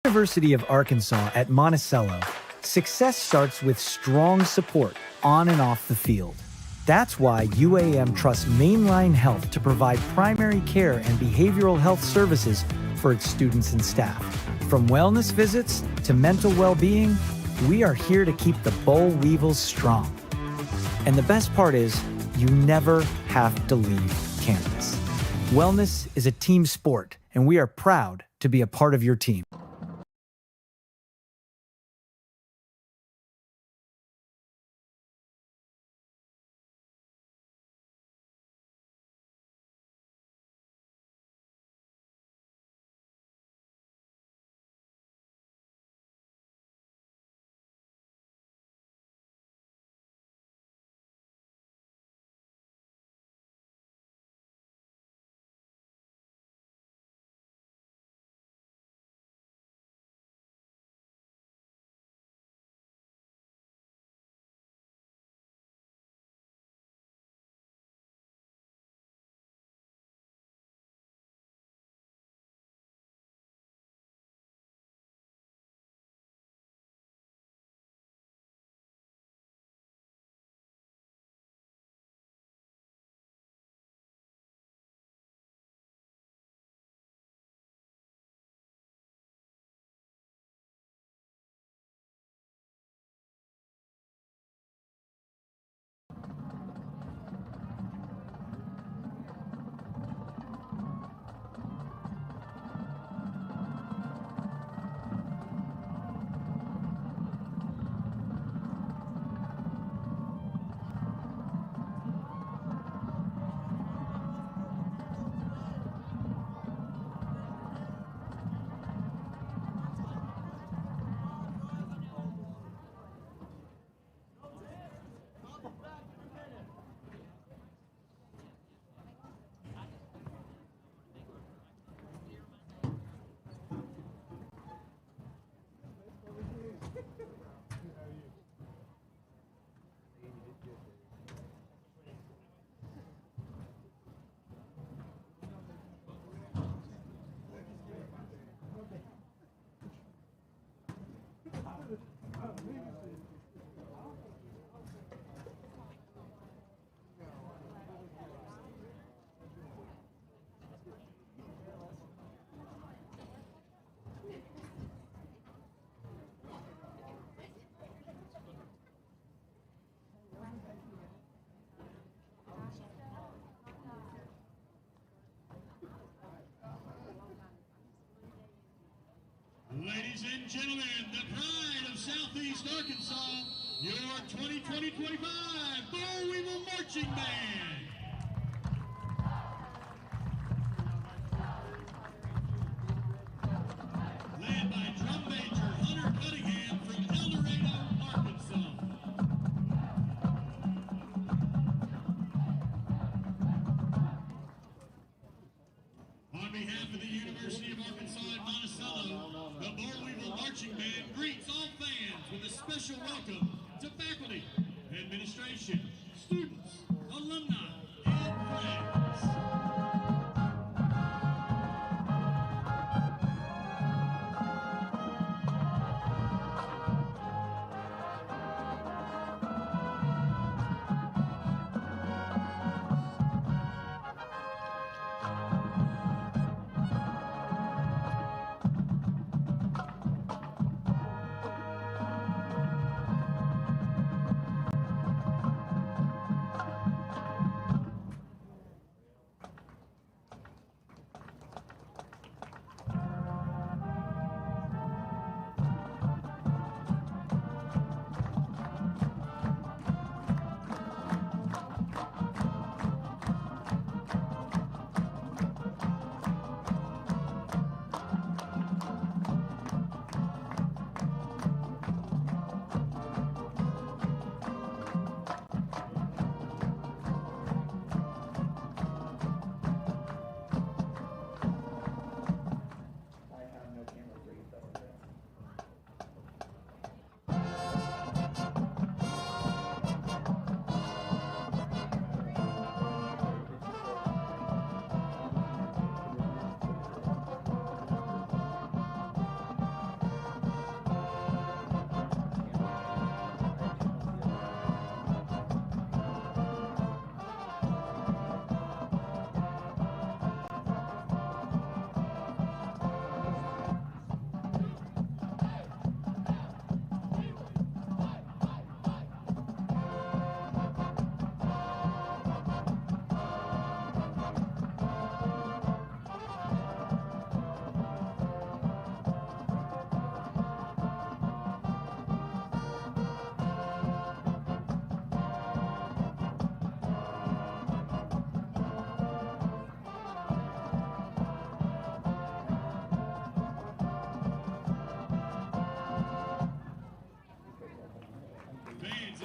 University of Arkansas at Monticello, success starts with strong support on and off the field. That's why UAM trusts Mainline Health to provide primary care and behavioral health services for its students and staff. From wellness visits to mental well-being, we are here to keep the Boll Weevils strong. And the best part is, you never have to leave campus. Wellness is a team sport, and we are proud to be a part of your team. Ladies and gentlemen, the pride of Southeast Arkansas, your 2020-25 Boll Weevil Marching Band. Led by drum major 𝗗𝗜𝗦𝗘𝗥 from El Dorado, Arkansas. On behalf of the University of Arkansas at Monticello, the Boll Weevil Marching Band greets all fans with a special welcome to faculty, administration, students, alumni, and friends.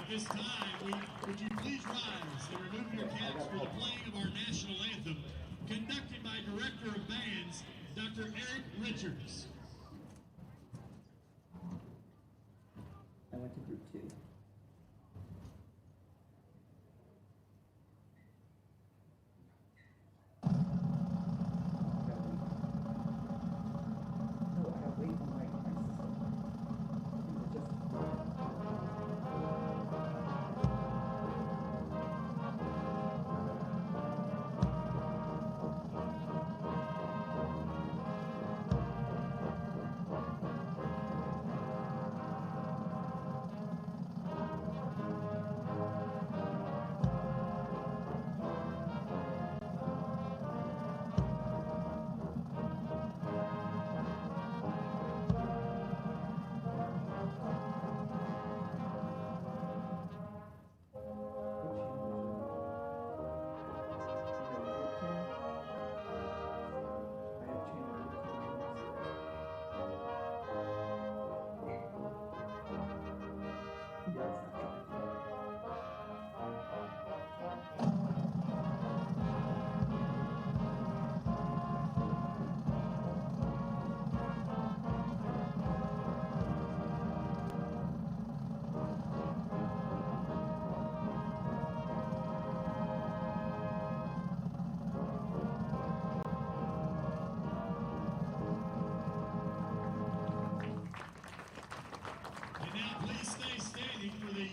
At this time, would you please rise and remove your caps for the playing of our national anthem, conducted by Director of Bands, Dr. Eric Richards. I went to group 2.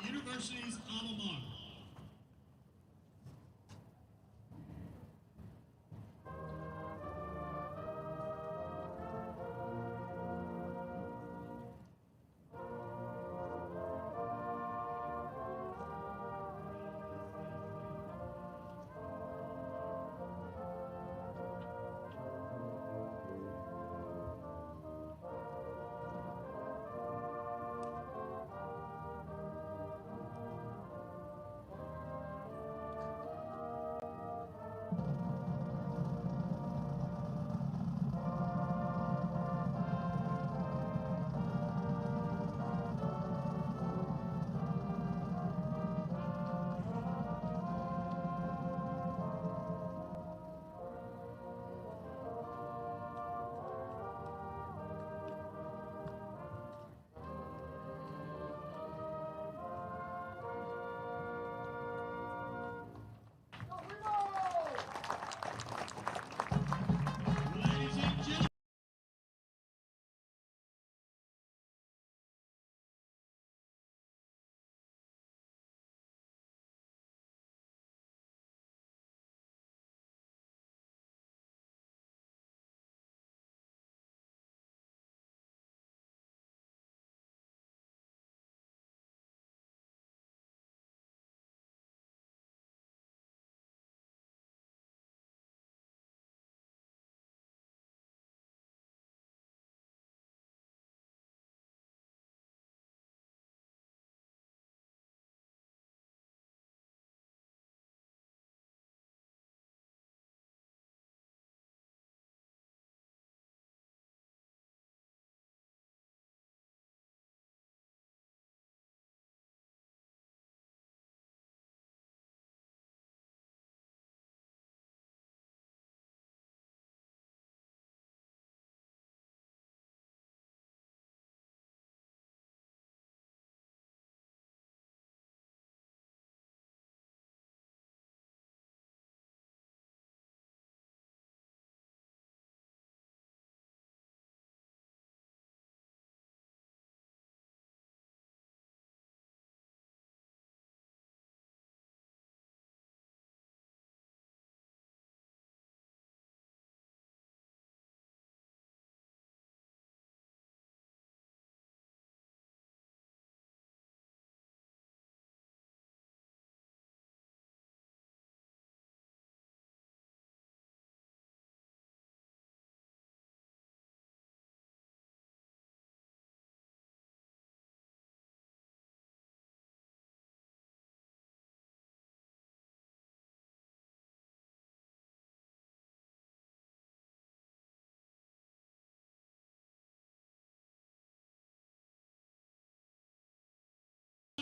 University's alma mater.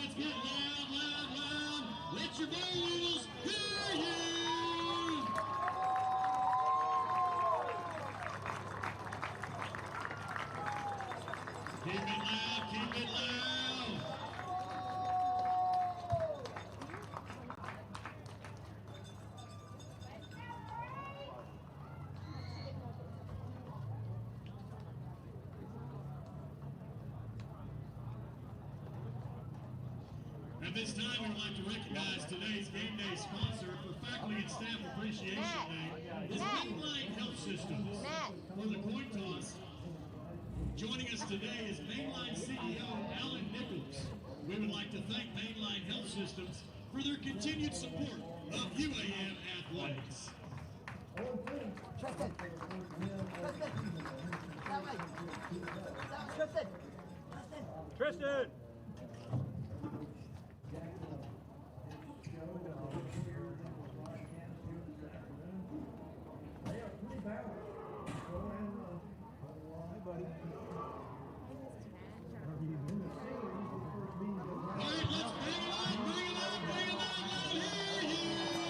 Let's get loud, your Bowl Weevils, hear you! Keep it loud, keep it loud! At this time, we would like to recognize today's game day sponsor for Faculty and Staff Appreciation Day is Mainline Health Systems. For the coin toss, joining us today is Mainline CEO Alan Nichols. We would like to thank Mainline Health Systems for their continued support of UAM Athletics. Tristan. Tristan. Tristan! All right, let's bring it on, bring it on, bring it on, loud, hear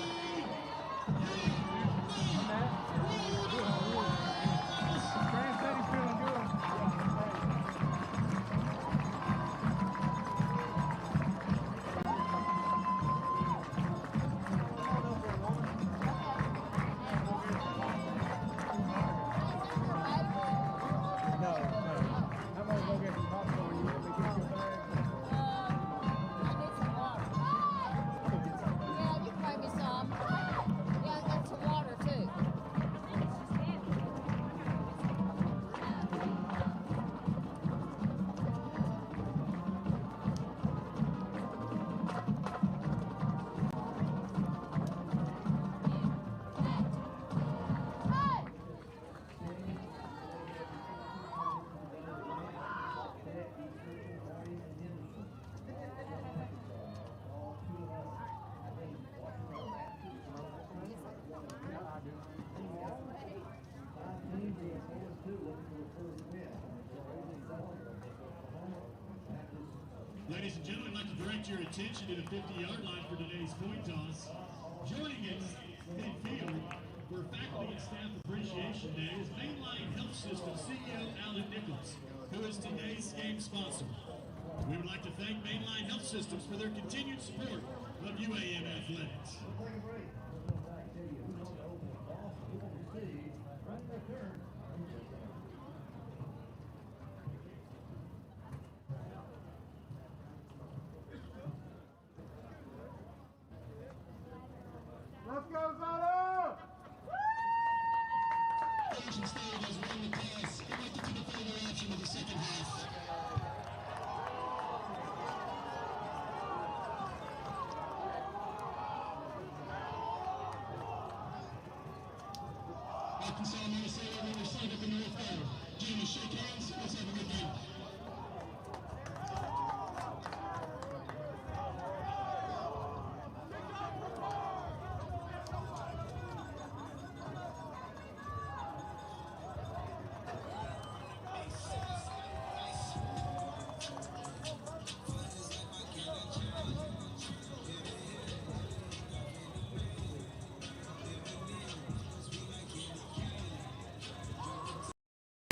Ladies and gentlemen, I'd like to direct your attention to the 50-yard line for today's coin toss. Joining us midfield for Faculty and Staff Appreciation Day is Mainline Health System CEO Alan Nichols, who is today's game sponsor. We would like to thank Mainline Health Systems for their continued support of UAM Athletics. Let's go, Zara! Henderson State has won the toss, elected to defer their action of the second half. Arkansas, Monticello, on their side up in the north corner. Gentlemen, shake hands. Let's have a good game.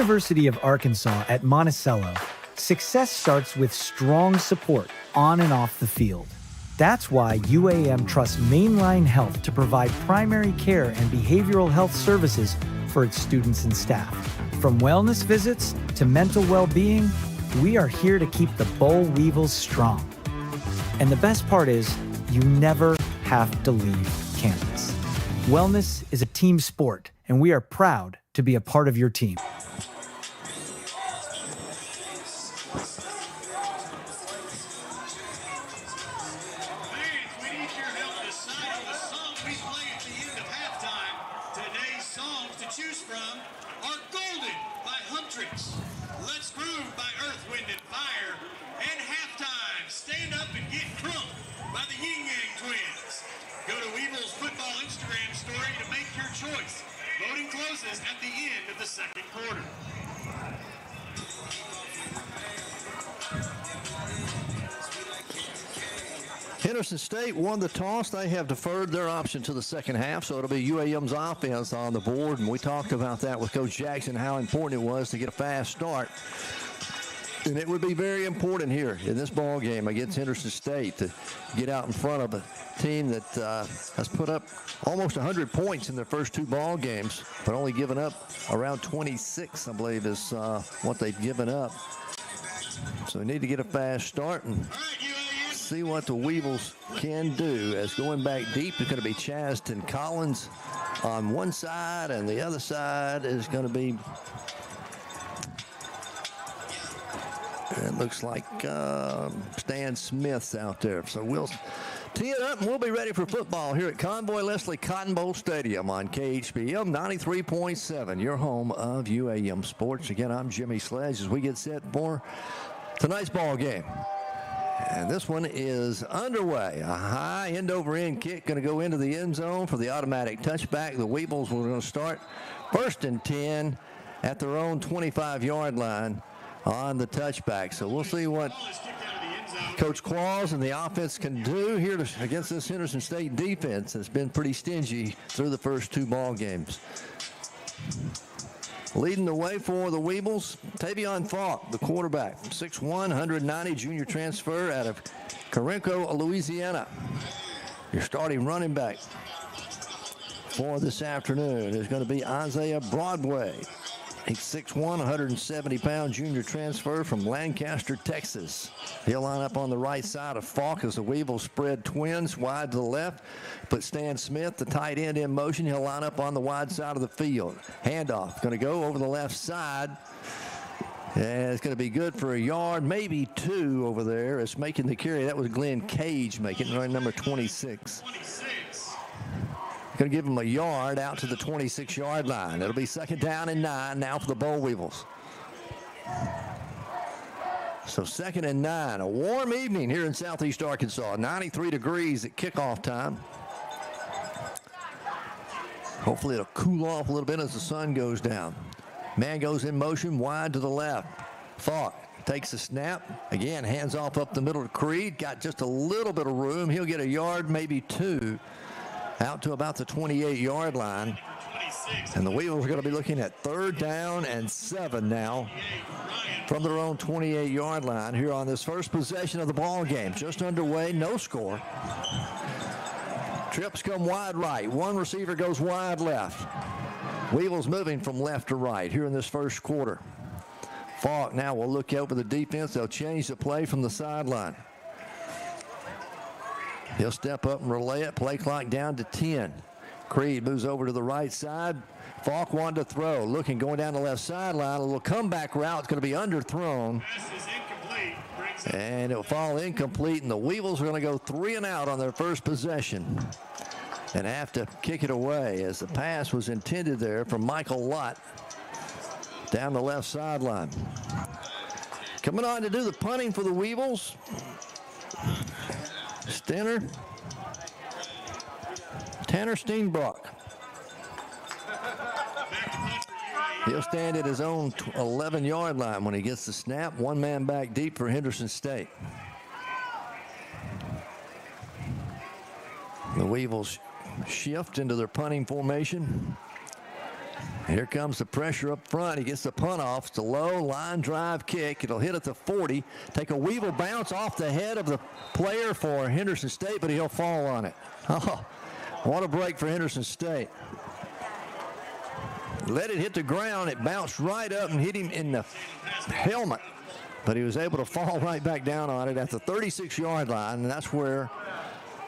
University of Arkansas at Monticello, success starts with strong support on and off the field. That's why UAM trusts Mainline Health to provide primary care and behavioral health services for its students and staff. From wellness visits to mental well-being, we are here to keep the Boll Weevils strong. And the best part is, you never have to leave campus. Wellness is a team sport, and we are proud to be a part of your team. Choose from are Golden by Huntrix, Let's Groove by Earth, Wind and Fire, and Halftime, Stand Up and Get Crunk by the Yin Yang Twins. Go to Weevil's football Instagram story to make your choice. Voting closes at the end of the second quarter. Henderson State won the toss. They have deferred their option to the second half, so it'll be UAM's offense on the board. And we talked about that with Coach Jackson, how important it was to get a fast start. And it would be very important here in this ball game against Henderson State to get out in front of a team that has put up almost 100 points in their first 2 ball games, but only given up around 26, I believe, is what they've given up. So they need to get a fast start and see what the Weevils can do. As going back deep is going to be 𝗗𝗜𝗦𝗘𝗥 on one side, and the other side is going to be, it looks like Stan Smith's out there. So we'll tee it up and we'll be ready for football here at Convoy Leslie Cotton Bowl Stadium on KHBM 93.7, your home of UAM Sports. Again, I'm Jimmy Sledge as we get set for tonight's ball game. And this one is underway. A high end-over-end kick going to go into the end zone for the automatic touchback. The Weevils were going to start 1st and 10 at their own 25-yard line on the touchback. So we'll see what Coach Claus and the offense can do here against this Henderson State defense that's been pretty stingy through the first 2 ball games. Leading the way for the Weevils, 𝗗𝗏𝗏, the quarterback, 6'1", 190, junior transfer out of 𝗗𝗜𝗦𝗏𝗗𝗏, Louisiana. Your starting running back for this afternoon is going to be Isaiah Broadway. He's 6'1", 170-pound junior transfer from Lancaster, Texas. He'll line up on the right side of Falk as the Weevils spread twins wide to the left. Put Stan Smith, the tight end, in motion. He'll line up on the wide side of the field. Handoff going to go over the left side. And it's going to be good for a yard, maybe 2 over there. It's making the carry. That was 𝗗𝗏𝗏𝗏 making run number 26. Going to give him a yard out to the 26-yard line. It'll be 2nd down and 9 now for the Boll Weevils. So 2nd and 9. A warm evening here in southeast Arkansas. 93 degrees at kickoff time. Hopefully it'll cool off a little bit as the sun goes down. Man goes in motion wide to the left. Falk takes the snap. Again, hands off up the middle to Creed. Got just a little bit of room. He'll get a yard, maybe 2. Out to about the 28-yard line. And the Weevils are going to be looking at 3rd down and 7 now from their own 28-yard line here on this first possession of the ball game. Just underway, no score. Trips come wide right. One receiver goes wide left. Weevils moving from left to right here in this first quarter. Falk now will look over the defense. They'll change the play from the sideline. He'll step up and relay it. Play clock down to 10. Creed moves over to the right side. Falk wanted to throw. Looking, going down the left sideline. A little comeback route. It's going to be underthrown. And it'll fall incomplete. And the Weevils are going to go 3 and out on their first possession. And have to kick it away as the pass was intended there from Michael Lott down the left sideline. Coming on to do the punting for the Weevils. Tanner Steenbrock. He'll stand at his own 11-yard line when he gets the snap. 1 man back deep for Henderson State. The Weevils shift into their punting formation. Here comes the pressure up front. He gets the punt off. It's a low line drive kick. It'll hit at the 40. Take a Weevil bounce off the head of the player for Henderson State, but he'll fall on it. Oh, what a break for Henderson State. Let it hit the ground. It bounced right up and hit him in the helmet, but he was able to fall right back down on it at the 36-yard line, and that's where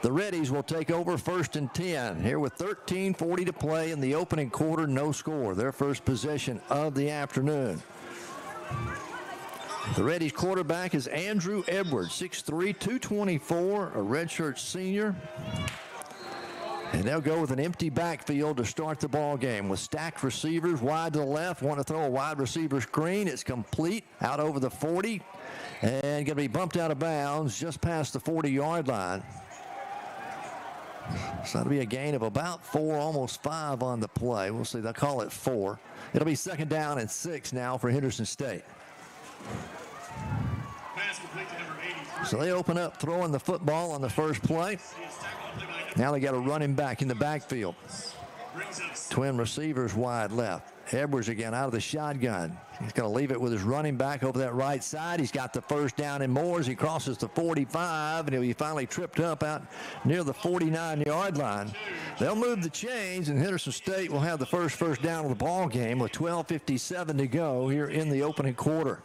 the Reddies will take over 1st and 10. Here with 13:40 to play in the opening quarter, no score. Their first possession of the afternoon. The Reddies quarterback is Andrew Edwards, 6'3", 224, a redshirt senior. And they'll go with an empty backfield to start the ball game with stacked receivers wide to the left. Want to throw a wide receiver screen. It's complete out over the 40 and going to be bumped out of bounds just past the 40-yard line. So that'll be a gain of about 4, almost 5 on the play. We'll see. They'll call it 4. It'll be 2nd down and 6 now for Henderson State. So they open up throwing the football on the first play. Now they got a running back in the backfield. Twin receivers wide left. Edwards again out of the shotgun. He's going to leave it with his running back over that right side. He's got the first down and more as he crosses the 45, and he'll be finally tripped up out near the 49-yard line. They'll move the chains, and Henderson State will have the first down of the ball game with 12:57 to go here in the opening quarter.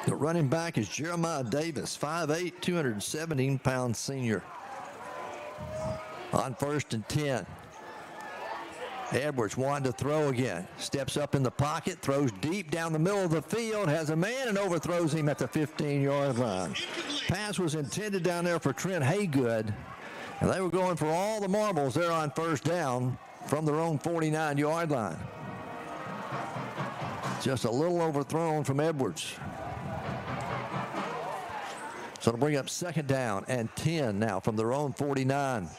The running back is Jeremiah Davis, 5'8", 217-pound senior. On 1st and 10. Edwards wanting to throw again. Steps up in the pocket, throws deep down the middle of the field, has a man and overthrows him at the 15-yard line. Pass was intended down there for 𝗗𝗜𝗦𝗖𝗟𝗔𝗜𝗠𝗘𝗥, and they were going for all the marbles there on first down from their own 49-yard line. Just a little overthrown from Edwards. So it'll bring up 2nd down and 10 now from their own 49.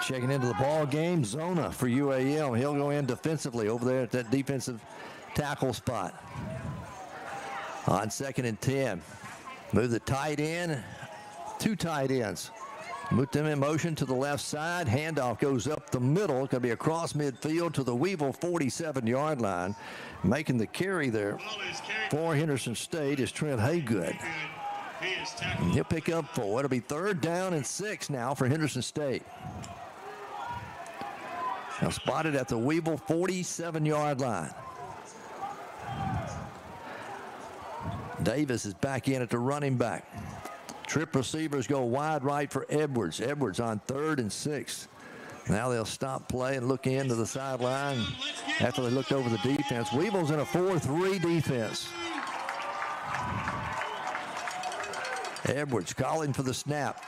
Checking into the ball game, Zona for UAM. He'll go in defensively over there at that defensive tackle spot. On 2nd and 10. Move the tight end. 2 tight ends. Move them in motion to the left side. Handoff goes up the middle. It's going to be across midfield to the Weevil 47-yard line. Making the carry there for Henderson State is 𝗗𝗜𝗦𝗖𝗟𝗑. And he'll pick up 4. It'll be 3rd down and 6 now for Henderson State. Now spotted at the Weevil 47-yard line. Davis is back in at the running back. Trip receivers go wide right for Edwards. Edwards on 3rd and 6. Now they'll stop play and look into the sideline after they looked over the defense. Weevil's in a 4-3 defense. Edwards calling for the snap.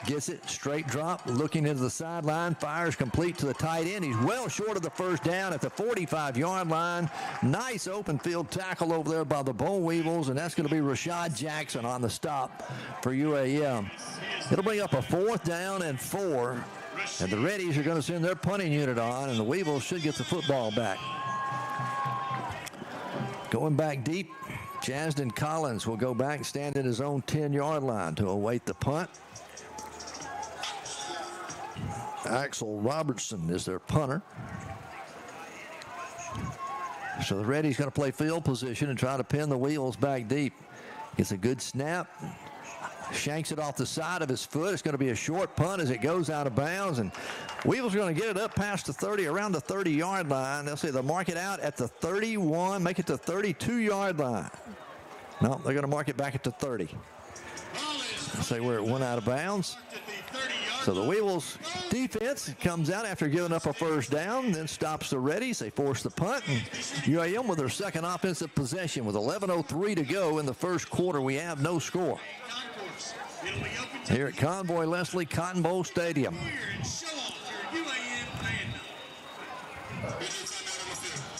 Gets it, straight drop, looking into the sideline, fires complete to the tight end. He's well short of the first down at the 45-yard line. Nice open field tackle over there by the Bull Weevils, and that's going to be Rashad Jackson on the stop for UAM. It'll bring up a 4th down and 4, and the Reddies are going to send their punting unit on, and the Weevils should get the football back. Going back deep, Jasden Collins will go back and stand in his own 10-yard line to await the punt. Axel Robertson is their punter. So the Reddy's going to play field position and try to pin the Weevils back deep. Gets a good snap. Shanks it off the side of his foot. It's going to be a short punt as it goes out of bounds. And Weevils are going to get it up past the 30, around the 30-yard line. They'll say they'll mark it out at the 31, make it the 32-yard line. No, they're going to mark it back at the 30. They'll say where it went out of bounds. So the Weevils defense comes out after giving up a first down, then stops the Reddies. They force the punt, and UAM with their second offensive possession with 11:03 to go in the first quarter. We have no score. Here at Convoy Leslie Cotton Bowl Stadium.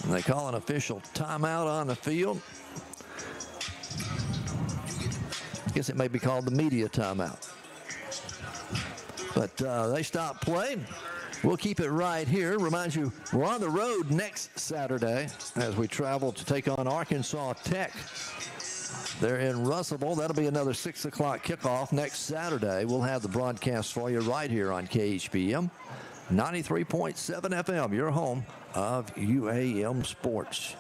And they call an official timeout on the field. I guess it may be called the media timeout. But they stop play. We'll keep it right here. Remind you, we're on the road next Saturday as we travel to take on Arkansas Tech. They're in Russellville. That'll be another 6 o'clock kickoff next Saturday. We'll have the broadcast for you right here on KHPM 93.7 FM, your home of UAM Sports.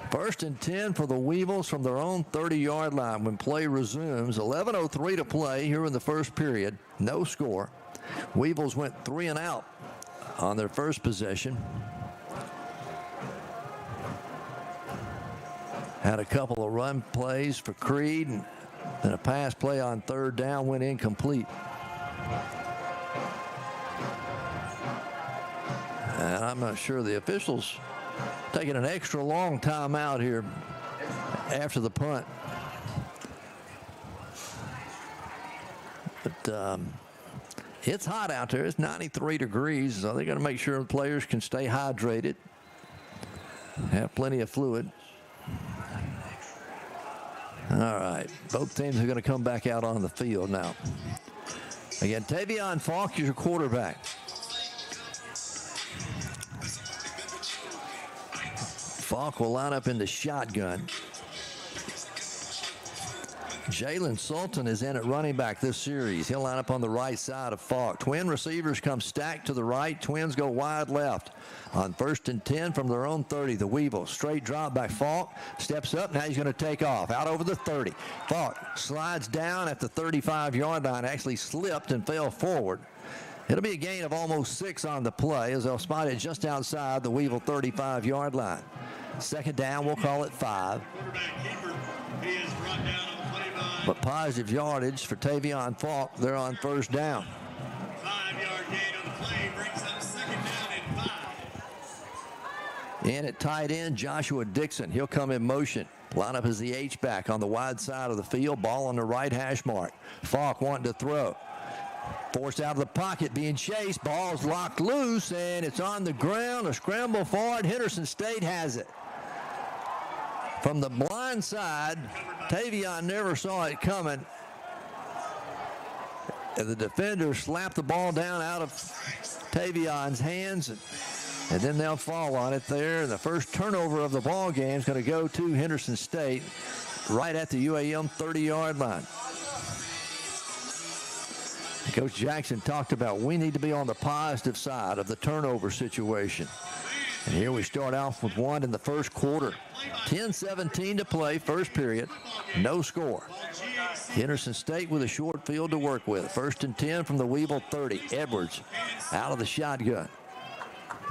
1st and 10 for the Weevils from their own 30-yard line when play resumes. 11:03 to play here in the first period. No score. Weevils went 3 and out on their first possession. Had a couple of run plays for Creed, and then a pass play on 3rd down went incomplete. And I'm not sure the officials taking an extra long time out here after the punt. But it's hot out there. It's 93 degrees, so they're going to make sure the players can stay hydrated, have plenty of fluid. All right, both teams are going to come back out on the field now. Again, Tavion Falk is your quarterback. Falk will line up in the shotgun. 𝗗𝗜𝗦𝗍𝗓𝗓 is in at running back this series. He'll line up on the right side of Falk. Twin receivers come stacked to the right. Twins go wide left. On 1st and 10 from their own 30, the Weevils. Straight drop by Falk. Steps up. Now he's going to take off. Out over the 30. Falk slides down at the 35-yard line. Actually slipped and fell forward. It'll be a gain of almost 6 on the play as they'll spot it just outside the Weevil 35-yard line. Second down, we'll call it 5. He is brought down on the play by But positive yardage for Tavion Falk. They're on 1st down. 5-yard gain on the play, brings up 2nd down and 5. In at tight end, Joshua Dixon. He'll come in motion. Line up as the H-back on the wide side of the field. Ball on the right hash mark. Falk wanting to throw. Forced out of the pocket, being chased. Ball's locked loose, and it's on the ground. A scramble for it. Henderson State has it. From the blind side, Tavion never saw it coming. And the defender slapped the ball down out of Tavion's hands, and then they'll fall on it there. And the first turnover of the ball game is going to go to Henderson State right at the UAM 30-yard line. Coach Jackson talked about we need to be on the positive side of the turnover situation. And here we start off with one in the first quarter. 10-17 to play, first period, no score. Henderson State with a short field to work with. 1st and 10 from the Weevil 30. Edwards out of the shotgun.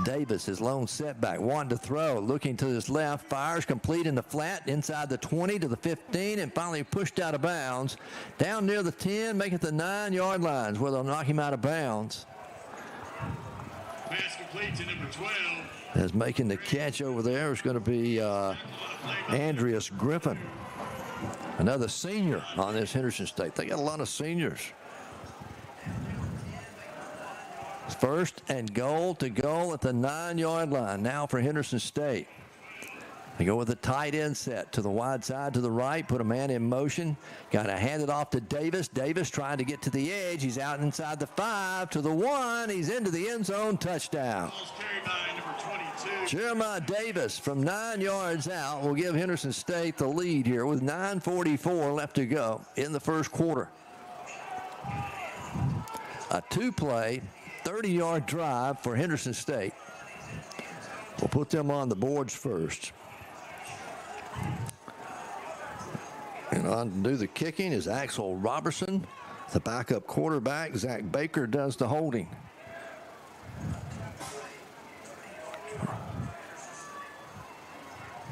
Davis, his lone setback, wanting to throw, looking to his left, fires complete in the flat, inside the 20 to the 15, and finally pushed out of bounds. Down near the 10, make it the 9-yard lines where they'll knock him out of bounds. Pass complete to number 12. As making the catch over there is going to be Andreas Griffin, another senior on this Henderson State. They got a lot of seniors. 1st and goal to goal at the 9-yard line now for Henderson State. They go with a tight end set to the wide side to the right, put a man in motion. Got to hand it off to Davis. Davis trying to get to the edge. He's out inside the 5 to the 1. He's into the end zone. Touchdown. Carried by number 22. Jeremiah Davis from 9 yards out will give Henderson State the lead here with 9:44 left to go in the first quarter. A 2-play, 30-yard drive for Henderson State. We'll put them on the boards first. And on to do the kicking is Axel Robertson. The backup quarterback, Zach Baker, does the holding.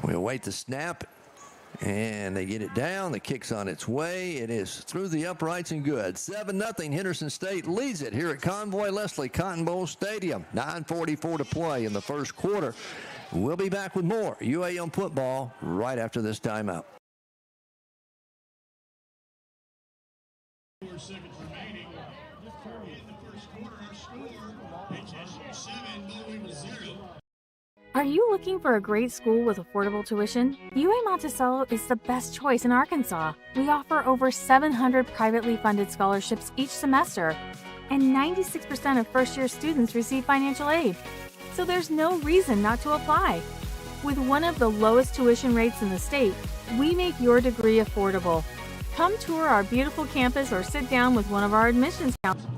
We await the snap, and they get it down. The kick's on its way. It is through the uprights and good. 7-0. Henderson State leads it here at Convoy Leslie Cotton Bowl Stadium. 9:44 to play in the first quarter. We'll be back with more UAM football right after this timeout. 4 seconds remaining in the first quarter. Our score, HSU 7, Weevil 0. Are you looking for a great school with affordable tuition? UAM Monticello is the best choice in Arkansas. We offer over 700 privately funded scholarships each semester, and 96% of first-year students receive financial aid. So there's no reason not to apply. With one of the lowest tuition rates in the state, we make your degree affordable. Come tour our beautiful campus or sit down with one of our admissions counselors.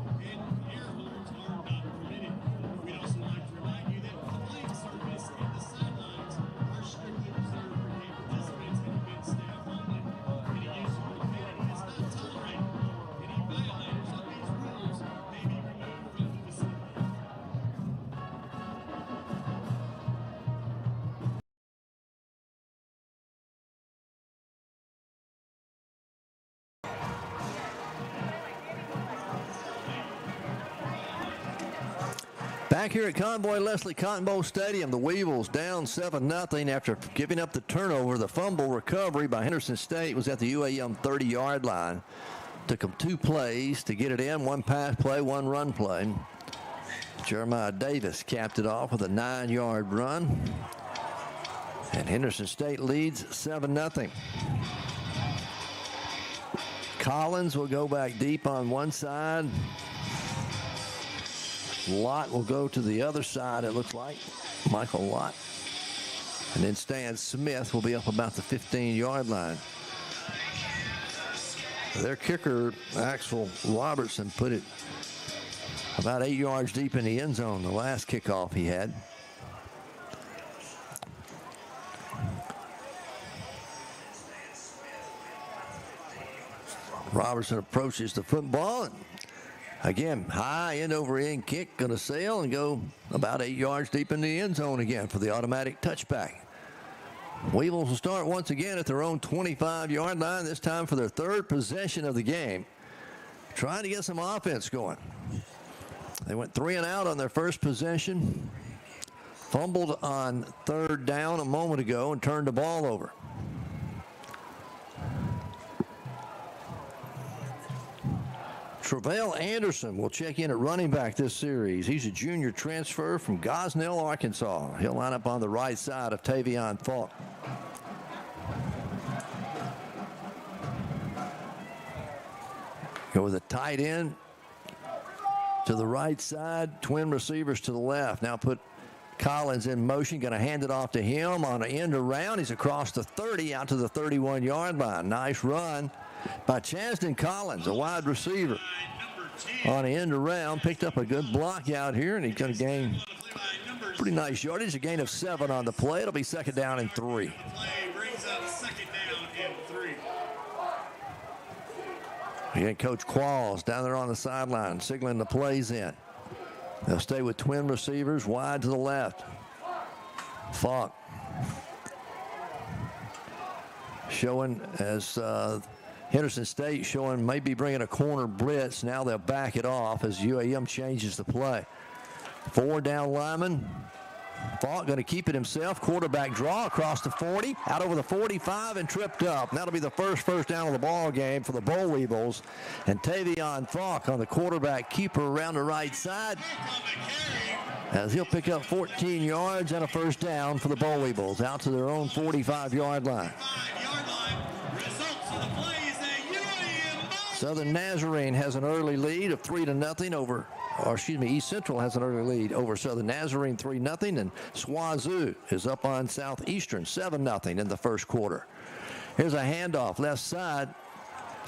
Back here at Convoy Leslie Cotton Bowl Stadium, the Weevils down 7-0 after giving up the turnover. The fumble recovery by Henderson State was at the UAM 30-yard line. Took them 2 plays to get it in, 1 pass play, 1 run play. Jeremiah Davis capped it off with a 9-yard run. And Henderson State leads 7-0. Collins will go back deep on one side. Lott will go to the other side, it looks like. Michael Lott. And then Stan Smith will be up about the 15-yard line. Their kicker, Axel Robertson, put it about 8 yards deep in the end zone the last kickoff he had. Robertson approaches the football. And again, high end over end kick, going to sail and go about 8 yards deep in the end zone again for the automatic touchback. Weevils will start once again at their own 25-yard line, this time for their third possession of the game, trying to get some offense going. They went 3 and out on their first possession, fumbled on third down a moment ago and turned the ball over. Travell Anderson will check in at running back this series. He's a junior transfer from Gosnell, Arkansas. He'll line up on the right side of Tavion Falk. Go with a tight end to the right side, twin receivers to the left. Now put Collins in motion, going to hand it off to him on an end around. He's across the 30 out to the 31-yard line. Nice run by Chasden Collins, a wide receiver. On the end around, picked up a good block out here, and he's going to gain pretty nice yardage. A gain of 7 on the play. It'll be second down and 3. Again, Coach Qualls down there on the sideline, signaling the plays in. They'll stay with twin receivers wide to the left. Falk showing as Henderson State showing maybe bringing a corner blitz. Now they'll back it off as UAM changes the play. 4 down linemen. Falk going to keep it himself. Quarterback draw across the 40, out over the 45 and tripped up. That'll be the first down of the ball game for the Boll Weevils. And Tavion Falk on the quarterback keeper around the right side, as he'll pick up 14 yards and a first down for the Boll Weevils out to their own 45-yard line. Southern Nazarene has an early lead of 3-0 over, or excuse me, East Central has an early lead over Southern Nazarene 3-0, and Swazu is up on Southeastern 7-0 in the first quarter. Here's a handoff left side,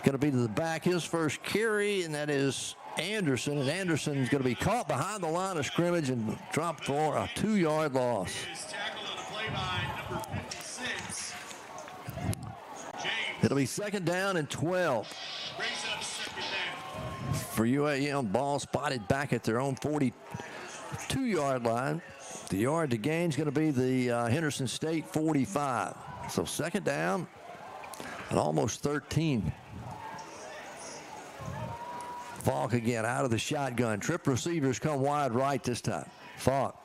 going to be to the back, his first carry, and that is Anderson, and Anderson's going to be caught behind the line of scrimmage and dropped for a 2-yard loss. It'll be second down and 12. For UAM, ball spotted back at their own 42-yard line. The yard to gain is going to be the Henderson State 45. So second down and almost 13. Falk again out of the shotgun. Trip receivers come wide right this time. Falk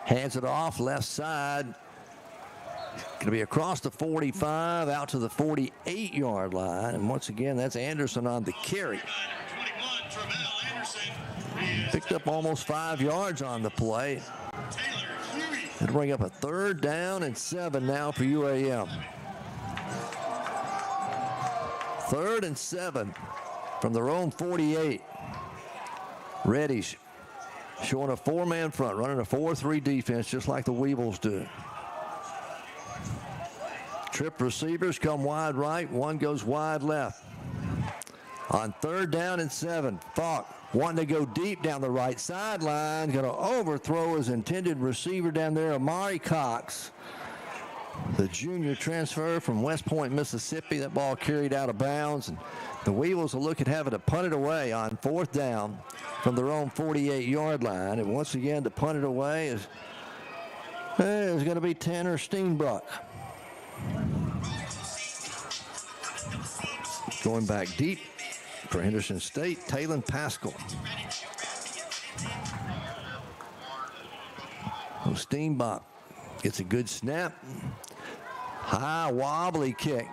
hands it off left side. Going to be across the 45 out to the 48-yard line. And once again, that's Anderson on the carry. Picked up almost 5 yards on the play. It'll bring up a 3rd down and 7 now for UAM. 3rd and 7 from their own 48. Reddish showing a 4-man front, running a 4-3 defense just like the Weevils do. Trip receivers come wide right, one goes wide left. On 3rd down and 7, Falk wanting to go deep down the right sideline, going to overthrow his intended receiver down there, Amari Cox, the junior transfer from West Point, Mississippi. That ball carried out of bounds, and the Weevils will look at having to punt it away on 4th down from their own 48-yard line. And once again, to punt it away is going to be Tanner Steenbrook. Going back deep for Henderson State, Taylon Pascal. Steenbach gets a good snap. High wobbly kick.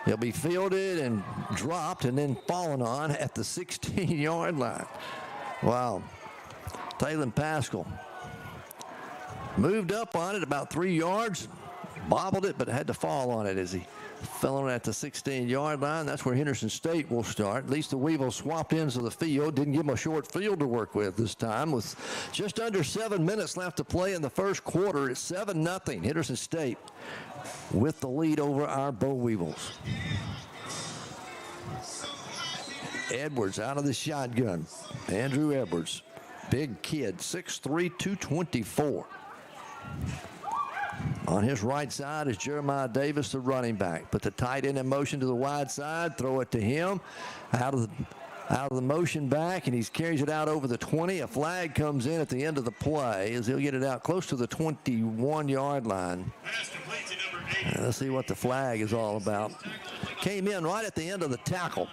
He'll be fielded and dropped and then fallen on at the 16-yard line. Wow. Taylon Pascal moved up on it about 3 yards. bobbled it, but had to fall on it as he fell on it at the 16-yard line. That's where Henderson State will start. At least the Weevils swapped ends of the field. Didn't give them a short field to work with this time. With just under 7 minutes left to play in the first quarter, it's 7-0. Henderson State with the lead over our Bo Weevils. Edwards out of the shotgun. Andrew Edwards, big kid, 6'3", 224. On his right side is Jeremiah Davis, the running back. Put the tight end in motion to the wide side, throw it to him. Out of the motion back, and he carries it out over the 20. A flag comes in at the end of the play as he'll get it out close to the 21-yard line. Let's see what the flag is all about. Came in right at the end of the tackle.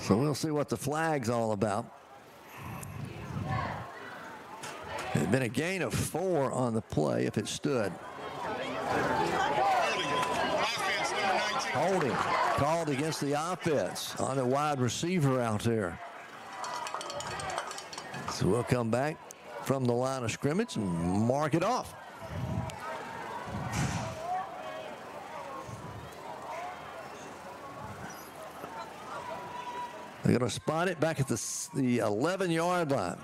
So we'll see what the flag's all about. It had been a gain of 4 on the play if it stood. Holding called against the offense on the wide receiver out there. So we'll come back from the line of scrimmage and mark it off. They're going to spot it back at the 11-yard line.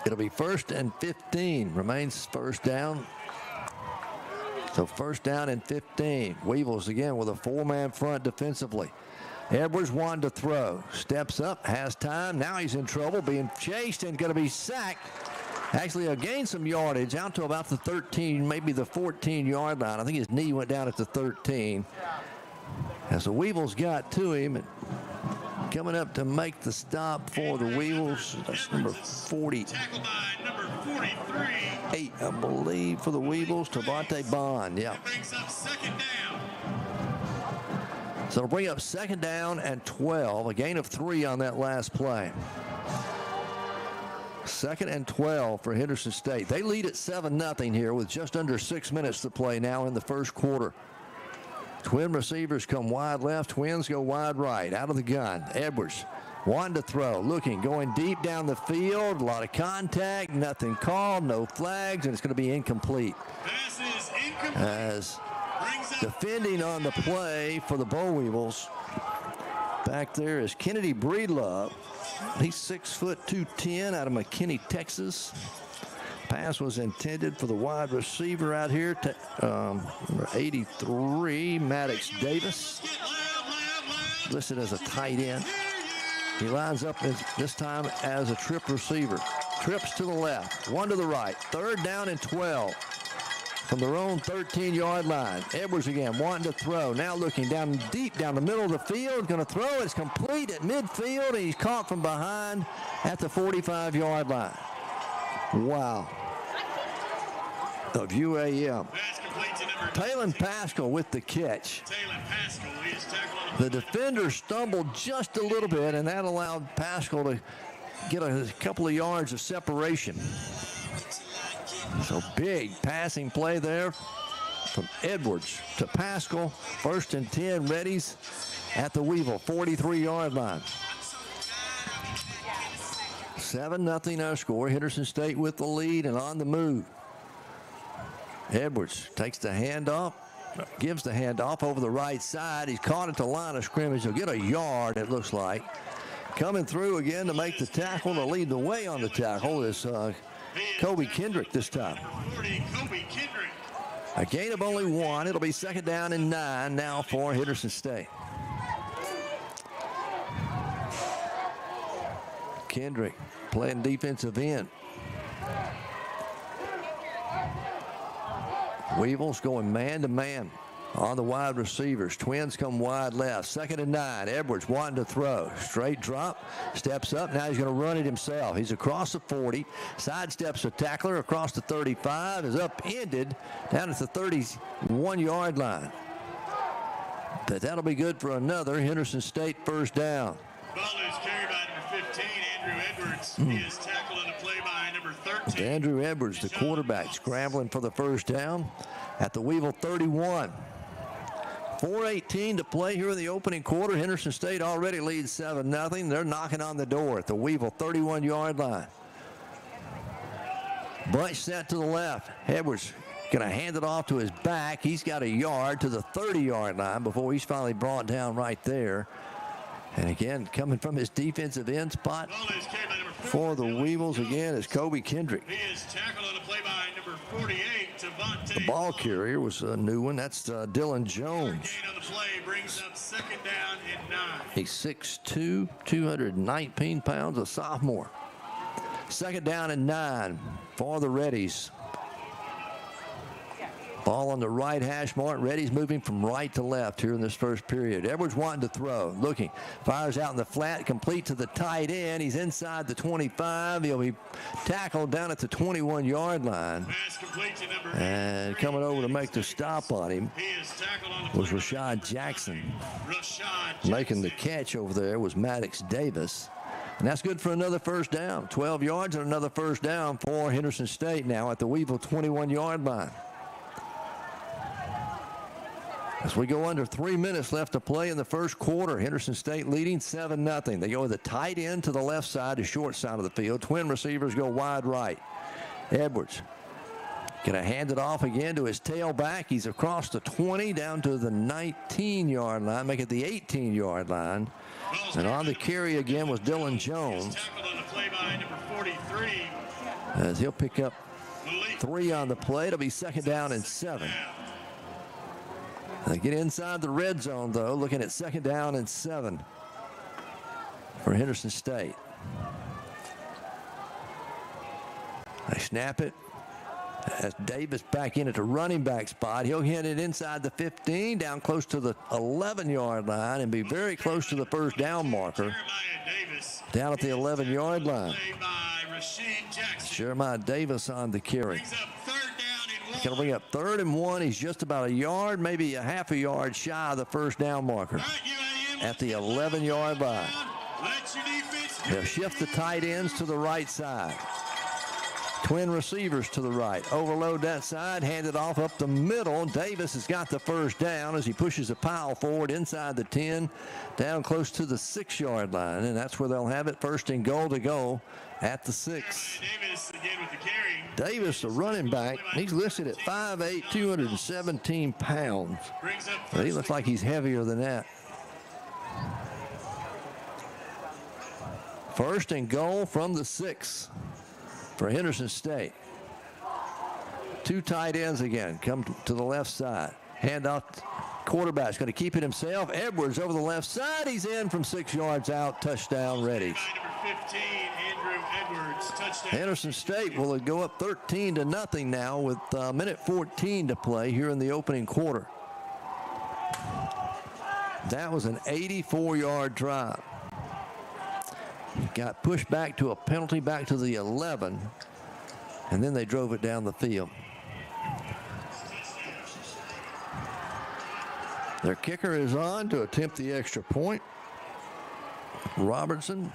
It'll be 1st and 15. Remains first down. So 1st down and 15. Weevils again with a 4-man front defensively. Edwards wanted to throw. Steps up, has time. Now he's in trouble, being chased and going to be sacked. Actually, he'll gain some yardage out to about the 13, maybe the 14-yard line. I think his knee went down at the 13. As the Weevils got to him, and coming up to make the stop for the Weevils, that's number 48, I believe, for the Weevils, 𝗗𝗏𝗦𝗖𝗟𝗔𝗜𝗠𝗘𝗥, yeah. So it'll bring up 2nd down and 12, a gain of 3 on that last play. 2nd and 12 for Henderson State. They lead at 7-0 here with just under 6 minutes to play now in the first quarter. Twin receivers come wide left, twins go wide right. Out of the gun, Edwards wanted to throw, looking, going deep down the field. A lot of contact, nothing called, no flags, and it's going to be incomplete. As defending on the play for the Bo Weevils, back there is Kennedy Breedlove. He's 6', 210 out of McKinney, Texas. Pass was intended for the wide receiver out here, number 83, Maddox Davis, listed as a tight end. He lines up this time as a trip receiver. Trips to the left, 1 to the right. 3rd down and 12 from their own 13-yard line. Edwards again wanting to throw. Now looking down deep down the middle of the field. Going to throw. It's complete at midfield. And he's caught from behind at the 45-yard line. Wow. Of UAM. Taylon Pascal with the catch. The defender stumbled just a little bit, and that allowed Pascal to get a couple of yards of separation. So big passing play there from Edwards to Pascal. 1st and 10, readies at the Weevil 43-yard line. 7-0 our score. Henderson State with the lead and on the move. Edwards takes the handoff, gives the handoff over the right side. He's caught at the line of scrimmage. He'll get a yard, it looks like. Coming through again to make the tackle, to lead the way on the tackle is 𝗗𝗏𝗦𝗍𝒑 Kendrick this time. A gain of only 1. It'll be 2nd down and 9 now for Henderson State. Kendrick playing defensive end. Weevils going man-to-man on the wide receivers. Twins come wide left. 2nd and 9. Edwards wanting to throw. Straight drop. Steps up. Now he's going to run it himself. He's across the 40. Sidesteps a tackler across the 35. Is upended down at the 31-yard line. But that'll be good for another Henderson State 1st down. Ball is carried by number 15, Andrew Edwards. He is tackled on the play by number 13. Andrew Edwards, the quarterback, scrambling for the 1st down at the Weevil 31. 4:18 to play here in the opening quarter. Henderson State already leads 7-0. They're knocking on the door at the Weevil 31-yard line. Bunch set to the left. Edwards going to hand it off to his back. He's got a yard to the 30-yard line before he's finally brought down right there. And again, coming from his defensive end spot for the Weevils again is 𝗗𝗜𝗦𝗘𝗥. He is tackled on the play by number 48, 𝗗𝗜𝗦𝗘𝗥. The ball carrier was a new one. That's Dylan Jones. Gain on the play brings up second down and 9. He's 6'2", 219 pounds, a sophomore. Second down and 9 for the Reddies. Ball on the right hash mark. Reddy's moving from right to left here in this first period. Edwards wanting to throw. Looking. Fires out in the flat. Complete to the tight end. He's inside the 25. He'll be tackled down at the 21-yard line. Pass complete to number And coming over to make the stop on him He is tackled on the was play. Rashad Jackson. Rashad Making the Jackson. catch over there was Maddox Davis. And that's good for another first down. 12 yards and another first down for Henderson State now at the Weevil 21-yard line. As we go under 3 minutes left to play in the first quarter, Henderson State leading 7-0. They go with the tight end to the left side, the short side of the field. Twin receivers go wide right. Edwards going to hand it off again to his tailback. He's across the 20 down to the 19-yard line, make it the 18-yard line. And on the carry again was Dylan Jones. Tackled on the play by number 43. As he'll pick up 3 on the play. It'll be second down and 7. They get inside the red zone, though, looking at second down and 7 for Henderson State. They snap it. As Davis back in at the running back spot. He'll hit it inside the 15, down close to the 11-yard line, and be very close to the first down marker. Down at the 11-yard line. Jeremiah Davis on the carry. Going to bring up 3rd and 1. He's just about a yard, maybe a half a yard shy of the first down marker at the 11-yard line. They'll shift the tight ends to the right side. Twin receivers to the right. Overload that side, hand it off up the middle. Davis has got the first down as he pushes a pile forward inside the 10, down close to the 6-yard line. And that's where they'll have it. 1st and goal to go at the 6. Davis again with the carry. Davis, the running back, he's listed at 5'8", 217 pounds. But he looks like he's heavier than that. 1st and goal from the 6 for Henderson State. 2 tight ends again. Come to the left side. Hand off. Quarterback's going to keep it himself. Edwards over the left side. He's in from 6 yards out. Touchdown ready. Number 15, Andrew Edwards, touchdown. Henderson State will go up 13-0 now with a minute 14 to play here in the opening quarter. That was an 84-yard drive. Got pushed back to a penalty, back to the 11, and then they drove it down the field. Their kicker is on to attempt the extra point. Robertson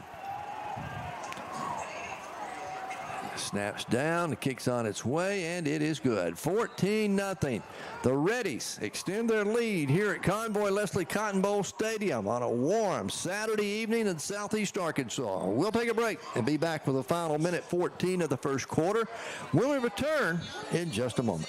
snaps down, the kick's on its way, and it is good. 14-0. The Reddies extend their lead here at Convoy Leslie Cotton Bowl Stadium on a warm Saturday evening in southeast Arkansas. We'll take a break and be back for the final minute 14 of the first quarter when we return in just a moment.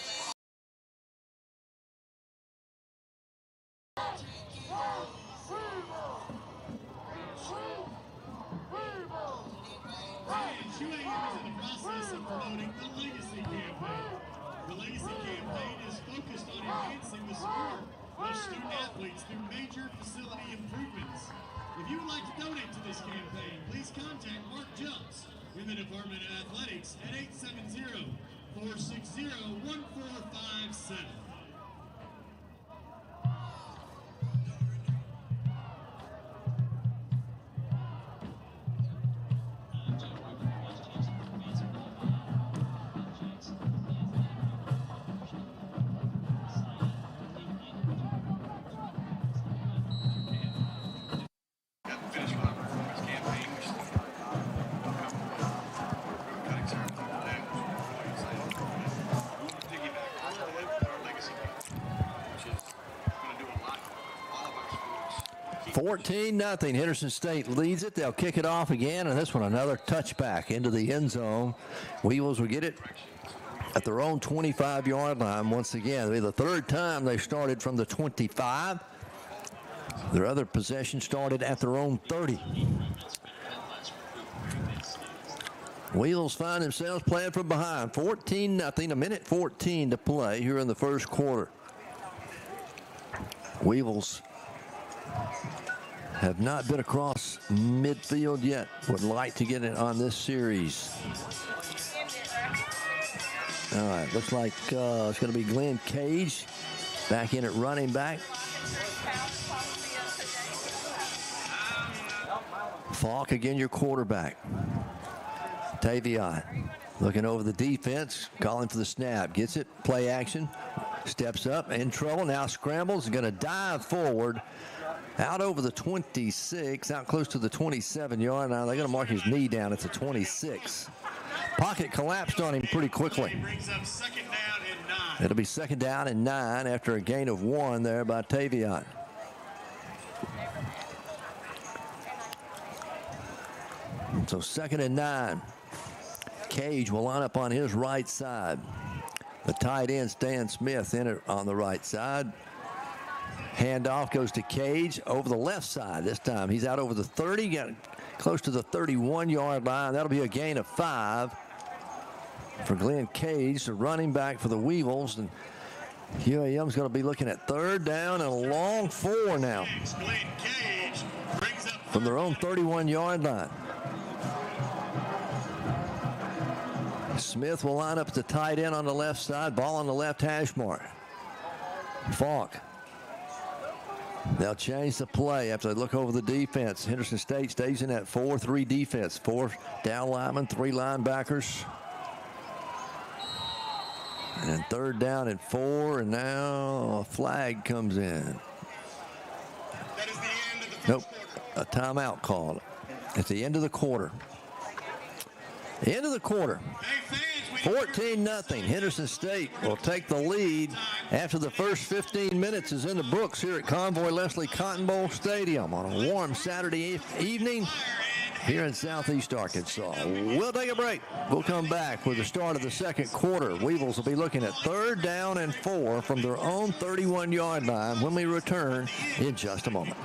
Athletes through major facility improvements. If you would like to donate to this campaign, please contact Mark Jumps in the Department of Athletics at 870-460-1457. 14-0. Henderson State leads it. They'll kick it off again, and this one another touchback into the end zone. Weevils will get it at their own 25-yard line once again. It'll be the third time they started from the 25. Their other possession started at their own 30. Weevils find themselves playing from behind. 14-0, a minute 14 to play here in the first quarter. Weevils have not been across midfield yet. Would like to get it on this series. All right, looks like it's going to be 𝗗𝗜𝗦𝗘𝗥 back in at running back. Falk again, your quarterback. Tavion looking over the defense, calling for the snap. Gets it, play action, steps up, in trouble, now scrambles, going to dive forward. Out over the 26, out close to the 27-yard line. They're going to mark his knee down at the 26. Pocket collapsed on him pretty quickly. It'll be second down and 9 after a gain of 1 there by Tavion. So second and 9. Cage will line up on his right side. The tight end, Stan Smith, in it on the right side. Handoff goes to Cage over the left side this time. He's out over the 30, got close to the 31-yard line. That'll be a gain of 5 for 𝗗𝗜𝗦𝗘𝗥, the running back for the Weevils. And UAM's going to be looking at third down and a long 4 now from their own 31-yard line. Smith will line up at the tight end on the left side, ball on the left hash mark. Falk. They'll change the play after they look over the defense. Henderson State stays in that 4-3 defense. 4 down linemen, 3 linebackers. And third down and 4, and now a flag comes in. Nope, a timeout called at the end of the quarter. End of the quarter. 14-0. Henderson State will take the lead after the first 15 minutes is in the books here at Convoy Leslie Cotton Bowl Stadium on a warm Saturday evening here in Southeast Arkansas. We'll take a break. We'll come back with the start of the second quarter. Weevils will be looking at third down and 4 from their own 31-yard line when we return in just a moment.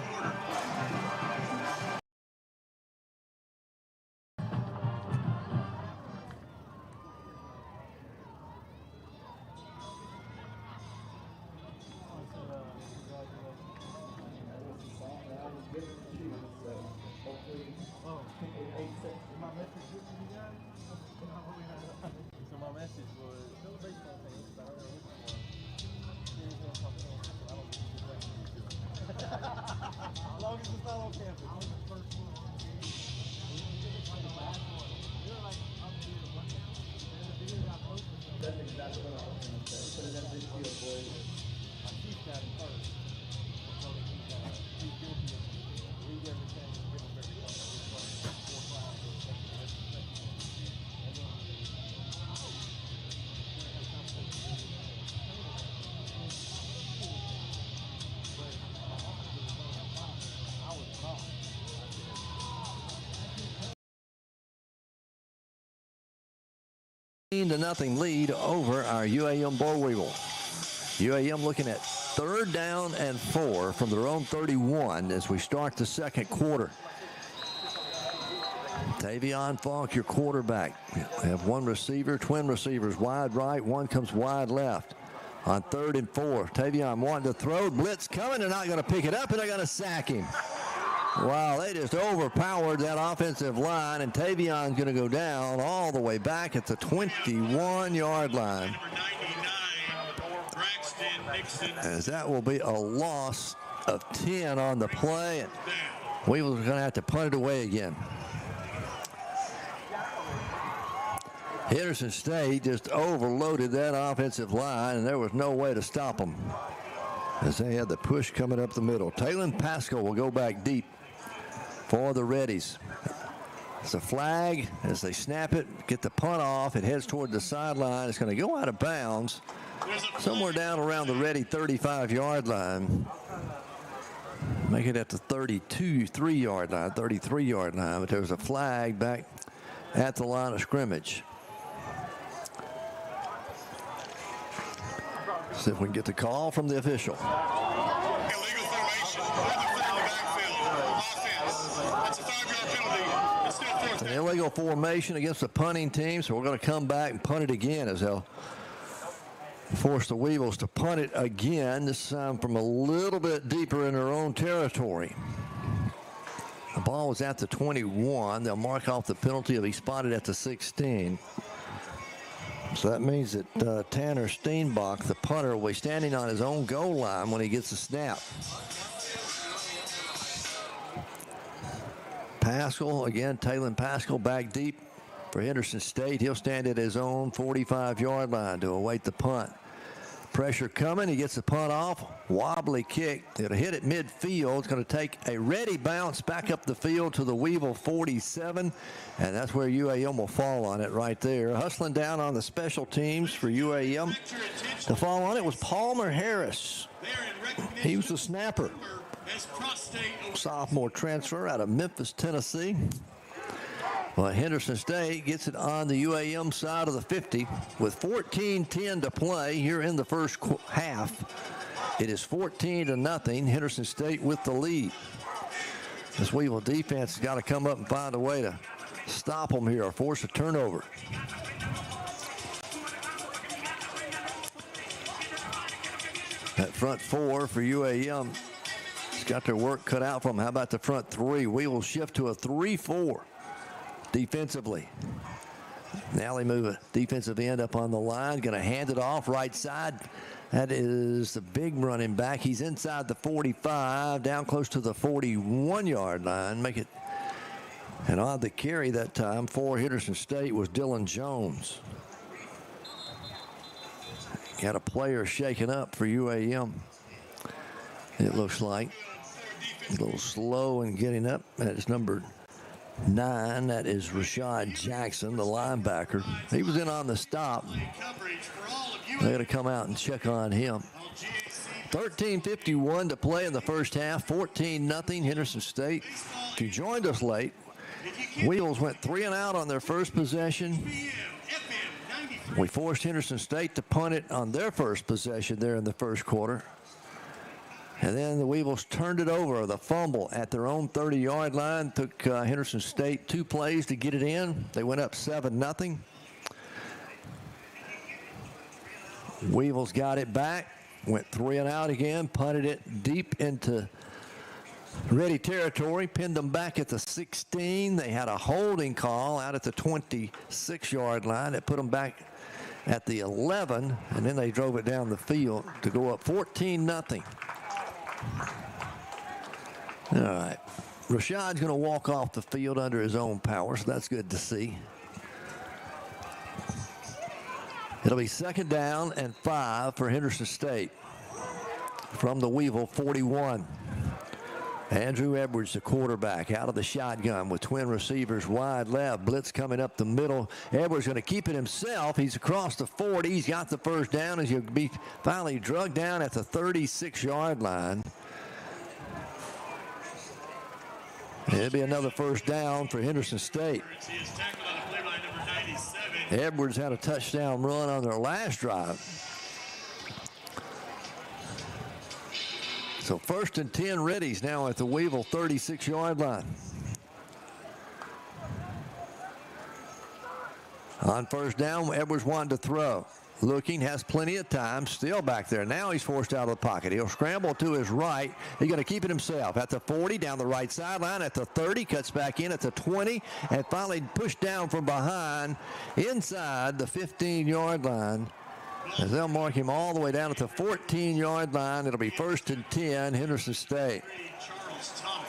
To nothing lead over our UAM Bull Weevil. UAM looking at third down and 4 from their own 31 as we start the second quarter. Tavion Falk, your quarterback. We have one receiver, twin receivers, wide right, one comes wide left. On third and 4, Tavion wanting to throw, blitz coming, they're not going to pick it up, and they're going to sack him. Wow, they just overpowered that offensive line, and Tavion's going to go down all the way back at the 21-yard line. As that will be a loss of 10 on the play, and Weevils are going to have to punt it away again. Henderson State just overloaded that offensive line, and there was no way to stop them as they had the push coming up the middle. Talon Pascal will go back deep for the Reddies. It's a flag as they snap it, get the punt off. It heads toward the sideline. It's going to go out of bounds somewhere down around the Reddy 35-yard line. Make it at the 33-yard line, but there was a flag back at the line of scrimmage. See if we can get the call from the official. Illegal formation. Offense. That's a 5-yard penalty. It's still fourth It's an down. illegal formation against the punting team, so we're going to come back and punt it again as they'll force the Weevils to punt it again, this time from a little bit deeper in their own territory. The ball was at the 21. They'll mark off the penalty if he spotted at the 16. So that means that Tanner Steenbach, the punter, will be standing on his own goal line when he gets the snap. Pascal, again, Taylon Pascal back deep for Henderson State. He'll stand at his own 45-yard line to await the punt. Pressure coming. He gets the punt off. Wobbly kick. It'll hit at midfield. It's going to take a ready bounce back up the field to the Weevil 47. And that's where UAM will fall on it right there. Hustling down on the special teams for UAM. To fall on it was Palmer Harris. He was the snapper. Sophomore transfer out of Memphis, Tennessee. Well, Henderson State gets it on the UAM side of the 50 with 14:10 to play here in the first half. It is 14-0. Henderson State with the lead. This Weevil defense has got to come up and find a way to stop them here or force a turnover. That front four for UAM has got their work cut out for them. How about the front three? We will shift to a 3-4 defensively. Now they move a defensive end up on the line. Going to hand it off right side. That is the big running back. He's inside the 45, down close to the 41-yard line. Make it an on the carry that time for Henderson State was Dylan Jones. Got a player shaken up for UAM. It looks like a little slow in getting up. That's number 9. That is Rashad Jackson, the linebacker. He was in on the stop. They're going to come out and check on him. 13:51 to play in the first half. 14-0 Henderson State. If you joined us late, Weevils went 3 and out on their first possession. We forced Henderson State to punt it on their first possession there in the first quarter. And then the Weevils turned it over, the fumble at their own 30-yard line. Took Henderson State 2 plays to get it in. They went up 7-0. Weevils got it back, went 3 and out again, punted it deep into ready territory, pinned them back at the 16. They had a holding call out at the 26-yard line that put them back at the 11, and then they drove it down the field to go up 14-0. All right. Rashad's going to walk off the field under his own power, so that's good to see. It'll be 2nd down and 5 for Henderson State from the Weevil 41. Andrew Edwards, the quarterback, out of the shotgun with twin receivers wide left. Blitz coming up the middle. Edwards going to keep it himself. He's across the 40. He's got the first down as he'll be finally drugged down at the 36-yard line. It'll be another first down for Henderson State. Edwards had a touchdown run on their last drive. So 1st and 10 readies now at the Weevil 36-yard line. On first down, Edwards wanted to throw. Looking, has plenty of time, still back there. Now he's forced out of the pocket. He'll scramble to his right. He's going to keep it himself. At the 40, down the right sideline. At the 30, cuts back in at the 20, and finally pushed down from behind inside the 15-yard line. As they'll mark him all the way down at the 14-yard line. It'll be 1st and 10, Henderson State.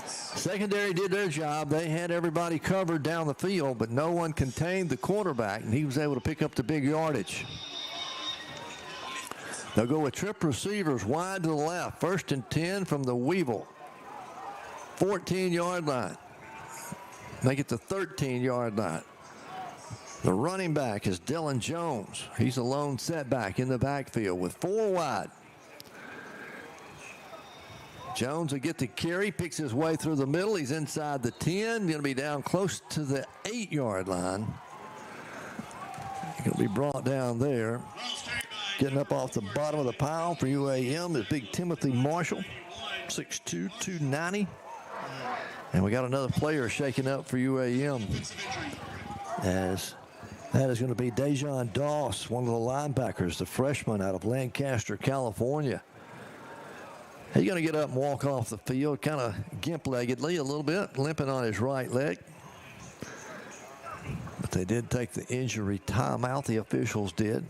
Secondary did their job. They had everybody covered down the field, but no one contained the quarterback, and he was able to pick up the big yardage. They'll go with trip receivers wide to the left. 1st and 10 from the Weevil 14-yard line. Make it the 13-yard line. The running back is Dylan Jones. He's a lone setback in the backfield with 4 wide. Jones will get the carry, picks his way through the middle. He's inside the 10, going to be down close to the 8-yard line. He's going to be brought down there. Getting up off the bottom of the pile for UAM is big Timothy Marshall, 6'2", 290. And we got another player shaking up for UAM, as that is going to be Dejon Doss, one of the linebackers, the freshman out of Lancaster, California. He's going to get up and walk off the field kind of gimp-leggedly a little bit, limping on his right leg. But they did take the injury timeout, the officials did.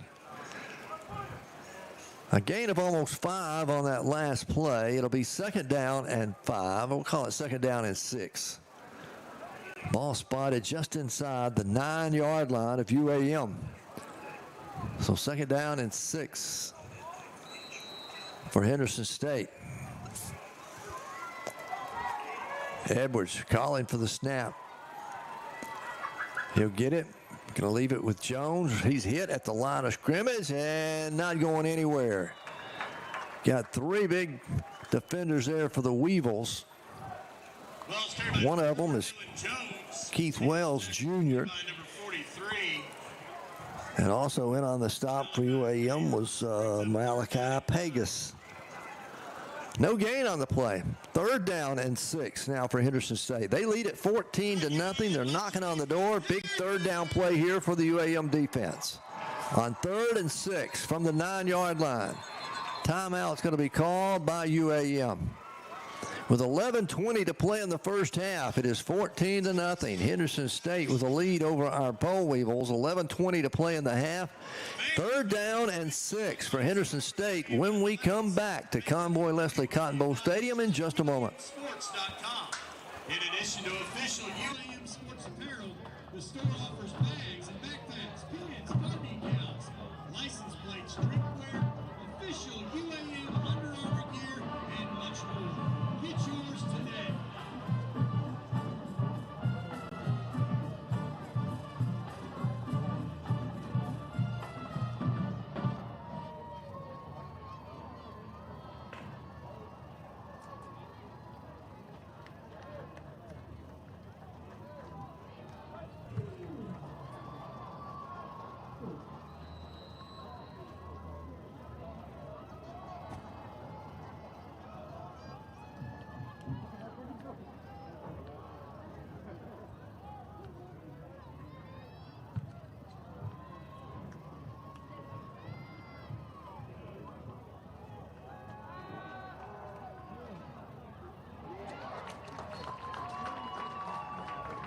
A gain of almost 5 on that last play. It'll be 2nd down and 5. We'll call it 2nd down and 6. Ball spotted just inside the 9-yard line of UAM. So 2nd down and 6 for Henderson State. Edwards calling for the snap. He'll get it. Going to leave it with Jones. He's hit at the line of scrimmage and not going anywhere. Got 3 big defenders there for the Weevils. One of them is Keith Wells Jr. And also in on the stop for UAM was Malachi Pegas. No gain on the play. 3rd down and 6 now for Henderson State. They lead at 14-0. They're knocking on the door. Big 3rd down play here for the UAM defense. On 3rd and 6 from the 9-yard line. Timeout's going to be called by UAM. With 11:20 to play in the first half, it is 14-0. Henderson State with a lead over our Boll Weevils. 11:20 to play in the half. 3rd down and 6 for Henderson State when we come back to Convoy Leslie Cotton Bowl Stadium in just a moment. Sports.com. In addition to official UAM Sports apparel, the store offers bags and backpacks, pins, car decals, license plates, drinkware, official UAM Under Armour gear, and much more. Get yours today.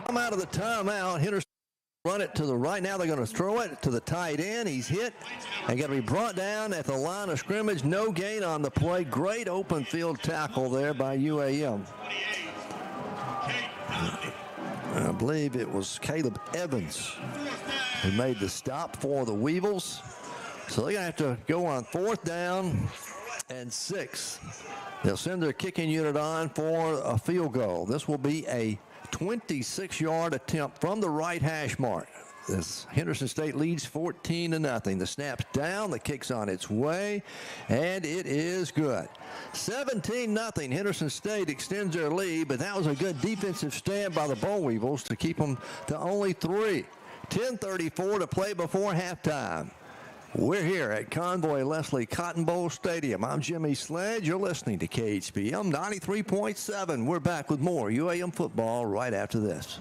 Come out of the timeout. Henderson run it to the right. Now they're going to throw it to the tight end. He's hit and going to be brought down at the line of scrimmage. No gain on the play. Great open field tackle there by UAM. I believe it was Caleb Evans who made the stop for the Weevils. So they're going to have to go on 4th down and 6. They'll send their kicking unit on for a field goal. This will be a 26-yard attempt from the right hash mark. As Henderson State leads 14-0. The snap's down, the kick's on its way, and it is good. 17-0. Henderson State extends their lead, but that was a good defensive stand by the Boll Weevils to keep them to only 3. 10:34 to play before halftime. We're here at Convoy Leslie Cotton Bowl Stadium. I'm Jimmy Sledge. You're listening to KHPM 93.7. We're back with more UAM football right after this.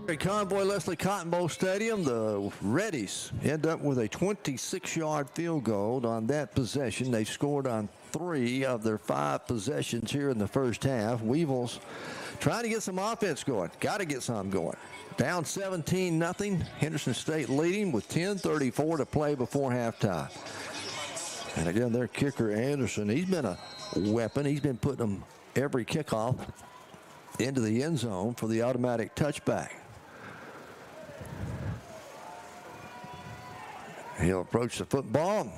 At Convoy Leslie Cotton Bowl Stadium, the Reddies end up with a 26-yard field goal on that possession. They scored on 3 of their 5 possessions here in the first half. Weevils trying to get some offense going. Got to get some going. Down 17-0. Henderson State leading with 10:34 to play before halftime. And again, their kicker, Anderson, he's been a weapon. He's been putting them every kickoff into the end zone for the automatic touchback. He'll approach the football,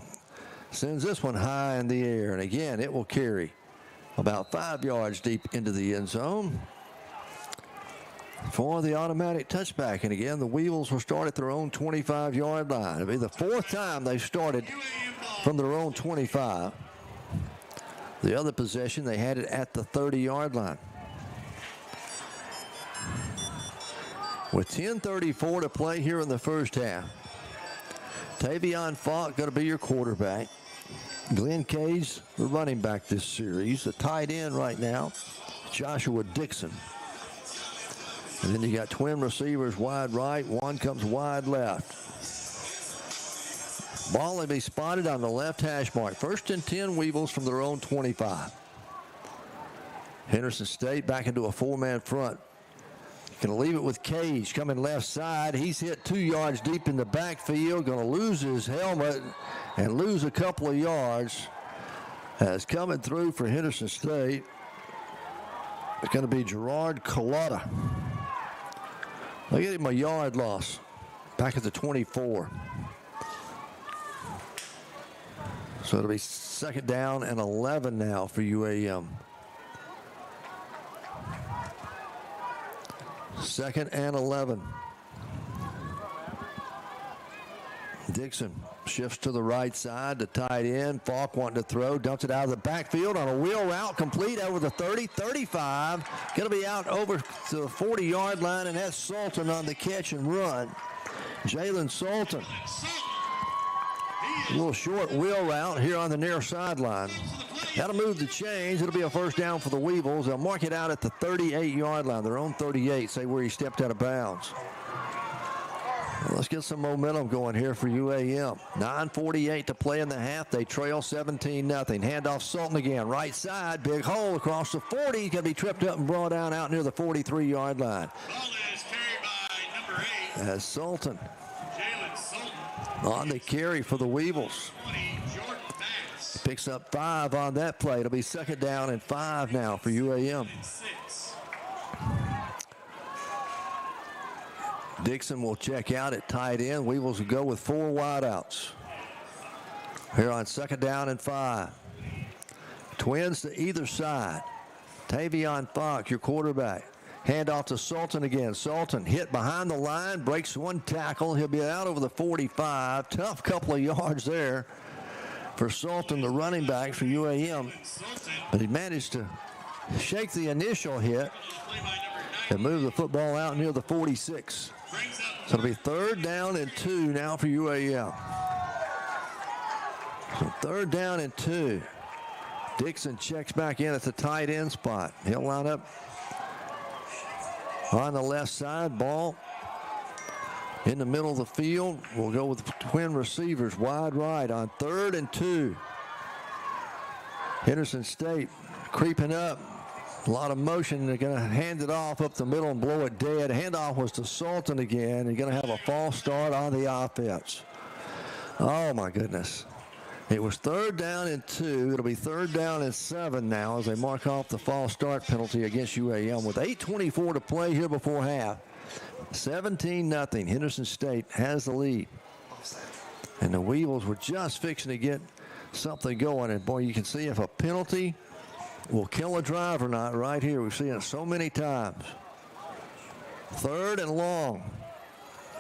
sends this one high in the air, and again, it will carry about 5 yards deep into the end zone for the automatic touchback. And again, the Weevils will start at their own 25-yard line. It'll be the 4th time they've started from their own 25. The other possession, they had it at the 30-yard line. With 10:34 to play here in the first half, Tavion Falk going to be your quarterback. Glenn Cage, the running back this series. The tight end right now, Joshua Dixon. And then you got twin receivers wide right. One comes wide left. Ball will be spotted on the left hash mark. 1st and 10 Weevils from their own 25. Henderson State back into a 4-man front. Going to leave it with Cage coming left side. He's hit 2 yards deep in the backfield. Going to lose his helmet and lose a couple of yards. As coming through for Henderson State, it's going to be 𝗗𝗜𝗦𝗘𝗥. They get him a yard loss back at the 24. So it'll be 2nd down and 11 now for UAM. 2nd and 11. Dixon shifts to the right side, the tight end. Falk wanting to throw, dumps it out of the backfield on a wheel route, complete over the 30, 35. Going to be out over to the 40-yard line, and that's Sultan on the catch and run. Jalen Sultan. A little short wheel route here on the near sideline. That'll move the chains. It'll be a 1st down for the Weevils. They'll mark it out at the 38-yard line, their own 38, say where he stepped out of bounds. Well, let's get some momentum going here for UAM. 9:48 to play in the half. They trail 17-0. Handoff Sultan again. Right side, big hole across the 40. He's going to be tripped up and brought down out near the 43-yard line. Ball is carried by number 8. As Sultan Jalen Sultan. on the carry for the Weevils. 20, Jordan Max. Picks up 5 on that play. It'll be 2nd down and 5 now for UAM. 6. Dixon will check out at tight end. Weevils will go with 4 wideouts. Here on 2nd down and 5. Twins to either side. Tavion Falk, your quarterback. Handoff to Sultan again. Sultan hit behind the line, breaks 1 tackle. He'll be out over the 45. Tough couple of yards there for Sultan, the running back for UAM. But he managed to shake the initial hit and move the football out near the 46. So it'll be 3rd down and 2 now for UAM. So 3rd down and 2. Dixon checks back in at the tight end spot. He'll line up on the left side. Ball in the middle of the field. We'll go with twin receivers wide right on 3rd and 2. Henderson State creeping up. A lot of motion. They're going to hand it off up the middle and blow it dead. Handoff was to Sultan again. They're going to have a false start on the offense. Oh, my goodness. It was 3rd down and 2. It'll be 3rd down and 7 now as they mark off the false start penalty against UAM with 8:24 to play here before half. 17-0. Henderson State has the lead. And the Weevils were just fixing to get something going. And, boy, you can see if a penalty will kill a drive or not right here. We've seen it so many times. 3rd and long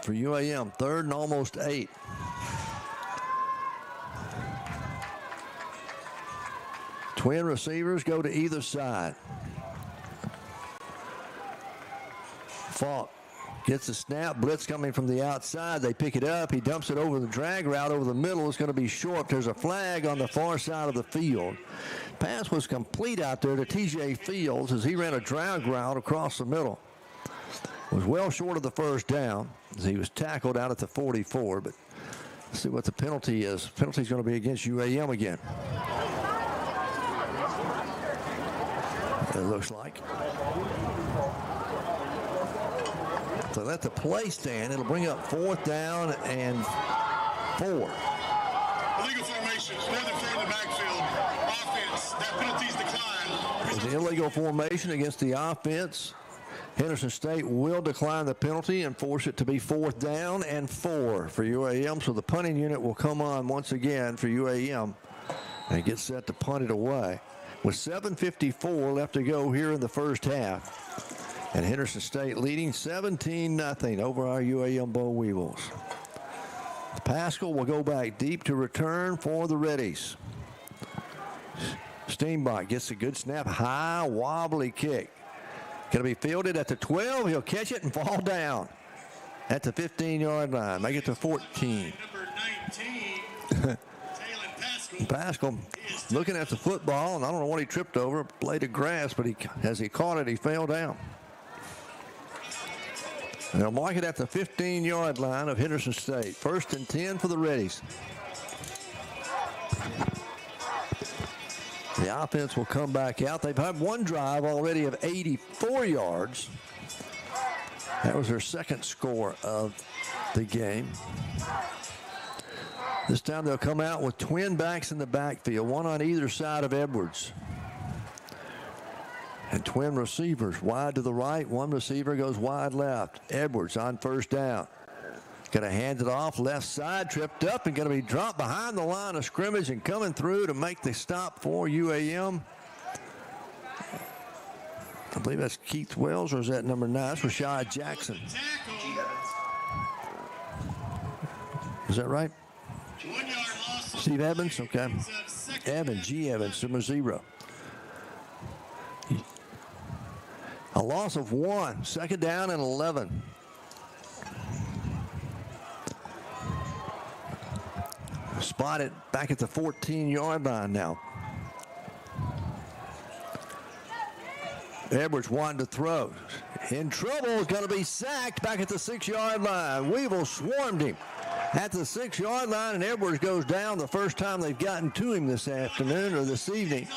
for UAM. 3rd and almost 8. Twin receivers go to either side. Falk gets the snap. Blitz coming from the outside. They pick it up. He dumps it over the drag route over the middle. It's going to be short. There's a flag on the far side of the field. Pass was complete out there to TJ Fields as he ran a drag route across the middle. Was well short of the first down as he was tackled out at the 44, but let's see what the penalty is. Penalty's going to be against UAM again. It looks like. So let the play stand. It'll bring up 4th down and 4. Illegal formation, more than 4 in the backfield. Offense, that penalty's declined. It's an illegal formation against the offense. Henderson State will decline the penalty and force it to be 4th down and 4 for UAM. So the punting unit will come on once again for UAM and get set to punt it away. With 7:54 left to go here in the first half. And Henderson State leading 17-0 over our UAM Boll Weevils. Pascal will go back deep to return for the Reddies. Steenbach gets a good snap, high, wobbly kick. Going to be fielded at the 12. He'll catch it and fall down at the 15-yard line. Make it to 14. Number 19, Taylor Pascal looking at the football, and I don't know what he tripped over, blade of grass, but as he caught it, he fell down. They'll mark it at the 15-yard line of Henderson State. 1st and 10 for the Reddies. The offense will come back out. They've had one drive already of 84 yards. That was their second score of the game. This time they'll come out with twin backs in the backfield, one on either side of Edwards. And twin receivers, wide to the right, one receiver goes wide left. Edwards on 1st down. Going to hand it off left side, tripped up, and going to be dropped behind the line of scrimmage and coming through to make the stop for UAM. I believe that's Keith Wells, or is that number 9? That's Rashad Jackson. Is that right? Steve Evans, okay. Evans, G. Evans, number 0. A loss of 1, 2nd down and 11. Spotted back at the 14-yard line now. Edwards wanting to throw. In trouble, going to be sacked back at the 6-yard line. Weevil swarmed him at the 6-yard line, and Edwards goes down the first time they've gotten to him this afternoon or this evening.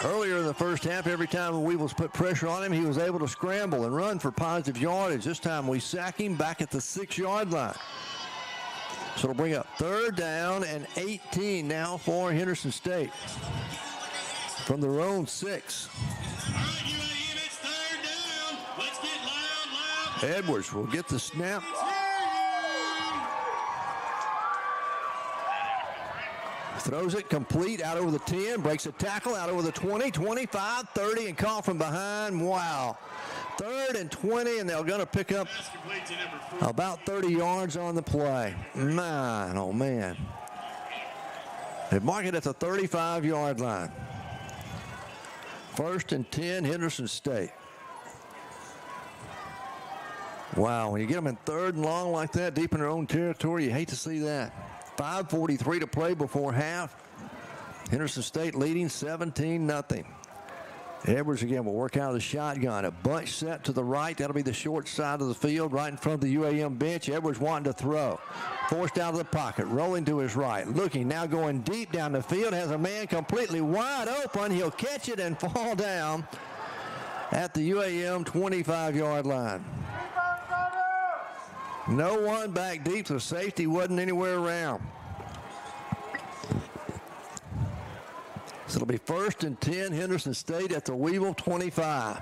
Earlier in the first half, every time the Weevils put pressure on him, he was able to scramble and run for positive yardage. This time we sack him back at the 6-yard line. So it'll bring up 3rd down and 18 now for Henderson State from their own 6. Edwards will get the snap. Throws it complete out over the 10, breaks a tackle out over the 20, 25, 30, and caught from behind. Wow. 3rd and 20, and they're going to pick up about 30 yards on the play. Man, oh man. They mark it at the 35-yard line. 1st and 10, Henderson State. Wow, when you get them in 3rd and long like that, deep in their own territory, you hate to see that. 5:43 to play before half. Henderson State leading 17-0. Edwards again will work out of the shotgun. A bunch set to the right. That'll be the short side of the field right in front of the UAM bench. Edwards wanting to throw. Forced out of the pocket. Rolling to his right. Looking now going deep down the field. Has a man completely wide open. He'll catch it and fall down at the UAM 25-yard line. No one back deep. The safety wasn't anywhere around. So it'll be 1st and 10, Henderson State at the Weevil 25.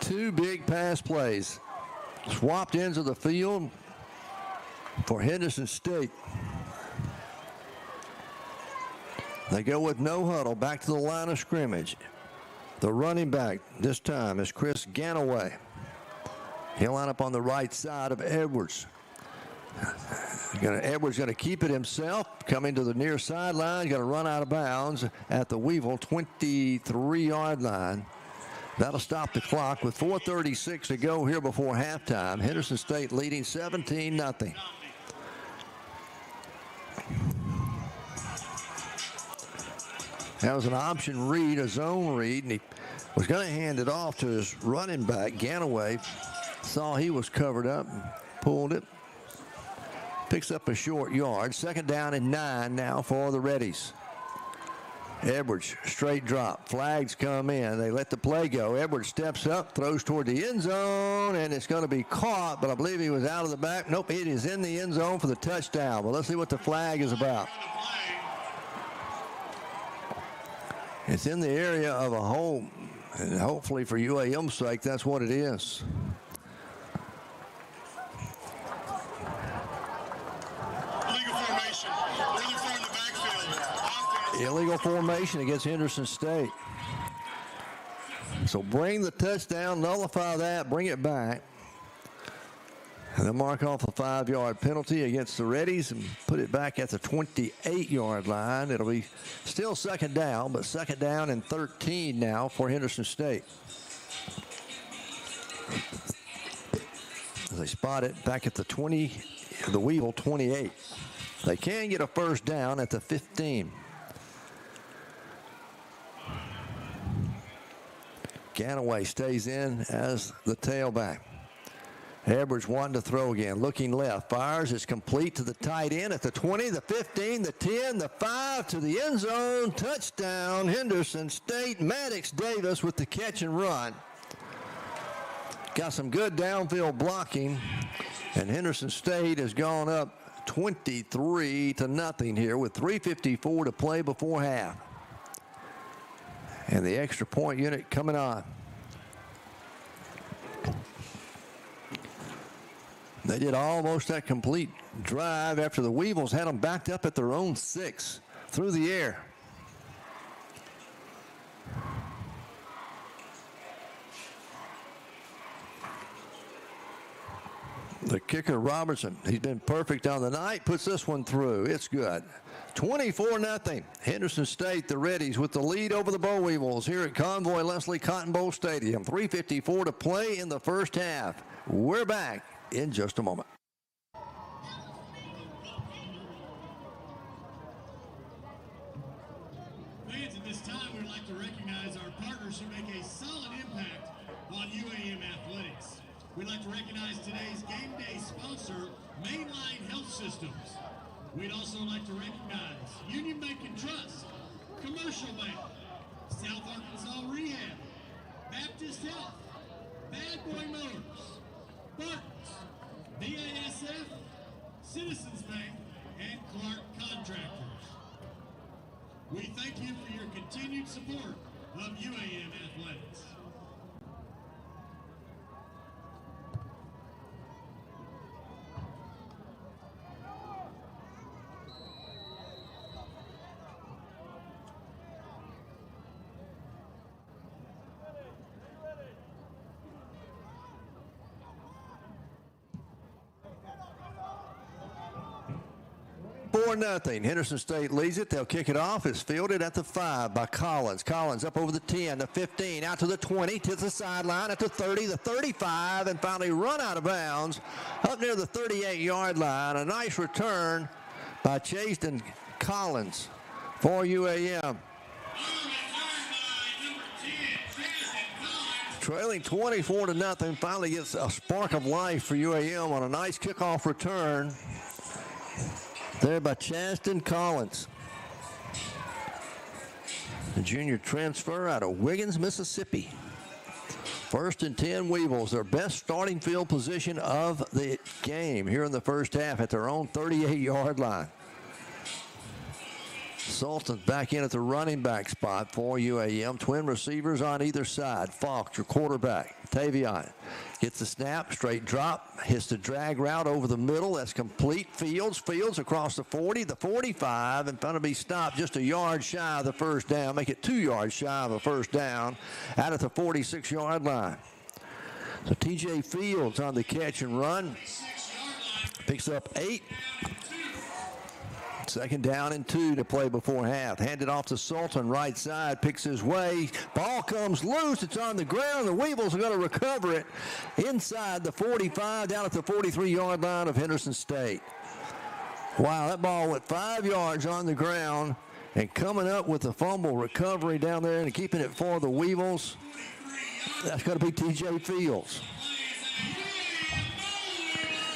2 big pass plays. Swapped ends of the field for Henderson State. They go with no huddle back to the line of scrimmage. The running back this time is Chris Ganaway. He'll line up on the right side of Edwards. Edwards going to keep it himself, coming to the near sideline, going to run out of bounds at the Weevil 23-yard line. That'll stop the clock with 4:36 to go here before halftime. Henderson State leading 17-0. That was an option read, a zone read, and he was going to hand it off to his running back, 𝗗𝗜𝗦𝗖𝗟𝗔𝗜𝗍. Saw he was covered up and pulled it. Picks up a short yard. 2nd down and 9 now for the Reddies. Edwards, straight drop. Flags come in. They let the play go. Edwards steps up, throws toward the end zone, and it's going to be caught, but I believe he was out of the back. Nope, it is in the end zone for the touchdown. Well, let's see what the flag is about. It's in the area of a hole, and hopefully for UAM's sake, that's what it is. Illegal formation. Really far in the backfield. Illegal formation against Henderson State. So bring the touchdown, nullify that, bring it back. And then mark off a 5-yard penalty against the Reddies and put it back at the 28-yard line. It'll be still 2nd down, but 2nd down and 13 now for Henderson State. As they spot it back at the 20, the Weevil 28. They can get a 1st down at the 15. 𝗗𝗜𝗦𝗖𝗟𝗔𝗜𝗍 stays in as the tailback. Edwards wanting to throw again, looking left, fires, it's complete to the tight end at the 20, the 15, the 10, the 5, to the end zone, touchdown, Henderson State. Maddox Davis with the catch and run. Got some good downfield blocking, and Henderson State has gone up 23-0 here with 3:54 to play before half. And the extra point unit coming on. They did almost that complete drive after the Weevils had them backed up at their own 6 through the air. The kicker, Robertson, he's been perfect on the night, puts this one through. It's good. 24-0. Henderson State, the Reddies, with the lead over the Boll Weevils here at Convoy Leslie Cotton Bowl Stadium. 3:54 to play in the first half. We're back in just a moment. Fans, at this time, we'd like to recognize our partners who make a solid impact on UAM Athletics. We'd like to recognize today's game day sponsor, Mainline Health Systems. We'd also like to recognize Union Bank and Trust, Commercial Bank, South Arkansas Rehab, Baptist Health, Bad Boy Motors, Barton's, BASF, Citizens Bank, and Clark Contractors. We thank you for your continued support of UAM Athletics. Nothing. Henderson State leads it. They'll kick it off. It's fielded at the 5 by Collins. Collins up over the 10, the 15, out to the 20, to the sideline, at the 30, the 35, and finally run out of bounds up near the 38-yard line. A nice return by Chasten Collins for UAM. Trailing 24-0, finally gets a spark of life for UAM on a nice kickoff return there by Chasten Collins, the junior transfer out of Wiggins, Mississippi. 1st and 10 Weevils, their best starting field position of the game here in the first half at their own 38-yard line. Sultan back in at the running back spot for UAM. Twin receivers on either side. Falk, your quarterback. Tavion gets the snap, straight drop, hits the drag route over the middle. That's complete. Fields across the 40, the 45, and going to be stopped just a yard shy of the 1st down. Make it 2 yards shy of a 1st down out at the 46-yard line. So TJ Fields on the catch and run. Picks up 8. 2nd down and 2 to play before half. Handed off to Sultan, right side, picks his way. Ball comes loose. It's on the ground. The Weevils are going to recover it inside the 45, down at the 43-yard line of Henderson State. Wow, that ball went 5 yards on the ground And coming up with the fumble recovery down there and keeping it for the Weevils, that's going to be T.J. Fields.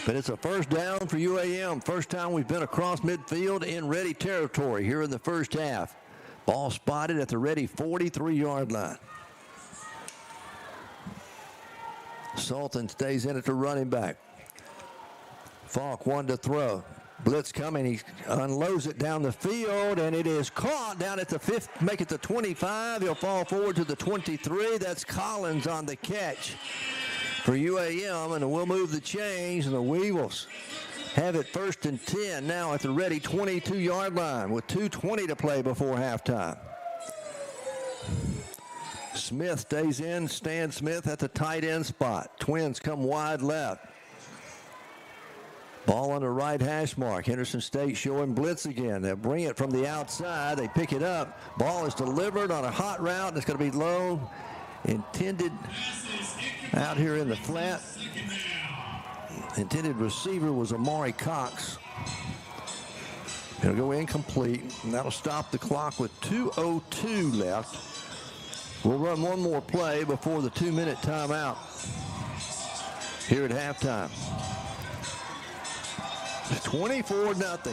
But it's a first down for UAM. First time we've been across midfield in ready territory here in the first half. Ball spotted at the ready 43-yard line. Sultan stays in at the running back. Falk one to throw. Blitz coming. He unloads it down the field, and it is caught down at the 5th. Make it the 25. He'll fall forward to the 23. That's Collins on the catch for UAM, and we'll move the chains, and the Weevils have it 1st and 10 now at the ready 22-yard line with 2:20 to play before halftime. Smith stays in. Stan Smith at the tight end spot. Twins come wide left. Ball on the right hash mark. Henderson State showing blitz again. They'll bring it from the outside. They pick it up. Ball is delivered on a hot route. It's going to be low. Intended out here in the flat. Intended receiver was Amari Cox. It'll go incomplete, and that'll stop the clock with 2:02 left. We'll run one more play before the 2-minute timeout here at halftime. 24-0.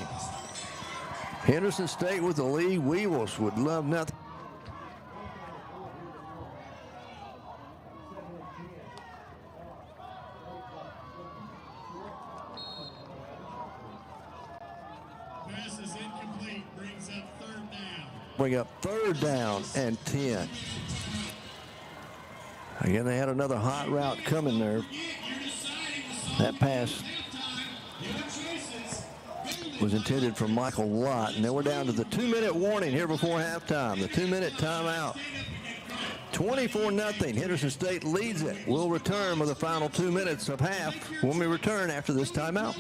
Henderson State with the lead. Weevils would love nothing. Pass is incomplete. Brings up 3rd down. Bring up 3rd down and 10. Again, they had another hot route coming there. That pass was intended for Michael Lott. And then we're down to the 2-minute warning here before halftime. The 2-minute timeout. 24-0. Henderson State leads it. We'll return with the final 2 minutes of half when we return after this timeout.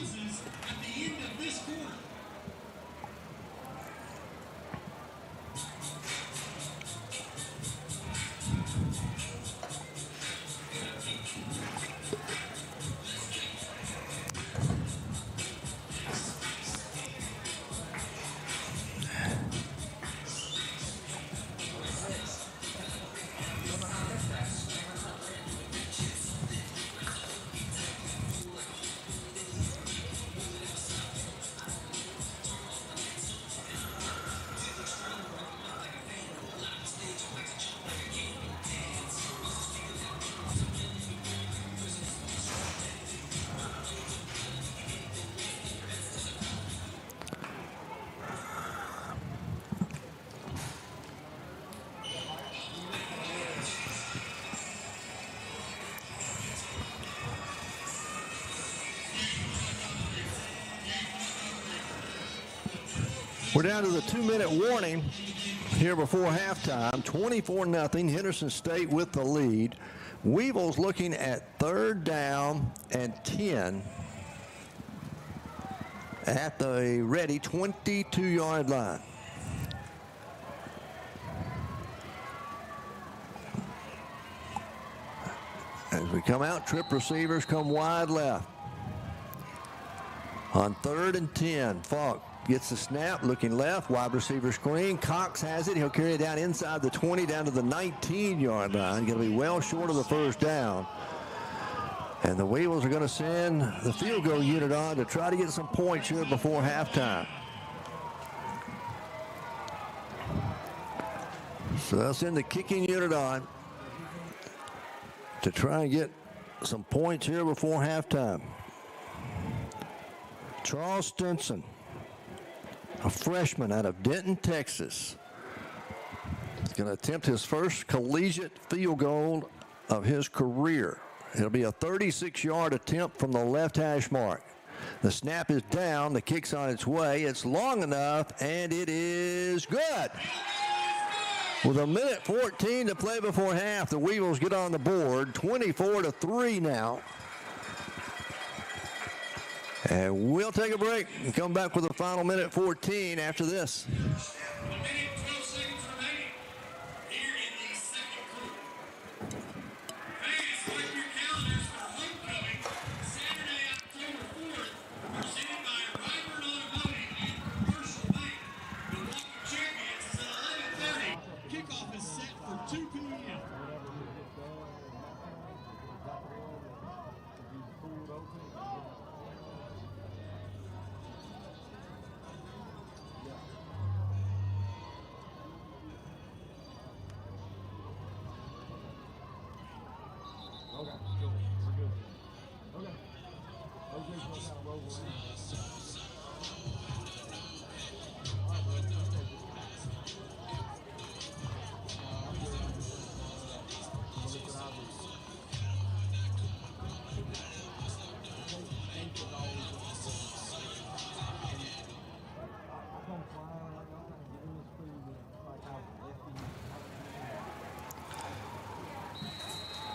We're down to the 2-minute warning here before halftime. 24-0. Henderson State with the lead. Weevils looking at 3rd down and 10 at the ready 22-yard line. As we come out, trip receivers come wide left. On 3rd and 10, Falk gets the snap, looking left, wide receiver screen. Cox has it. He'll carry it down inside the 20, down to the 19-yard line. Going to be well short of the 1st down. And the Weevils are going to send the field goal unit on to try to get some points here before halftime. So they'll send the kicking unit on to try and get some points here before halftime. Charles Stinson, a freshman out of Denton, Texas. He's going to attempt his first collegiate field goal of his career. It'll be a 36-yard attempt from the left hash mark. The snap is down. The kick's on its way. It's long enough, and it is good. With 1:14 to play before half, the Weevils get on the board, 24-3 now. And we'll take a break and come back with the final 1:14 after this.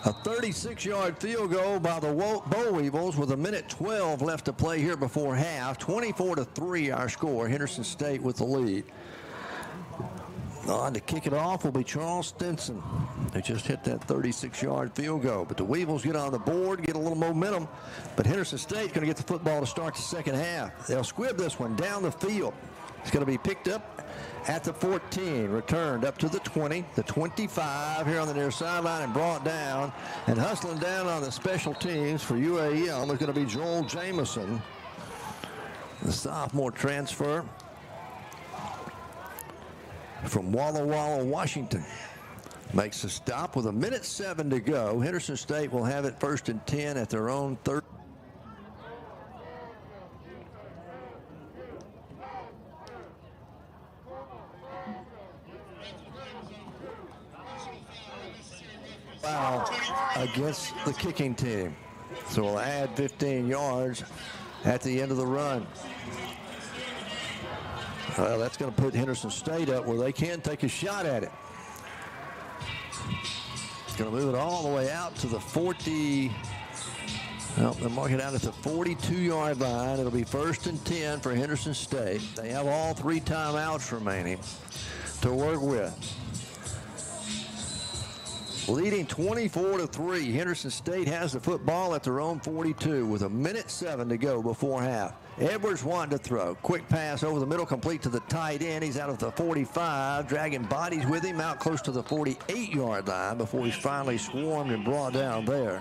A 36-yard field goal by the Boll Weevils with 1:12 left to play here before half. 24-3 our score. Henderson State with the lead. On to kick it off will be Charles Stinson. They just hit that 36-yard field goal. But the Weevils get on the board, get a little momentum. But Henderson State going to get the football to start the second half. They'll squib this one down the field. It's going to be picked up at the 14, returned up to the 20, the 25 here on the near sideline and brought down. And hustling down on the special teams for UAM is going to be 𝗗𝗜𝗦𝗖𝗟𝗔𝗜𝗠𝗘𝗥, the sophomore transfer from Walla Walla, Washington. Makes a stop with 1:07 to go. Henderson State will have it 1st and 10 at their own 30. Foul against the kicking team. So we'll add 15 yards at the end of the run. Well, that's going to put Henderson State up where they can take a shot at it. It's going to move it all the way out to the 40. Well, they'll mark it out at the 42-yard line. It'll be 1st and 10 for Henderson State. They have all 3 timeouts remaining to work with. Leading 24-3. Henderson State has the football at their own 42 with 1:07 to go before half. Edwards wanting to throw. Quick pass over the middle, complete to the tight end. He's out of the 45, dragging bodies with him out close to the 48-yard line before he's finally swarmed and brought down there.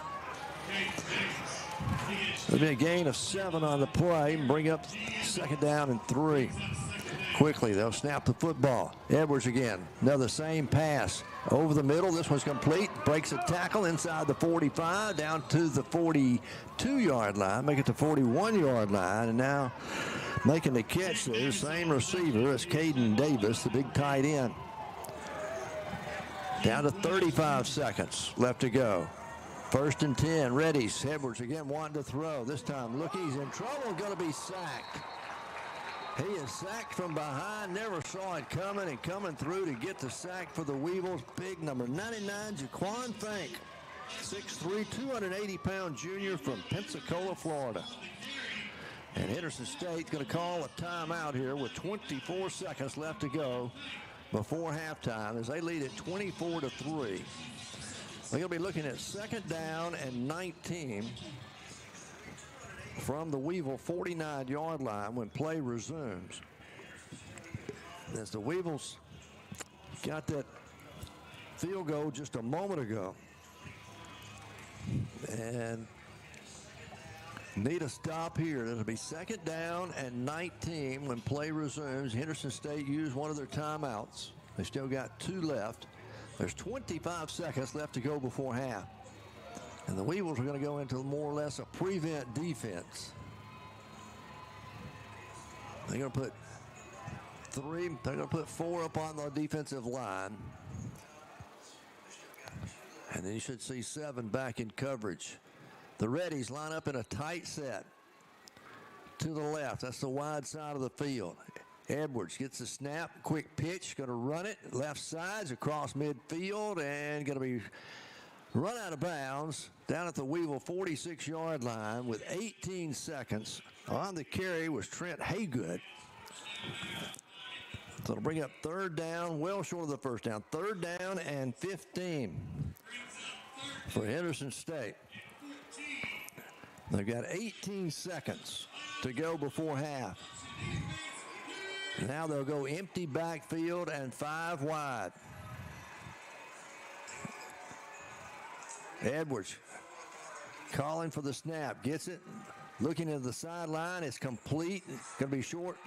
There'll be a gain of 7 on the play and bring up 2nd down and 3. Quickly, they'll snap the football. Edwards again, another same pass. Over the middle, this one's complete. Breaks a tackle inside the 45, down to the 42-yard line, make it the 41-yard line, and now making the catch there, same receiver as Caden Davis, the big tight end. Down to 35 seconds left to go. 1st and 10, ready. Edwards again wanting to throw. This time, look, he's in trouble, going to be sacked. He is sacked from behind, never saw it coming, and coming through to get the sack for the Weevils. Big number 99, 𝗗𝗜𝗦𝗖𝗟𝗍𝗑, 6'3", 280-pound junior from Pensacola, Florida. And Henderson State's going to call a timeout here with 24 seconds left to go before halftime as they lead at 24-3. They're going to be looking at 2nd down and 19. From the Weevil 49-yard line when play resumes. As the Weevils got that field goal just a moment ago. And need a stop here. It'll be 2nd down and 19 when play resumes. Henderson State used one of their timeouts. They still got 2 left. There's 25 seconds left to go before half. And the Weevils are going to go into more or less a prevent defense. They're going to put 3, they're going to put 4 up on the defensive line. And then you should see 7 back in coverage. The Reddies line up in a tight set. To the left, that's the wide side of the field. Edwards gets the snap, quick pitch, going to run it. Left side's across midfield and going to be run out of bounds down at the Weevil 46-yard line with 18 seconds. On the carry was Trent Haygood. So it'll bring up 3rd down, well short of the 1st down. 3rd down and 15 for Henderson State. They've got 18 seconds to go before half. Now they'll go empty backfield and 5 wide. Edwards calling for the snap, gets it, looking at the sideline, it's complete, going to be short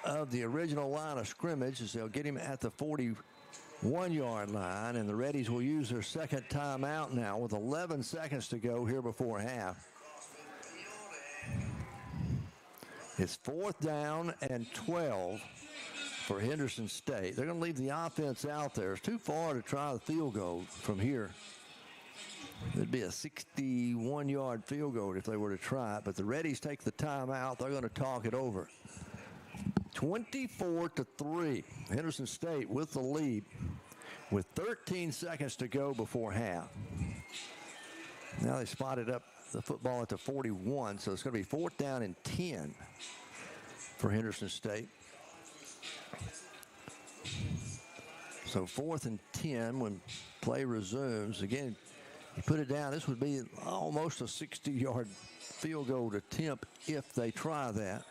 of the original line of scrimmage as they'll get him at the 41-yard line, and the Reddies will use their 2nd timeout now with 11 seconds to go here before half. It's 4th down and 12 for Henderson State. They're going to leave the offense out there. It's too far to try the field goal from here. It'd be a 61-yard field goal if they were to try it, but the Reddies take the timeout. They're going to talk it over. 24-3. Henderson State with the lead. with 13 seconds to go before half. Now they spotted up the football at the 41, so it's going to be 4th down and 10 for Henderson State. So 4th and 10 when play resumes. Again, you put it down, this would be almost a 60-yard field goal attempt if they try that.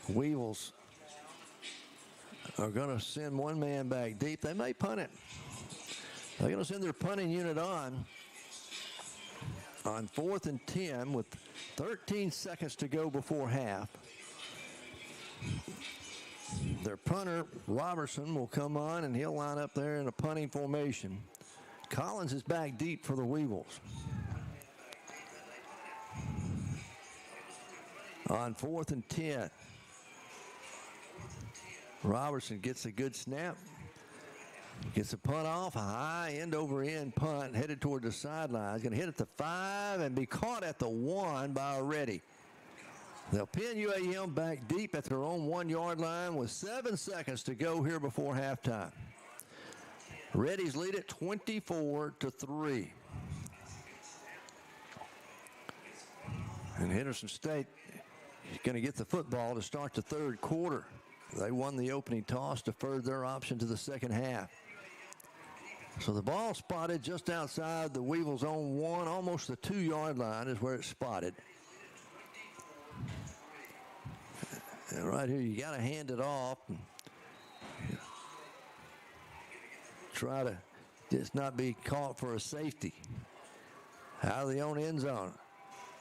Weevils are going to send one man back deep. They may punt it. They're going to send their punting unit on 4th and 10 with 13 seconds to go before half. Their punter, Robertson, will come on, and he'll line up there in a punting formation. Collins is back deep for the Weevils. On 4th and 10. Robertson gets a good snap. Gets a punt off, a high end-over-end punt headed toward the sideline. He's going to hit at the 5 and be caught at the 1 by Reddy. They'll pin UAM back deep at their own 1-yard line with 7 seconds to go here before halftime. Reddy's lead at 24-3. And Henderson State is going to get the football to start the 3rd quarter. They won the opening toss, deferred their option to the 2nd half. So the ball spotted just outside the Weevils' own 1, almost the 2-yard line is where it's spotted. And right here, you got to hand it off. And try to just not be caught for a safety. Out of the own end zone.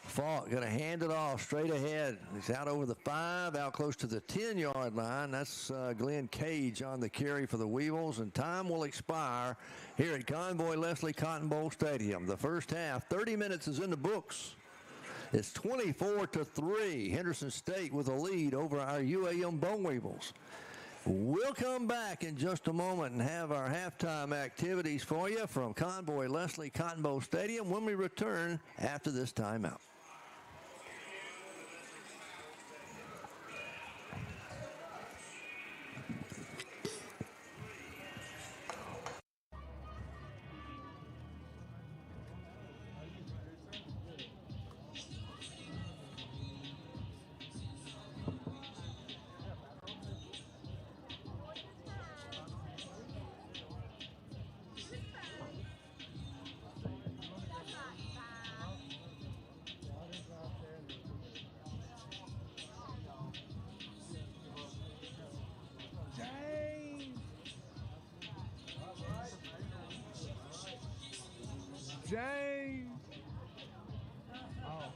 Falk going to hand it off straight ahead. He's out over the 5, out close to the 10-yard line. That's 𝗗𝗜𝗦𝗘𝗥 on the carry for the Weevils, and time will expire here at Convoy Leslie Cotton Bowl Stadium. The first half, 30 minutes is in the books. It's 24-3. Henderson State with a lead over our UAM Bow Weevils. We'll come back in just a moment and have our halftime activities for you from Convoy Leslie Cotton Bowl Stadium when we return after this timeout. James. Oh.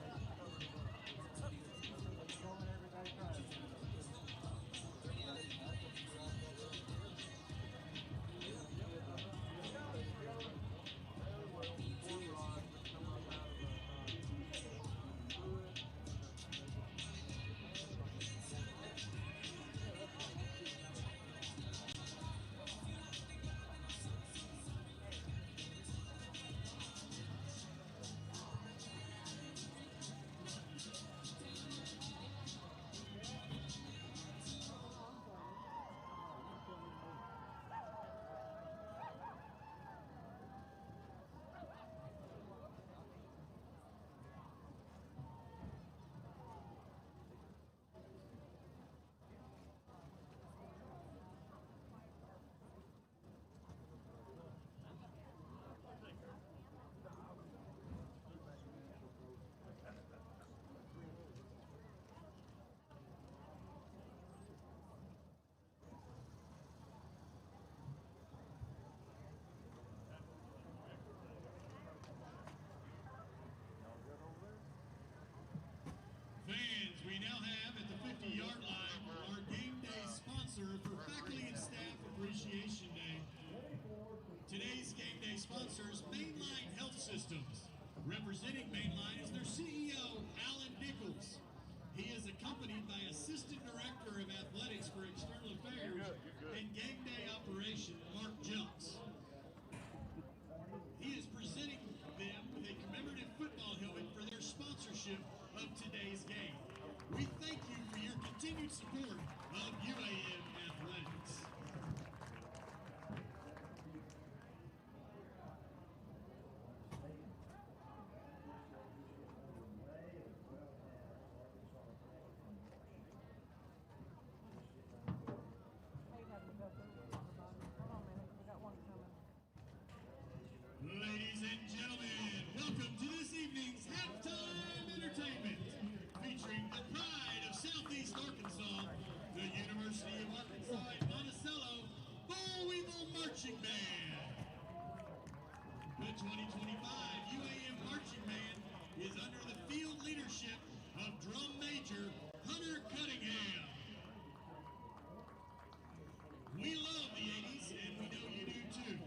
support of UAM Athletics. Ladies and gentlemen, welcome to this evening's halftime entertainment, featuring the pride of Southeast Arkansas, the University of Arkansas at Monticello Weevil Marching Band. The 2025 UAM Marching Band is under the field leadership of Drum Major 𝗗𝗜𝗦𝗖𝗟𝗔𝗜𝗍𝗔. We love the 80s, and we know you do too.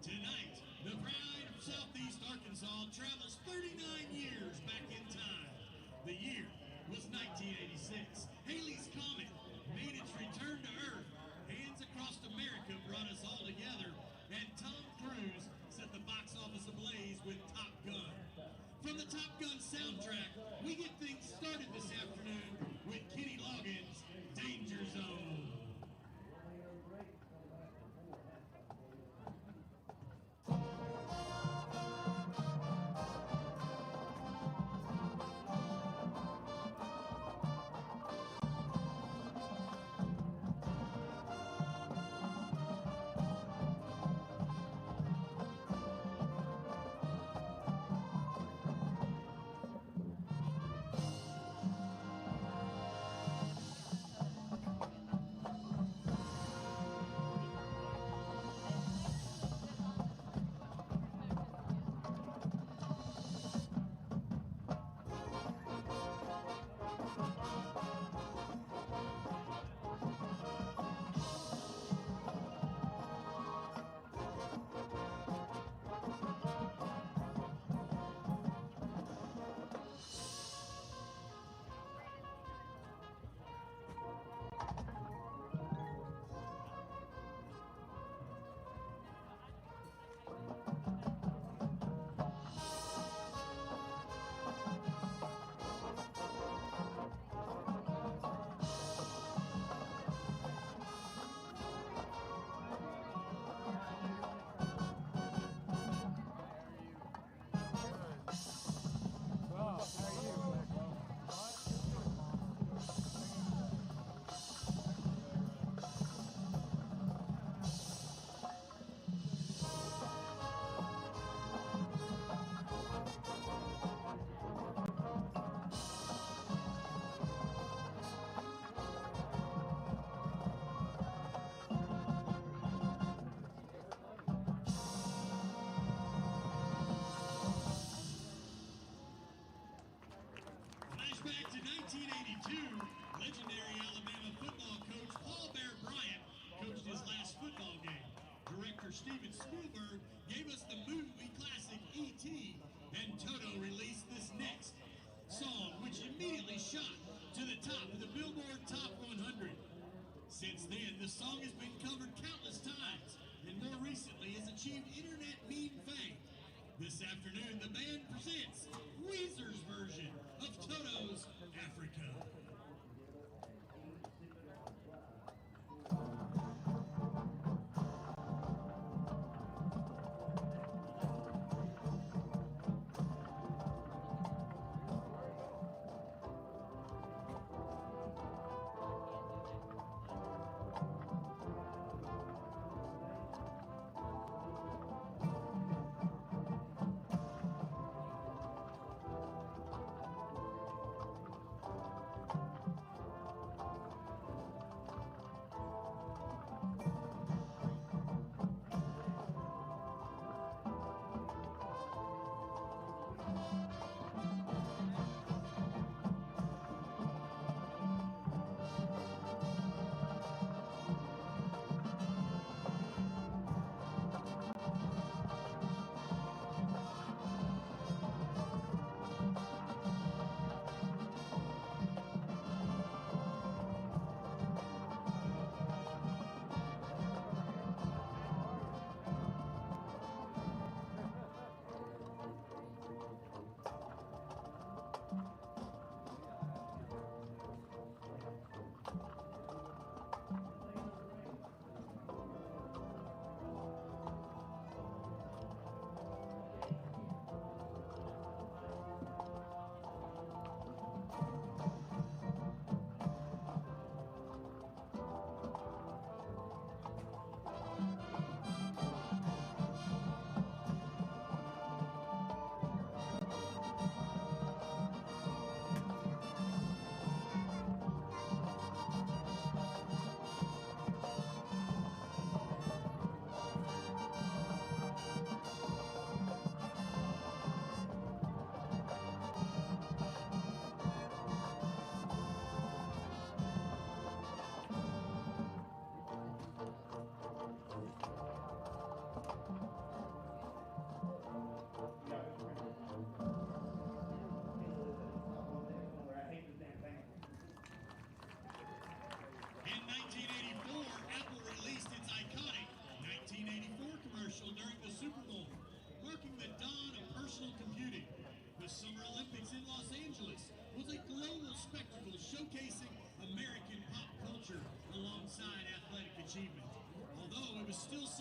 Tonight, the pride of Southeast Arkansas travels 39 years back in time. The year was 1986. Halley's Comet made its return to Earth. Hands Across America brought us all together, and Tom Cruise set the box office ablaze with Top Gun. From the Top Gun soundtrack, we get things started this afternoon with Kenny Loggins' Danger Zone. Flashback to 1982, legendary Alabama football coach Paul Bear Bryant coached his last football game. Director Steven Spielberg gave us the movie classic E.T., and Toto released this next song, which immediately shot to the top of the Billboard Top 100. Since then, the song has been covered countless times, and more recently has achieved internet meme fame. This afternoon, the band presents Weezer's version of Toto's Africa.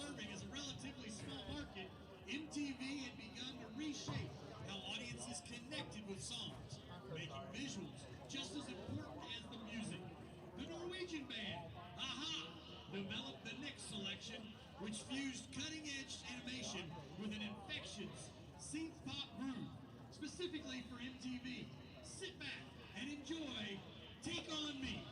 serving as a relatively small market, MTV had begun to reshape how audiences connected with songs, making visuals just as important as the music. The Norwegian band, 𝗗𝗜𝗦𝗖𝗟𝗔𝗜𝗠𝗘𝗥, developed the next selection, which fused cutting-edge animation with an infectious synth pop groove, specifically for MTV. Sit back and enjoy Take On Me.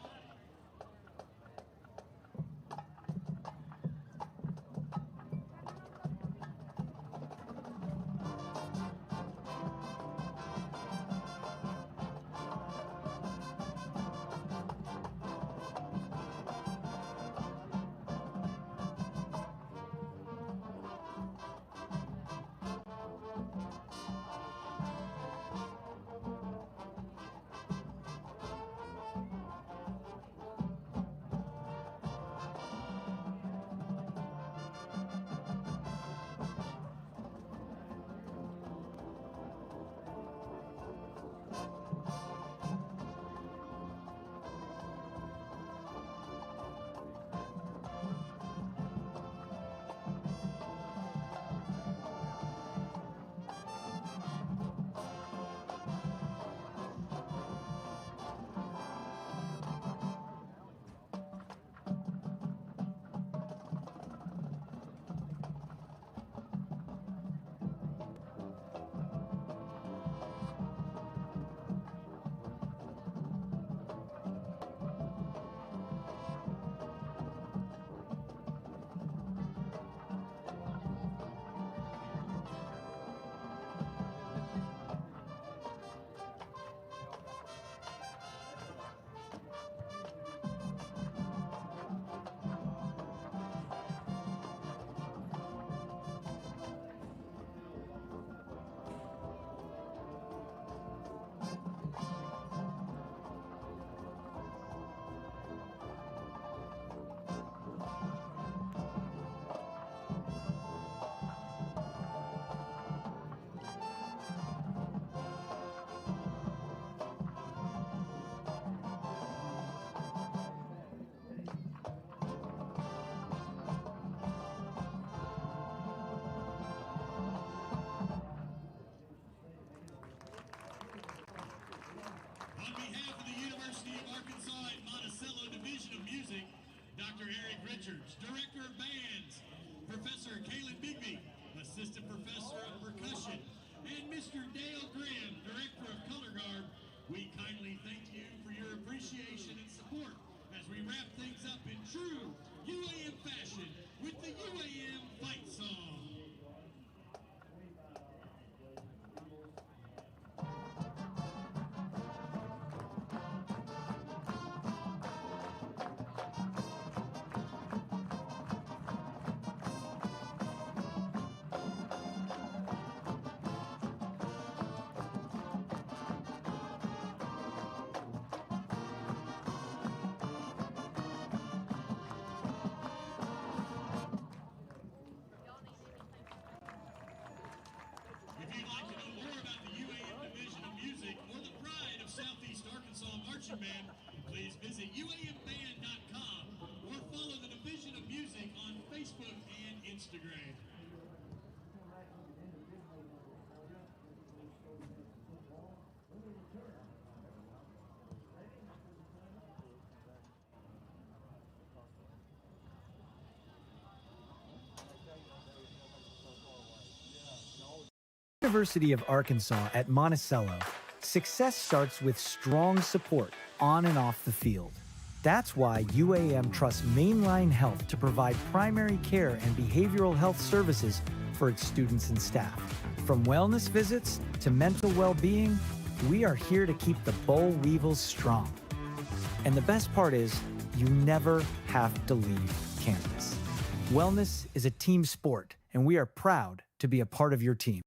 On behalf of the University of Arkansas at Monticello Division of Music, Dr. Eric Richards, Director of Bands, Professor 𝗗𝗜𝗦𝗖𝗟𝗔𝗜𝗠😓😅, Assistant Professor of Percussion, and Mr. Dale Grimm, Director of Color Guard, we kindly thank you for your appreciation and support as we wrap things up in true UAM fashion with the UAM Fight Song. If you'd like to know more about the UAM Division of Music or the pride of Southeast Arkansas Marching Band, please visit uamband.com or follow the Division of Music on Facebook and Instagram. University of Arkansas at Monticello, success starts with strong support on and off the field. That's why UAM trusts Mainline Health to provide primary care and behavioral health services for its students and staff. From wellness visits to mental well-being, we are here to keep the Boll Weevils strong. And the best part is, you never have to leave campus. Wellness is a team sport, and we are proud to be a part of your team.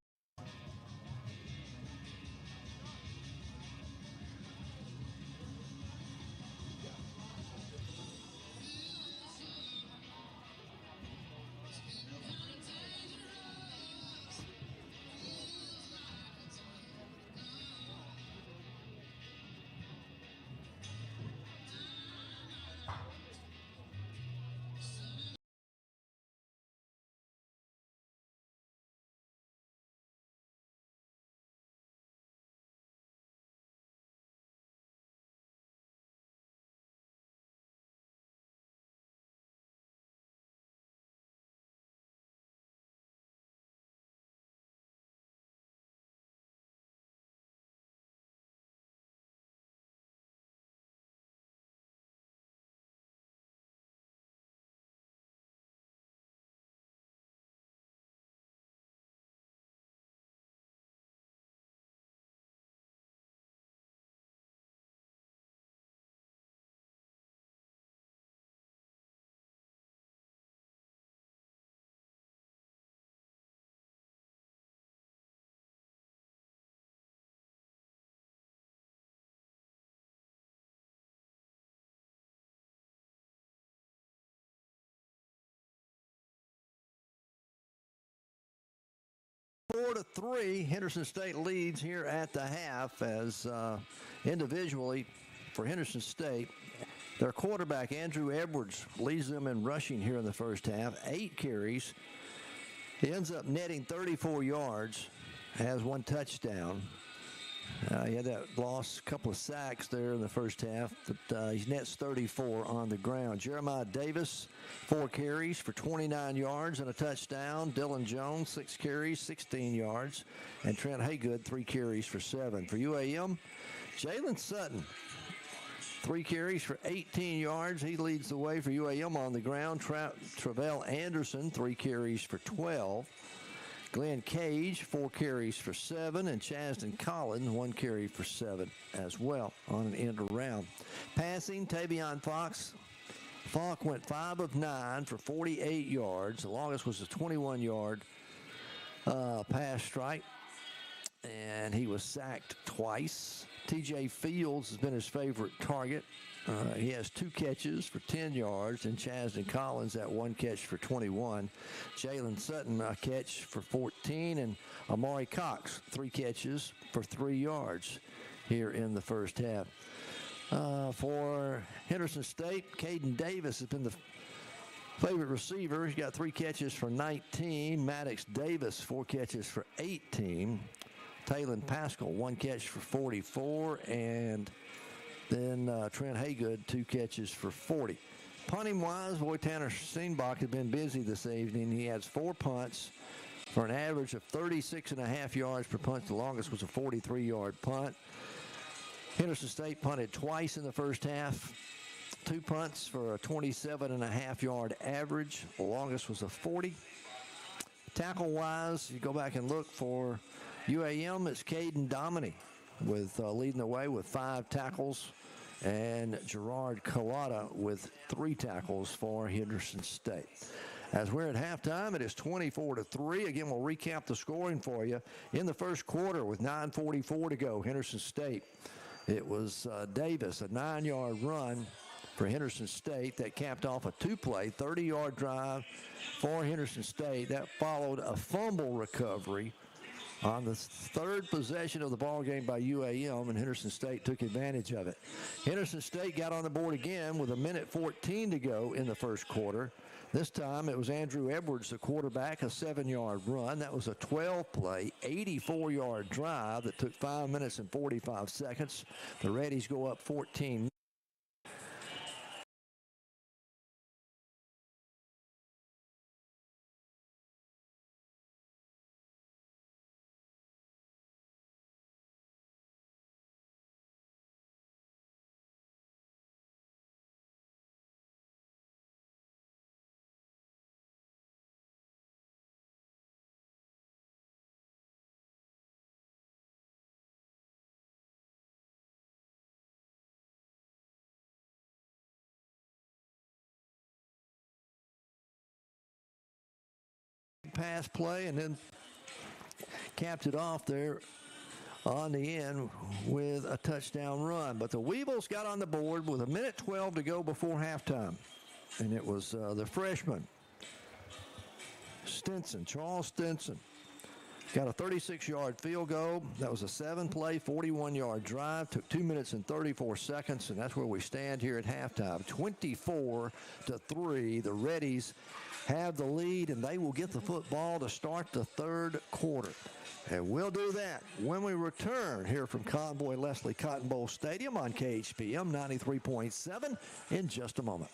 24-3, Henderson State leads here at the half as individually for Henderson State, their quarterback, Andrew Edwards, leads them in rushing here in the first half. 8 carries. He ends up netting 34 yards, has 1 touchdown. He had that loss, a couple of sacks there in the first half, but he nets 34 on the ground. Jeremiah Davis, 4 carries for 29 yards and a touchdown. Dylan Jones, 6 carries, 16 yards. And Trent Haygood, 3 carries for 7. For UAM, Jalen Sutton, 3 carries for 18 yards. He leads the way for UAM on the ground. Travell Anderson, 3 carries for 12. Glenn Cage, 4 carries for 7, and Chasden Collins, 1 carry for 7 as well on an end around. Passing, Tavion Fox. Falk went 5 of 9 for 48 yards. The longest was a 21-yard pass strike, and he was sacked twice. TJ Fields has been his favorite target. He has 2 catches for 10 yards, and Chasden Collins that 1 catch for 21. Jalen Sutton a catch for 14, and Amari Cox 3 catches for 3 yards here in the first half. For Henderson State, Caden Davis has been the favorite receiver. He's got 3 catches for 19. Maddox Davis 4 catches for 18. Taylon Pascal 1 catch for 44, and then Trent Haygood 2 catches for 40. Punting wise, boy, Tanner Steenbach has been busy this evening. He has 4 punts for an average of 36.5 yards per punt. The longest was a 43-yard punt. Henderson State punted twice in the first half. 2 punts for a 27.5-yard average. The longest was a 40. Tackle wise, you go back and look for UAM, it's Caden Dominy with leading the way with 5 tackles, and Gerard Collada with 3 tackles for Henderson State. As we're at halftime, it is 24-3. Again, we'll recap the scoring for you. In the first quarter with 9:44 to go, Henderson State, it was Davis, a 9-yard run for Henderson State that capped off a 2-play, 30-yard drive for Henderson State. That followed a fumble recovery on the 3rd possession of the ball game by UAM, and Henderson State took advantage of it. Henderson State got on the board again with 1:14 to go in the first quarter. This time it was Andrew Edwards, the quarterback, a 7-yard run. That was a 12-play, 84-yard drive that took 5 minutes and 45 seconds. The Reddies go up 14. Pass play, and then capped it off there on the end with a touchdown run. But the Weevils got on the board with 1:12 to go before halftime, and it was the freshman Charles Stinson, got a 36-yard field goal. That was a 7-play, 41-yard drive. Took 2 minutes and 34 seconds, and that's where we stand here at halftime. 24-3. The Reddies have the lead, and they will get the football to start the 3rd quarter. And we'll do that when we return here from Convoy Leslie Cotton Bowl Stadium on KHPM 93.7 in just a moment.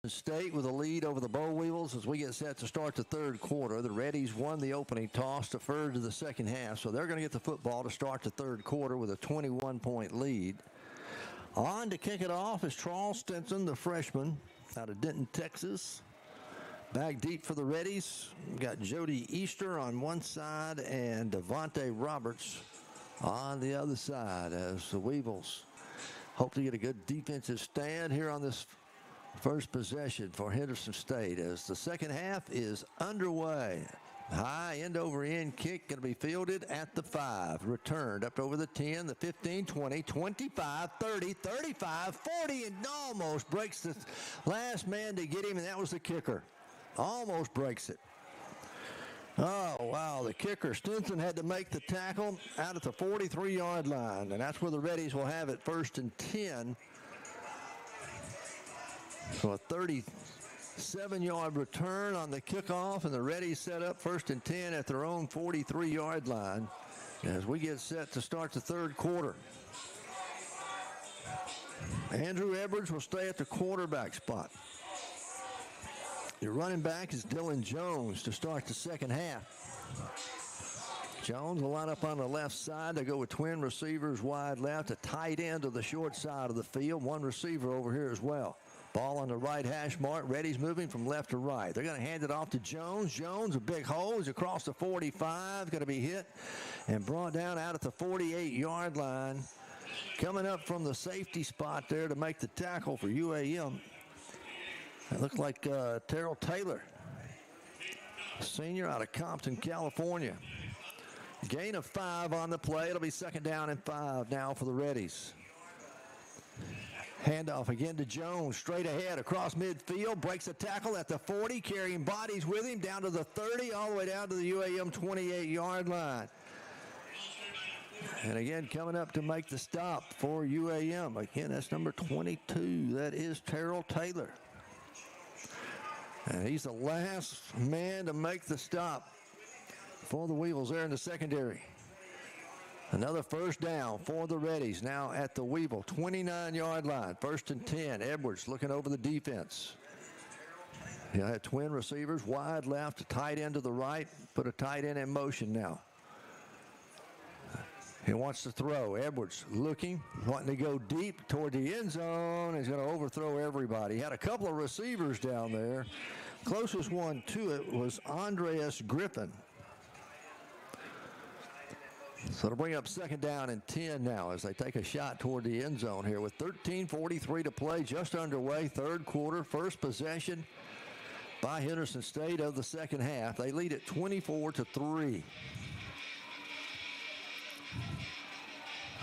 State with a lead over the Boll Weevils as we get set to start the third quarter. The Reddies won the opening toss, deferred to the second half, so they're going to get the football to start the third quarter with a 21-point lead. On to kick it off is Charles Stinson, the freshman out of Denton, Texas. Back deep for the Reddies. We've got Jody Easter on one side and Devontae Roberts on the other side as the Weevils hope to get a good defensive stand here on this first possession for Henderson State as the second half is underway. High end over end kick going to be fielded at the 5. Returned up over the 10, the 15, 20, 25, 30, 35, 40, and almost breaks the last man to get him, and that was the kicker. Almost breaks it. Oh, wow, the kicker, Stinson, had to make the tackle out at the 43-yard line, and that's where the Reddies will have it 1st and 10. So a 37-yard return on the kickoff, and the Reddies set up 1st and 10 at their own 43-yard line as we get set to start the third quarter. Andrew Edwards will stay at the quarterback spot. Your running back is Dylan Jones to start the second half. Jones will line up on the left side. They go with twin receivers wide left, a tight end to the short side of the field. One receiver over here as well. Ball on the right hash mark. Reddies moving from left to right. They're going to hand it off to Jones. Jones, a big hole. He's across the 45. Going to be hit and brought down out at the 48-yard line. Coming up from the safety spot there to make the tackle for UAM. It looked like Terrell Taylor, senior out of Compton, California. Gain of 5 on the play. It'll be 2nd down and 5 now for the Reddies. Handoff again to Jones, straight ahead across midfield, breaks a tackle at the 40, carrying bodies with him down to the 30, all the way down to the UAM 28-yard line. And again, coming up to make the stop for UAM. Again, that's number 22. That is Terrell Taylor. And he's the last man to make the stop for the Weevils there in the secondary. Another 1st down for the Reddies now at the Weevil 29-yard line. 1st and 10. Edwards looking over the defense. He had twin receivers wide left, a tight end to the right. Put a tight end in motion now. He wants to throw. Edwards looking, wanting to go deep toward the end zone. He's going to overthrow everybody. He had a couple of receivers down there. Closest one to it was Andreas Griffin. So to bring up 2nd down and 10 now as they take a shot toward the end zone here with 13:43 to play, just underway, third quarter, first possession by Henderson State of the second half. They lead it 24-3.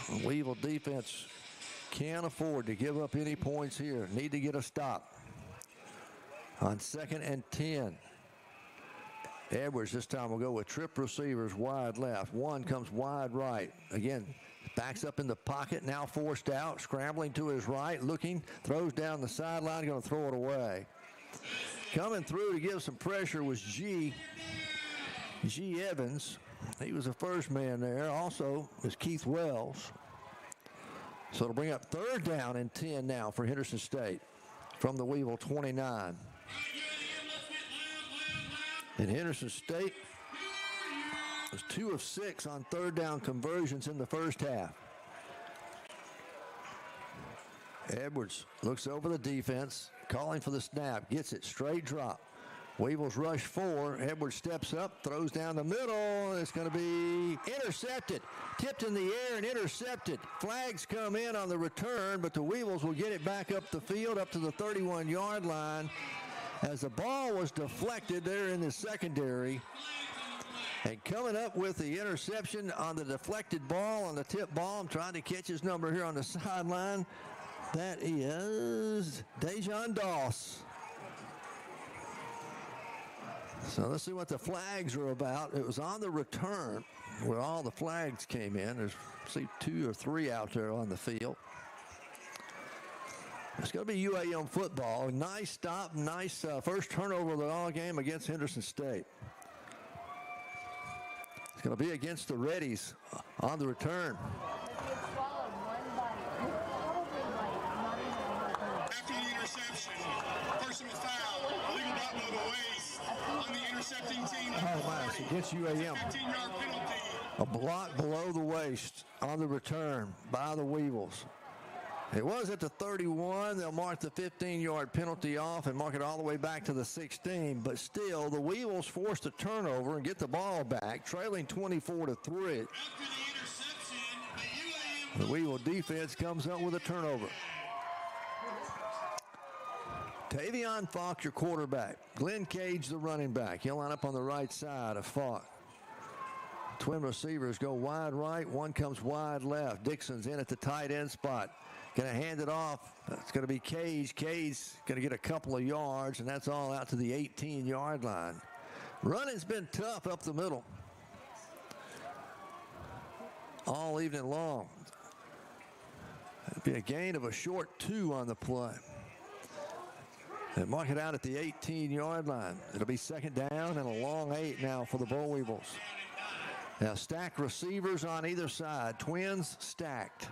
The Weevil defense can't afford to give up any points here. Need to get a stop. On 2nd and 10. Edwards this time will go with trip receivers wide left. One comes wide right. Again, backs up in the pocket, now forced out, scrambling to his right, looking, throws down the sideline, going to throw it away. Coming through to give some pressure was G. Evans. He was the first man there. Also is Keith Wells. So it'll bring up 3rd down and 10 now for Henderson State from the Weevil 29. And Henderson State was 2 of 6 on 3rd down conversions in the first half. Edwards looks over the defense, calling for the snap, gets it, straight drop. Weevils rush 4. Edwards steps up, throws down the middle. It's going to be intercepted. Tipped in the air and intercepted. Flags come in on the return, but the Weevils will get it back up the field, up to the 31-yard line. As the ball was deflected there in the secondary. And coming up with the interception on the deflected ball, on the tip ball, I'm trying to catch his number here on the sideline. That is Dejon Doss. So let's see what the flags are about. It was on the return where all the flags came in. There's, see, 2 or 3 out there on the field. It's going to be UAM football. Nice stop, nice first turnover of the all game against Henderson State. It's going to be against the Reddies on the return. After the interception, personal foul. Illegal ball below the waist on the intercepting team. Oh, my, it's against UAM. 15-yard penalty. A block below the waist on the return by the Weevils. It was at the 31. They'll mark the 15-yard penalty off and mark it all the way back to the 16. But still, the Weevils forced a turnover and get the ball back, trailing 24-3. After the interception, The Weevil defense comes up with a turnover. Tavion Falk, your quarterback. Glenn Cage, the running back. He'll line up on the right side of Falk. Twin receivers go wide right. One comes wide left. Dixon's in at the tight end spot. Going to hand it off. It's going to be Cage. Cage going to get a couple of yards, and that's all out to the 18-yard line. Running's been tough up the middle all evening long. It'd be a gain of a short 2 on the play. They mark it out at the 18-yard line. It'll be second down and a long 8 now for the Bull Weevils. Now stacked receivers on either side. Twins stacked.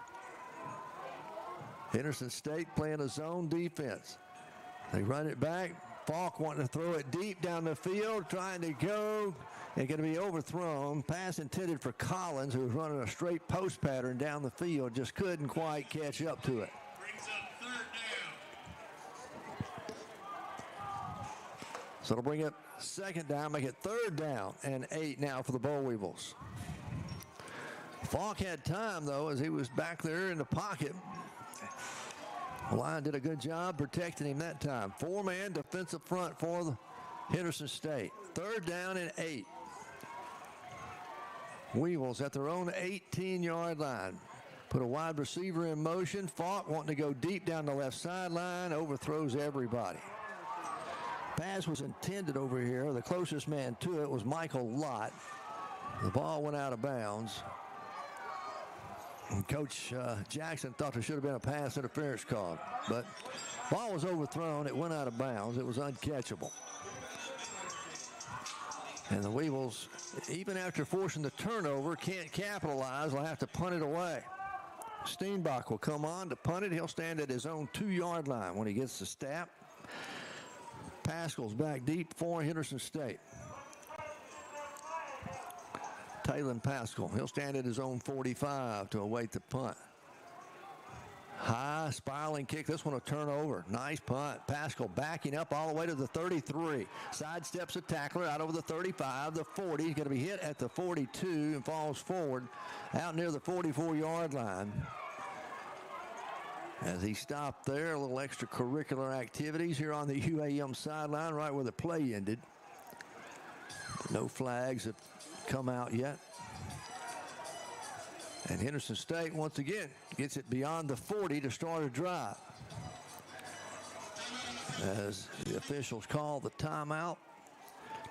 Henderson State playing a zone defense. They run it back. Falk wanting to throw it deep down the field, trying to go, and going to be overthrown. Pass intended for Collins, who was running a straight post pattern down the field, just couldn't quite catch up to it. brings up third down. So it'll bring it second down, make it third down and 8 now for the Bull Weevils. Falk had time, though, as he was back there in the pocket. The line did a good job protecting him that time. 4-man defensive front for the Henderson State. Third down and 8. Weevils at their own 18-yard line. Put a wide receiver in motion. Falk wanting to go deep down the left sideline. Overthrows everybody. Pass was intended over here. The closest man to it was Michael Lott. The ball went out of bounds. And Coach Jackson thought there should have been a pass interference called. But ball was overthrown. It went out of bounds. It was uncatchable. And the Weevils, even after forcing the turnover, can't capitalize. They'll have to punt it away. Steenbach will come on to punt it. He'll stand at his own 2-yard line when he gets the snap. Pascal's back deep for Henderson State. Taylon Pascal, he'll stand at his own 45 to await the punt. High spiraling kick. This one a turnover. Nice punt. Pascal backing up all the way to the 33. Sidesteps a tackler out over the 35, the 40. He's going to be hit at the 42 and falls forward out near the 44-yard line. As he stopped there, a little extracurricular activities here on the UAM sideline right where the play ended. No flags have come out yet. And Henderson State once again gets it beyond the 40 to start a drive. As the officials call the timeout.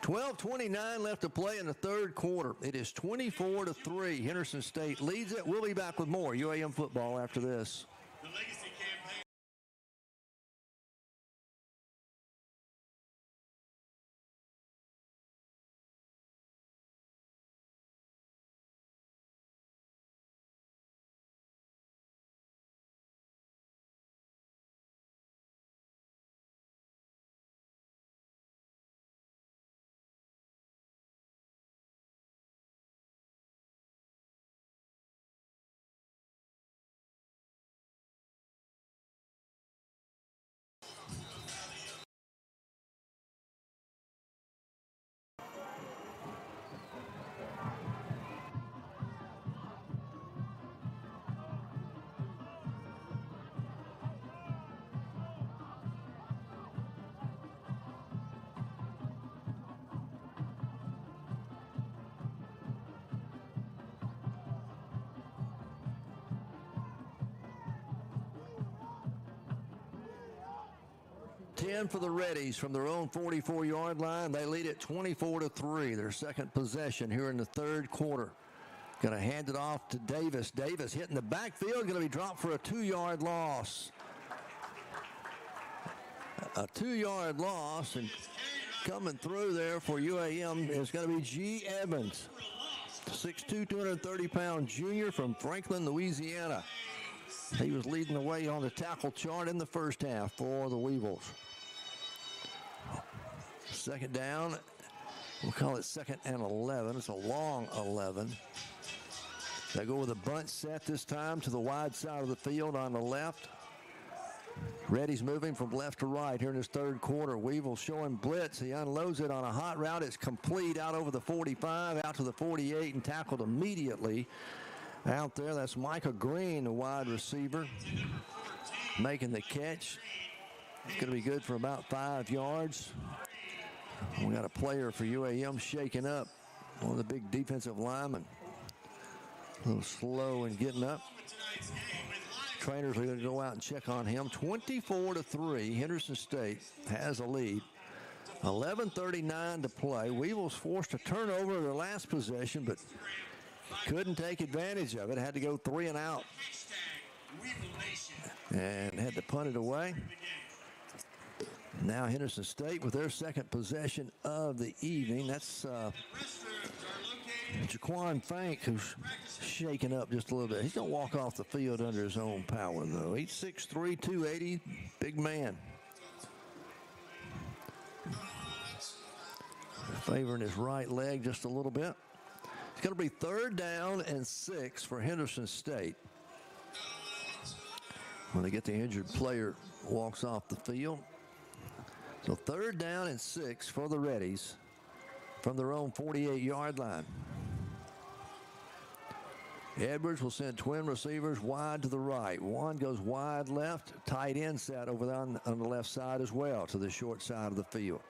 12:29 left to play in the third quarter. It is 24-3. Henderson State leads it. We'll be back with more UAM football after this. The legacy campaign. For the Reddies from their own 44-yard line. They lead it 24-3. Their second possession here in the third quarter. Going to hand it off to Davis. Davis hitting the backfield. Going to be dropped for a 2-yard loss. A 2-yard loss. And coming through there for UAM is going to be G. Evans. 6'2", 230-pound junior from Franklin, Louisiana. He was leading the way on the tackle chart in the first half for the Weevils. Second down. We'll call it 2nd and 11. It's a long 11. They go with a bunt set this time to the wide side of the field on the left. Reddy's moving from left to right here in his third quarter. Weevil showing blitz. He unloads it on a hot route. It's complete out over the 45, out to the 48, and tackled immediately out there. That's Micah Green, the wide receiver, making the catch. It's going to be good for about 5 yards. We got a player for UAM shaking up. One of the big defensive linemen. A little slow in getting up. Trainers are going to go out and check on him. 24-3, Henderson State has a lead. 11:39 to play. Weevils forced a turnover their last possession, but couldn't take advantage of it. Had to go 3 and out. And had to punt it away. Now Henderson State with their second possession of the evening. That's 𝗗𝗜𝗦𝗖𝗟𝗔𝗜𝗠𝗘𝗥, who's shaking up just a little bit. He's going to walk off the field under his own power, though. He's 6'3", 280, big man. Favoring his right leg just a little bit. It's going to be 3rd down and 6 for Henderson State. When they get the injured player walks off the field. So 3rd down and 6 for the Reddies from their own 48-yard line. Edwards will send twin receivers wide to the right. One goes wide left, tight end set over on the left side as well to the short side of the field.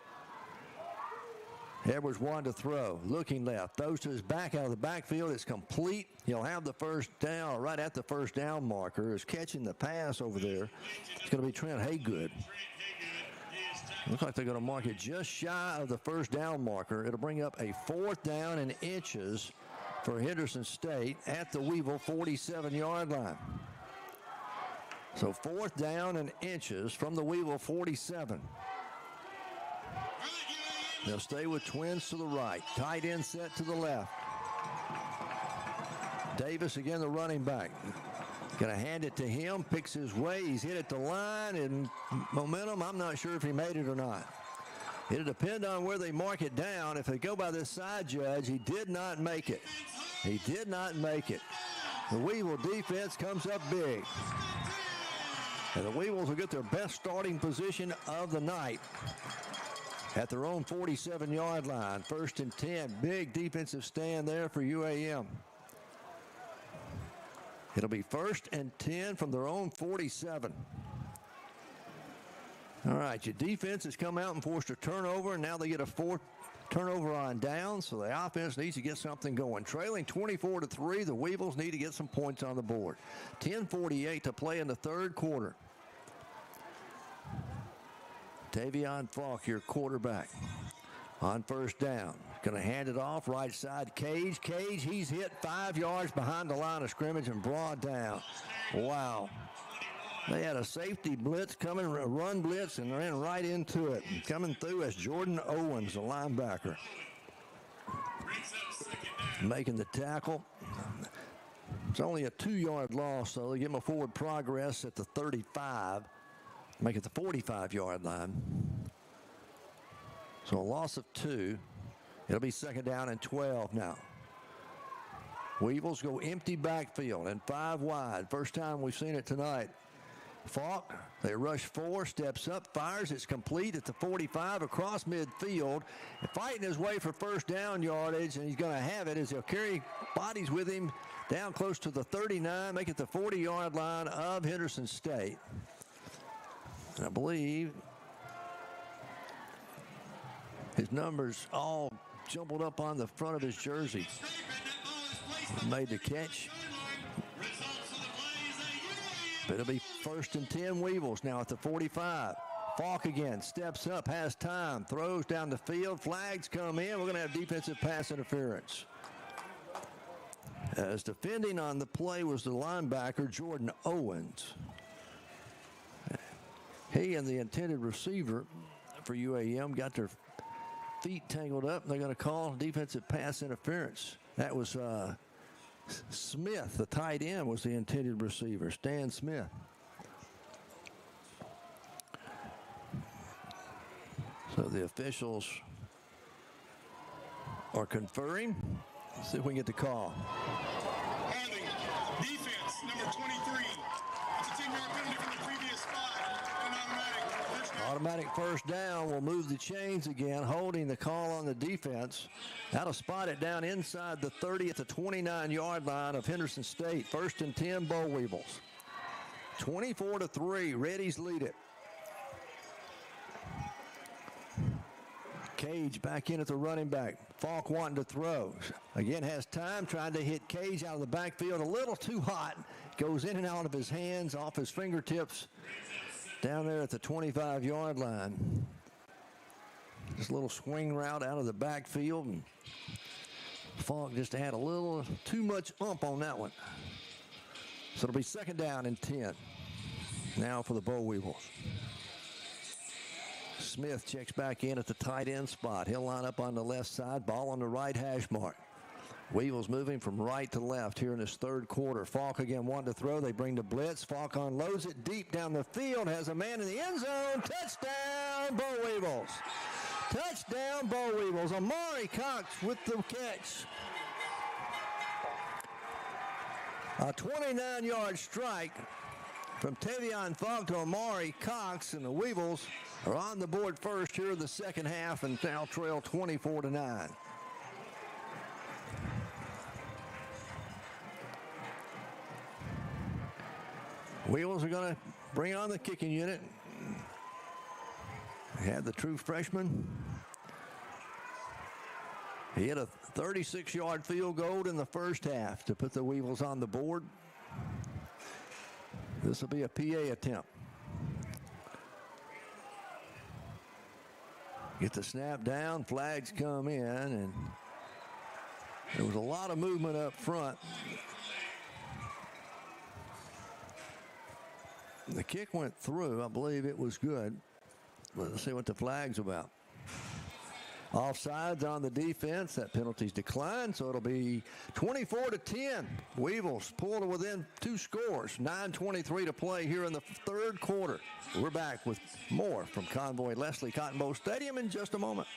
Edwards one to throw, looking left, throws to his back out of the backfield. It's complete. He'll have the first down right at the first down marker. Is catching the pass over there. It's going to be Trent Haygood. Looks like they're going to mark it just shy of the first down marker. It'll bring up a 4th down and inches for Henderson State at the Weevil 47-yard line. So 4th down and inches from the Weevil 47. They'll stay with twins to the right. Tight end set to the left. Davis again, the running back. Going to hand it to him, picks his way. He's hit at the line, and momentum, I'm not sure if he made it or not. It'll depend on where they mark it down. If they go by this side judge, he did not make it. He did not make it. The Weevil defense comes up big. And the Weevils will get their best starting position of the night at their own 47-yard line. 1st and 10. Big defensive stand there for UAM. It'll be 1st and 10 from their own 47. All right, your defense has come out and forced a turnover, and now they get a 4th turnover on down, so the offense needs to get something going. Trailing 24-3, the Weevils need to get some points on the board. 10:48 to play in the 3rd quarter. Tavion Falk, your quarterback, on 1st down. Going to hand it off right side. Cage, he's hit 5 yards behind the line of scrimmage and brought down. Wow. They had a safety blitz coming, a run blitz, and ran right into it. And coming through as Jordan Owens, the linebacker, making the tackle. It's only a 2-yard loss, so they give him a forward progress at the 35. Make it the 45-yard line. So a loss of 2. It'll be 2nd down and 12 now. Weevils go empty backfield and 5 wide. First time we've seen it tonight. Falk, they rush 4, steps up, fires. It's complete at the 45 across midfield. Fighting his way for 1st down yardage, and he's going to have it as he'll carry bodies with him down close to the 39, make it the 40-yard line of Henderson State. And I believe his numbers all jumbled up on the front of his jersey. He made the catch. But it'll be 1st and 10 Weevils now at the 45. Falk again steps up, has time, throws down the field. Flags come in. We're going to have defensive pass interference. As defending on the play was the linebacker, Jordan Owens. He and the intended receiver for UAM got their feet tangled up, and they're going to call defensive pass interference. That was Smith, the tight end, was the intended receiver, Stan Smith. So the officials are conferring. Let's see if we can get the call. Holding. Defense, number 23. It's a 10-yard penalty from the previous spot. An automatic first down. Automatic first down will move the chains again, holding the call on the defense. That'll spot it down inside the 30 at the 29-yard line of Henderson State. First and 10, Bo Weevils. 24-3, Reddies lead it. Cage back in at the running back. Falk wanting to throw. Again has time, trying to hit Cage out of the backfield. A little too hot. Goes in and out of his hands, off his fingertips. Down there at the 25-yard line. Just a little swing route out of the backfield. And Falk just had a little too much ump on that one. So it'll be second down and 10. Now for the Bo Weevils. Smith checks back in at the tight end spot. He'll line up on the left side. Ball on the right hash mark. Weevils moving from right to left here in this third quarter. Falk again wanting to throw. They bring the blitz. Falk unloads it deep down the field. Has a man in the end zone. Touchdown, Bo Weevils. Touchdown, Bo Weevils. Amari Cox with the catch. A 29-yard strike from Tavion Falk to Amari Cox, and the Weevils are on the board first here in the second half and now trail 24-9. Weevils are going to bring on the kicking unit. Had the true freshman. He hit a 36-yard field goal in the first half to put the Weevils on the board. This will be a PA attempt. Get the snap down, flags come in, and there was a lot of movement up front. The kick went through. I believe it was good. Let's see what the flag's about. Offsides on the defense. That penalty's declined, so it'll be 24-10. Weevils pull to within 2 scores. 9:23 to play here in the third quarter. We're back with more from Convoy Leslie Cotton Bowl Stadium in just a moment.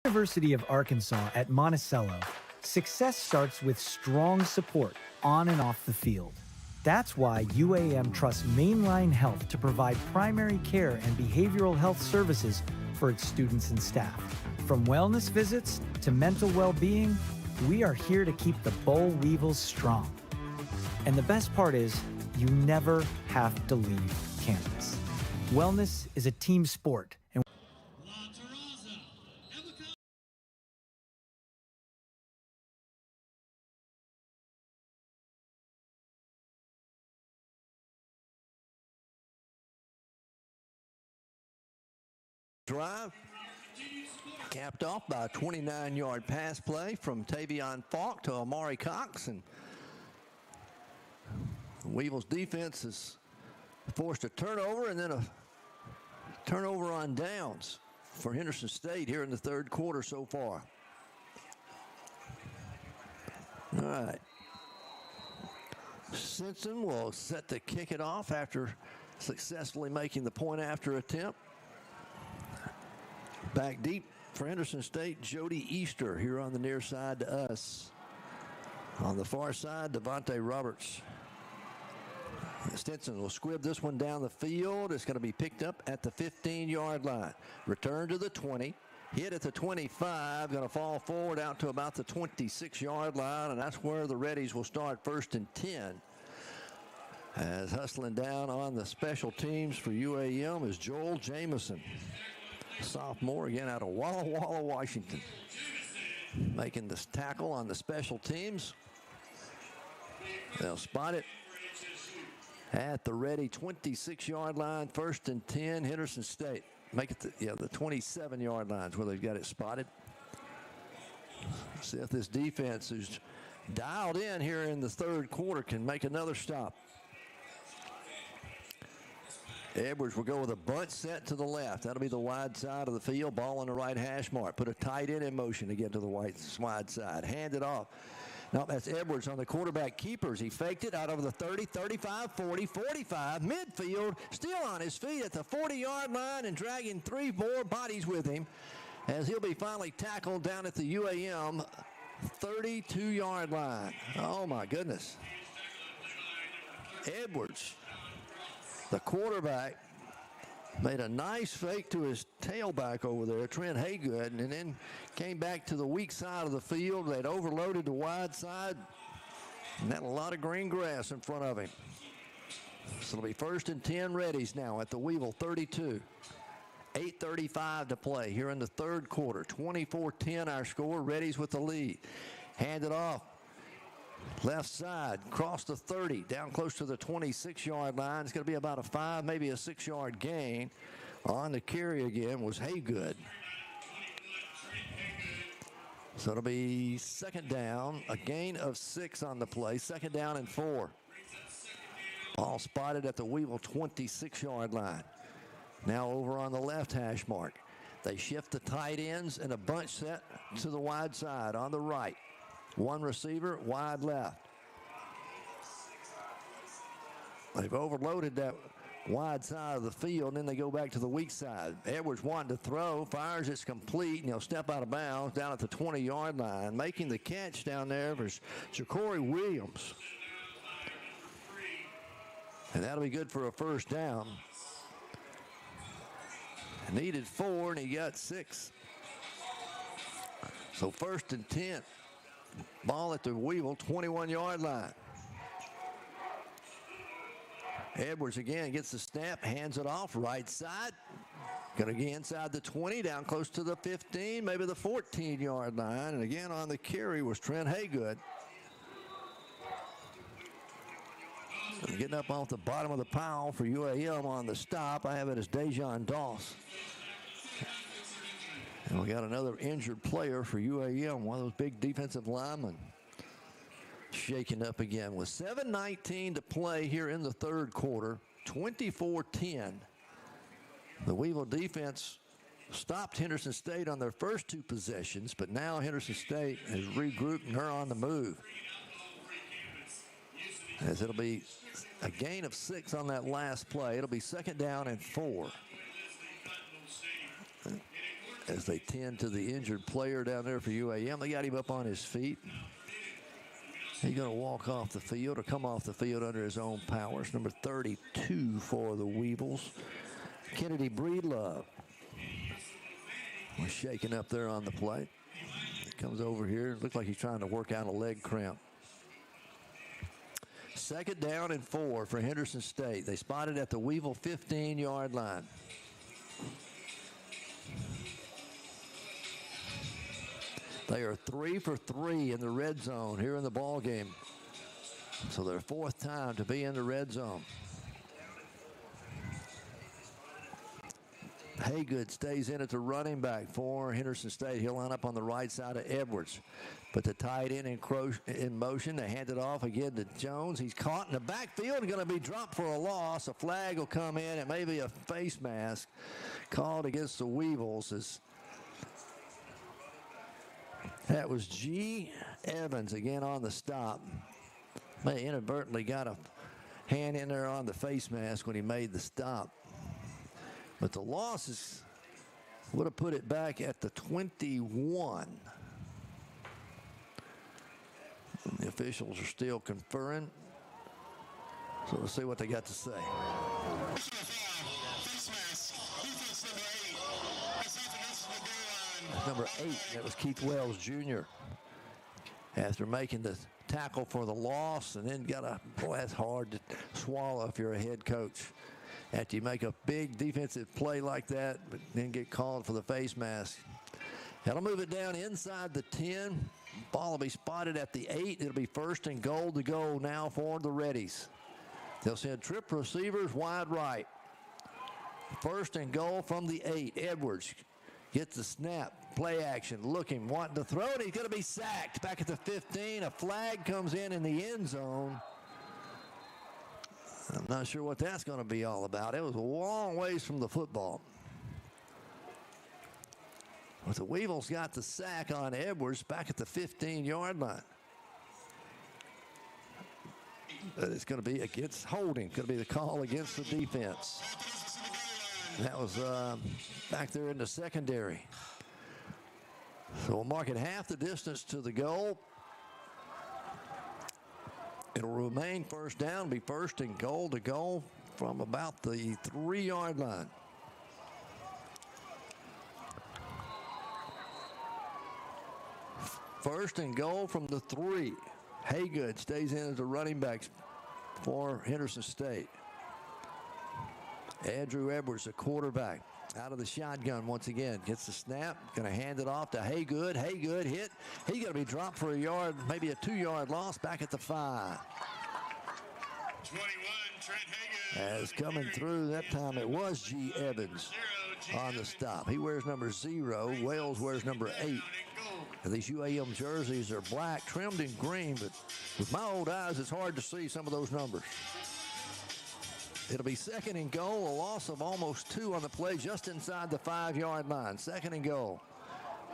University of Arkansas at Monticello, success starts with strong support on and off the field. That's why UAM trusts Mainline Health to provide primary care and behavioral health services for its students and staff. From wellness visits to mental well-being, we are here to keep the Bo Weevils strong. And the best part is, you never have to leave campus. Wellness is a team sport, and drive capped off by a 29-yard pass play from Tavion Falk to Amari Cox, and the Weevils defense is forced a turnover and then a turnover on downs for Henderson State here in the third quarter so far. All right, Simpson will set to kick it off after successfully making the point after attempt. Back deep for Henderson State, Jody Easter here on the near side to us. On the far side, Devontae Roberts. Stinson will squib this one down the field. It's going to be picked up at the 15-yard line. Return to the 20. Hit at the 25. Going to fall forward out to about the 26-yard line, and that's where the Reddies will start first and 10. As hustling down on the special teams for UAM is Joel Jamison. Sophomore again out of Walla Walla, Washington. Making this tackle on the special teams. They'll spot it at the ready 26-yard line, first and 10, Henderson State. Make it the 27-yard lines where they've got it spotted. See if this defense, who's dialed in here in the third quarter, can make another stop. Edwards will go with a bunt set to the left. That'll be the wide side of the field. Ball on the right hash mark. Put a tight end in motion to get to the wide side. Hand it off. No, that's Edwards on the quarterback keepers. He faked it out over the 30, 35, 40, 45. Midfield, still on his feet at the 40-yard line and dragging 3 more bodies with him as he'll be finally tackled down at the UAM 32-yard line. Oh, my goodness. Edwards, the quarterback, made a nice fake to his tailback over there, 𝗗𝗜𝗦𝗖𝗟𝗔𝗜𝗠𝗘𝗥, and then came back to the weak side of the field. They'd overloaded the wide side and had a lot of green grass in front of him. So it'll be 1st and 10 Reddies now at the Weevil 32. 8:35 to play here in the third quarter. 24-10 our score. Reddies with the lead. Hand it off. Left side, cross the 30, down close to the 26-yard line. It's going to be about a 5, maybe a 6-yard gain. On the carry again was 𝗗𝗜𝗦𝗑. So it'll be 2nd down, a gain of 6 on the play. 2nd down and 4. Ball spotted at the Weevil 26-yard line. Now over on the left hash mark. They shift the tight ends and a bunch set to the wide side on the right. 1 receiver, wide left. They've overloaded that wide side of the field, and then they go back to the weak side. Edwards wanting to throw, fires, it's complete, and he'll step out of bounds down at the 20-yard line. Making the catch down there for 𝗗𝗗𝗦𝗓𝗗𝗓 Williams. And that'll be good for a 1st down. Needed 4, and he got 6. So 1st and 10. Ball at the Weevil 21-yard line. Edwards again gets the snap, hands it off, right side. Going to get inside the 20, down close to the 15, maybe the 14-yard line. And again on the carry was 𝗗𝗜𝗦𝗑. Getting up off the bottom of the pile for UAM on the stop. I have it as 𝗗𝗏𝗠 And we got another injured player for UAM, one of those big defensive linemen. Shaken up again with 7:19 to play here in the third quarter. 24-10. The Weevil defense stopped Henderson State on their first 2 possessions, but now Henderson State has regrouped and they're on the move. As it'll be a gain of 6 on that last play. It'll be 2nd down and 4. As they tend to the injured player down there for UAM. They got him up on his feet. He's going to walk off the field or come off the field under his own powers. Number 32 for the Weevils, Kennedy Breedlove. Was shaken up there on the play. He comes over here. Looks like he's trying to work out a leg cramp. 2nd down and 4 for Henderson State. They spotted at the Weevil 15-yard line. They are 3 for 3 in the red zone here in the ball game. So their 4th time to be in the red zone. 𝗗𝗜𝗦𝗑 stays in at the running back for Henderson State. He'll line up on the right side of Edwards. But the tight end in motion. They hand it off again to Jones. He's caught in the backfield and going to be dropped for a loss. A flag will come in. It may be a face mask called against the Weevils. That was G. Evans again on the stop. May inadvertently got a hand in there on the face mask when he made the stop. But the losses would have put it back at the 21. And the officials are still conferring. So let's see what they got to say. Number 8, that was Keith Wells Jr. After making the tackle for the loss, and then boy, that's hard to swallow if you're a head coach. After you make a big defensive play like that, but then get called for the face mask. That'll move it down inside the 10. Ball will be spotted at the 8. It'll be 1st and goal to go now for the Reddies. They'll send trip receivers wide right. 1st and goal from the 8. Edwards Gets the snap, play action, looking, wanting to throw it. He's going to be sacked. Back at the 15, a flag comes in the end zone. I'm not sure what that's going to be all about. It was a long ways from the football. But the Weevils got the sack on Edwards back at the 15-yard line. But it's going to be against holding. Going to be the call against the defense. That was back there in the secondary. So we'll mark it half the distance to the goal. It'll remain first down, be first and goal to go from about the 3-yard line. First and goal from the 3. Haygood stays in as the running back for Henderson State. Andrew Edwards, the quarterback, out of the shotgun once again. Gets the snap, going to hand it off to Haygood. Haygood hit. He's going to be dropped for a yard, maybe a 2-yard loss back at the 5. 21, Trent Haygood. As coming through, that time it was G. Evans on the stop. He wears number 0. Wales wears number 8. And these UAM jerseys are black, trimmed in green, but with my old eyes, it's hard to see some of those numbers. It'll be second and goal, a loss of almost 2 on the play, just inside the 5-yard line. Second and goal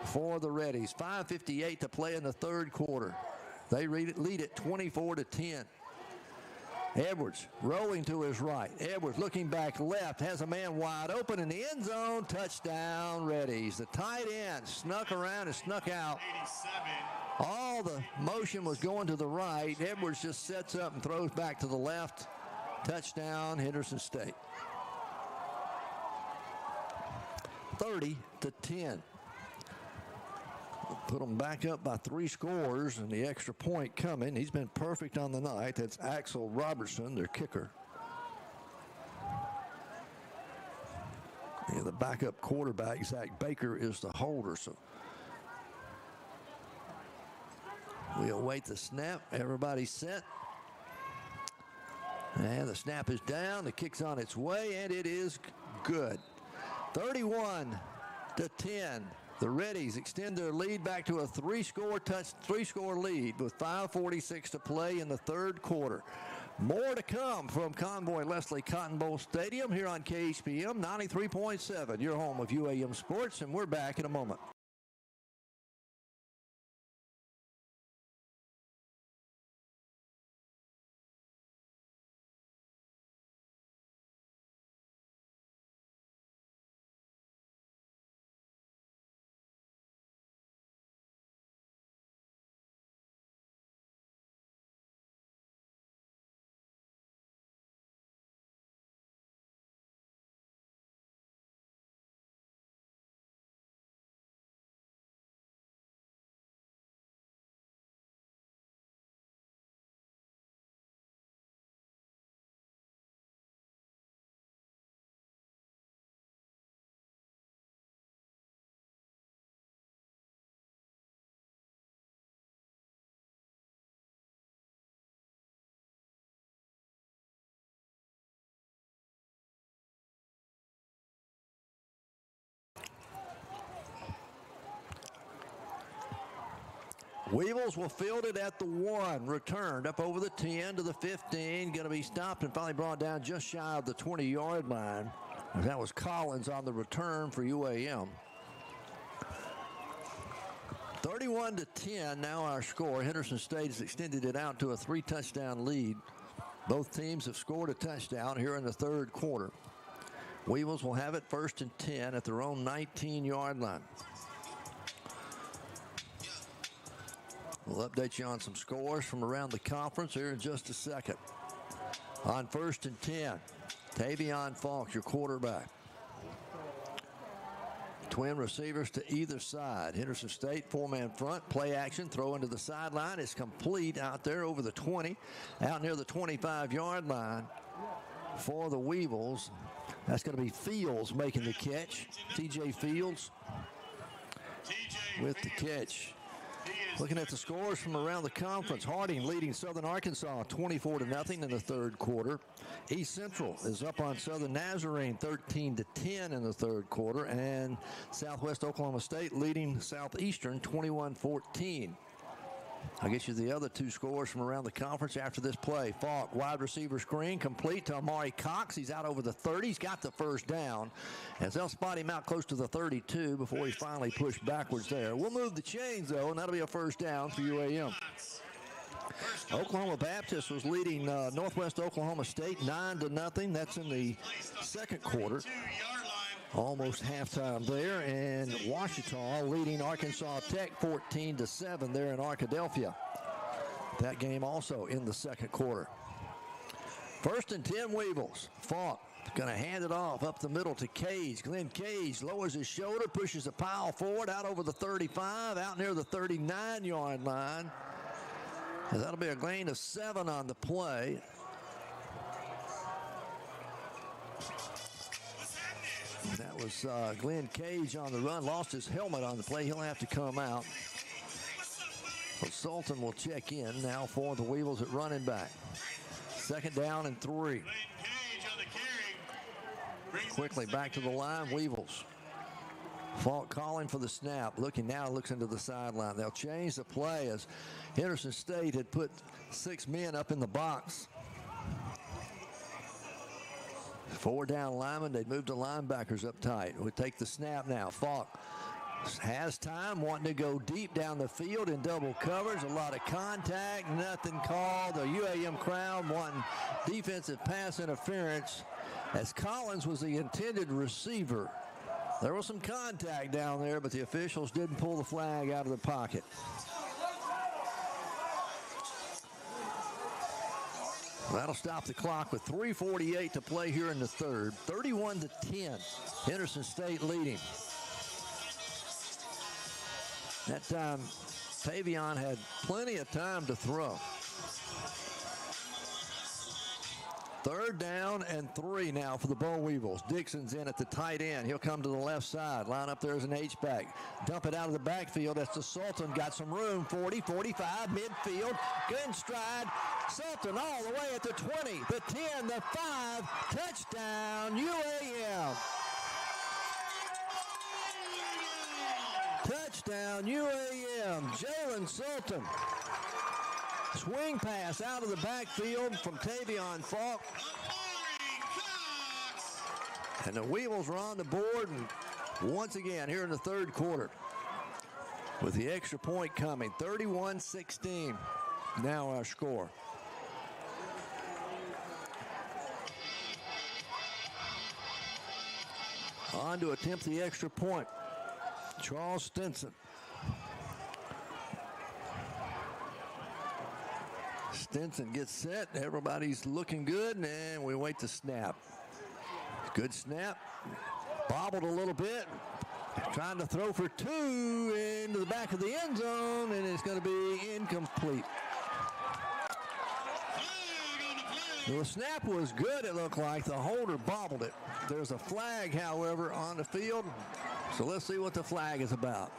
for the Reddies. 5:58 to play in the third quarter. They lead it 24-10. Edwards rolling to his right. Edwards looking back left, has a man wide open in the end zone. Touchdown, Reddies. The tight end snuck around and snuck out. 87. All the motion was going to the right. Edwards just sets up and throws back to the left. Touchdown, Henderson State. 30-10. Put them back up by 3 scores, and the extra point coming. He's been perfect on the night. That's Axel Robertson, their kicker. Yeah, the backup quarterback, Zach Baker, is the holder. So we await the snap. Everybody's set. And the snap is down. The kick's on its way, and it is good. 31-10. The Reddies extend their lead back to a 3-score lead with 5:46 to play in the third quarter. More to come from Convoy Leslie Cotton Bowl Stadium here on KHPM 93.7, your home of UAM Sports, and we're back in a moment. Weevils will field it at the 1. Returned up over the 10 to the 15. Going to be stopped and finally brought down just shy of the 20-yard line. That was Collins on the return for UAM. 31-10 now our score. Henderson State has extended it out to a 3-touchdown lead. Both teams have scored a touchdown here in the third quarter. Weevils will have it first and 10 at their own 19-yard line. We'll update you on some scores from around the conference here in just a second. On first and 10, Tavion Falk, your quarterback. Twin receivers to either side. Henderson State, 4-man front, play action, throw into the sideline. It's complete out there over the 20, out near the 25-yard line for the Weevils. That's going to be Fields making the catch. TJ Fields with the catch. He Looking at the scores from around the conference, Harding leading Southern Arkansas 24-0 in the third quarter. East Central is up on Southern Nazarene 13-10 in the third quarter, and Southwest Oklahoma State leading Southeastern 21-14. I'll get you the other two scores from around the conference after this play. Falk, wide receiver screen, complete to Amari Cox. He's out over the 30. He's got the first down. As they'll spot him out close to the 32 before he's finally pushed backwards there. We'll move the chains, though, and that'll be a first down for UAM. Oklahoma Baptist was leading Northwest Oklahoma State 9-0. That's in the second quarter. Almost halftime there, and Ouachita leading Arkansas Tech 14-7 there in Arkadelphia. That game also in the second quarter. 1st and 10 Weevils. Falk going to hand it off up the middle to Cage. Glenn Cage lowers his shoulder, pushes the pile forward out over the 35, out near the 39-yard line. And that'll be a gain of 7 on the play. That was Glenn Cage on the run. Lost his helmet on the play. He'll have to come out. So Sultan will check in now for the Weevils at running back. 2nd down and 3. Quickly back to the line, Weevils. Falk calling for the snap. Looking now, looks into the sideline. They'll change the play as Henderson State had put 6 men up in the box. 4 down linemen. They moved the linebackers up tight. We'll take the snap now. Falk has time, wanting to go deep down the field in double coverage. A lot of contact, nothing called. The UAM crowd wanting defensive pass interference as Collins was the intended receiver. There was some contact down there, but the officials didn't pull the flag out of the pocket. That'll stop the clock with 3:48 to play here in the third. 31-10. Henderson State leading. That time, Tavion had plenty of time to throw. 3rd down and 3 now for the Bo Weevils. Dixon's in at the tight end. He'll come to the left side. Line up there as an H-back. Dump it out of the backfield. That's the Sultan. Got some room. 40, 45, midfield. Good stride. Sultan all the way at the 20, the 10, the 5. Touchdown, UAM. Touchdown, UAM. Jalen Sultan. Swing pass out of the backfield from Tavion Falk. And the Weevils are on the board, and once again here in the third quarter with the extra point coming. 31-16 now our score. On to attempt the extra point, Charles Stinson. Stinson gets set. Everybody's looking good, and we wait to snap. Good snap. Bobbled a little bit. Trying to throw for 2 into the back of the end zone, and it's going to be incomplete. The snap was good, it looked like. The holder bobbled it. There's a flag, however, on the field. So let's see what the flag is about.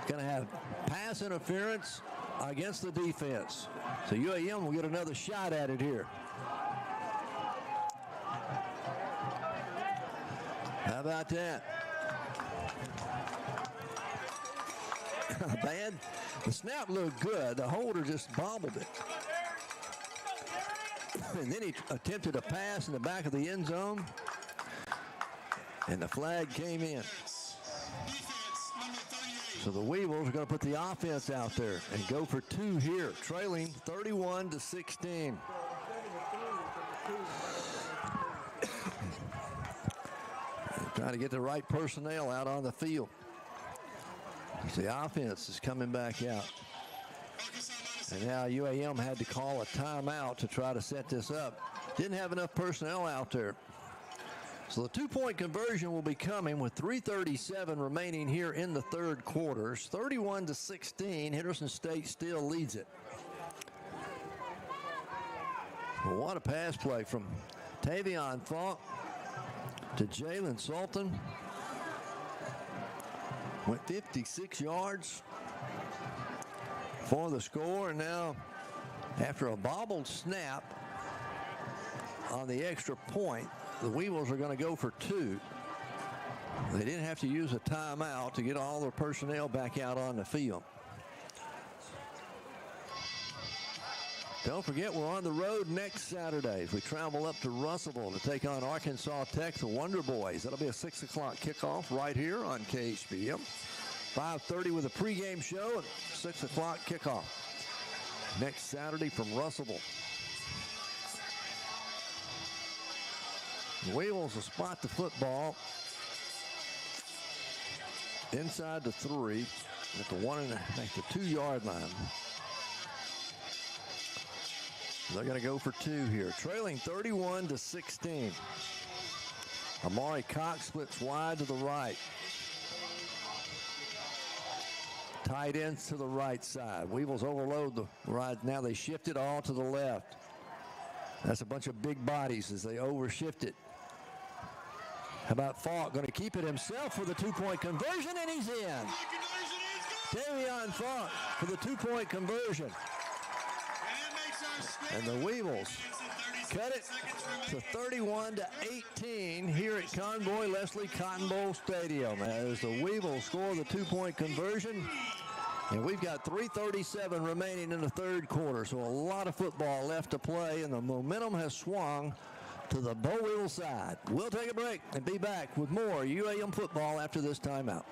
Going to have pass interference against the defense. So UAM will get another shot at it here. How about that? Bad. The snap looked good. The holder just bobbled it. And then he attempted a pass in the back of the end zone. And the flag came in. So the Weevils are going to put the offense out there and go for 2 here, trailing 31-16. Trying to get the right personnel out on the field. The offense is coming back out. And now UAM had to call a timeout to try to set this up. Didn't have enough personnel out there. So the 2-point conversion will be coming with 3:37 remaining here in the third quarter. 31-16. Henderson State still leads it. Well, what a pass play from Tavion Falk to Jalen Sultan. Went 56 yards for the score. And now, after a bobbled snap on the extra point, the Weevils are going to go for 2. They didn't have to use a timeout to get all their personnel back out on the field. Don't forget, we're on the road next Saturday as we travel up to Russellville to take on Arkansas Tech, the Wonder Boys. That'll be a 6 o'clock kickoff right here on KHBM. 5:30 with a pregame show and 6 o'clock kickoff next Saturday from Russellville. The Weevils will spot the football inside the 3 at the 2-yard line. They're going to go for 2 here, trailing 31-16. Amari Cox splits wide to the right. Tight ends to the right side. Weevils overload the right. Now they shift it all to the left. That's a bunch of big bodies as they overshift it. How about Falk going to keep it himself for the 2-point conversion, and he's in. Davion Falk for the 2-point conversion. And the Weevils cut it to 31-18 here at Convoy Leslie Cotton Bowl Stadium as the Weevils score the 2-point conversion. And we've got 3:37 remaining in the third quarter, so a lot of football left to play, and the momentum has swung to the Bo Weevil side. We'll take a break and be back with more UAM football after this timeout.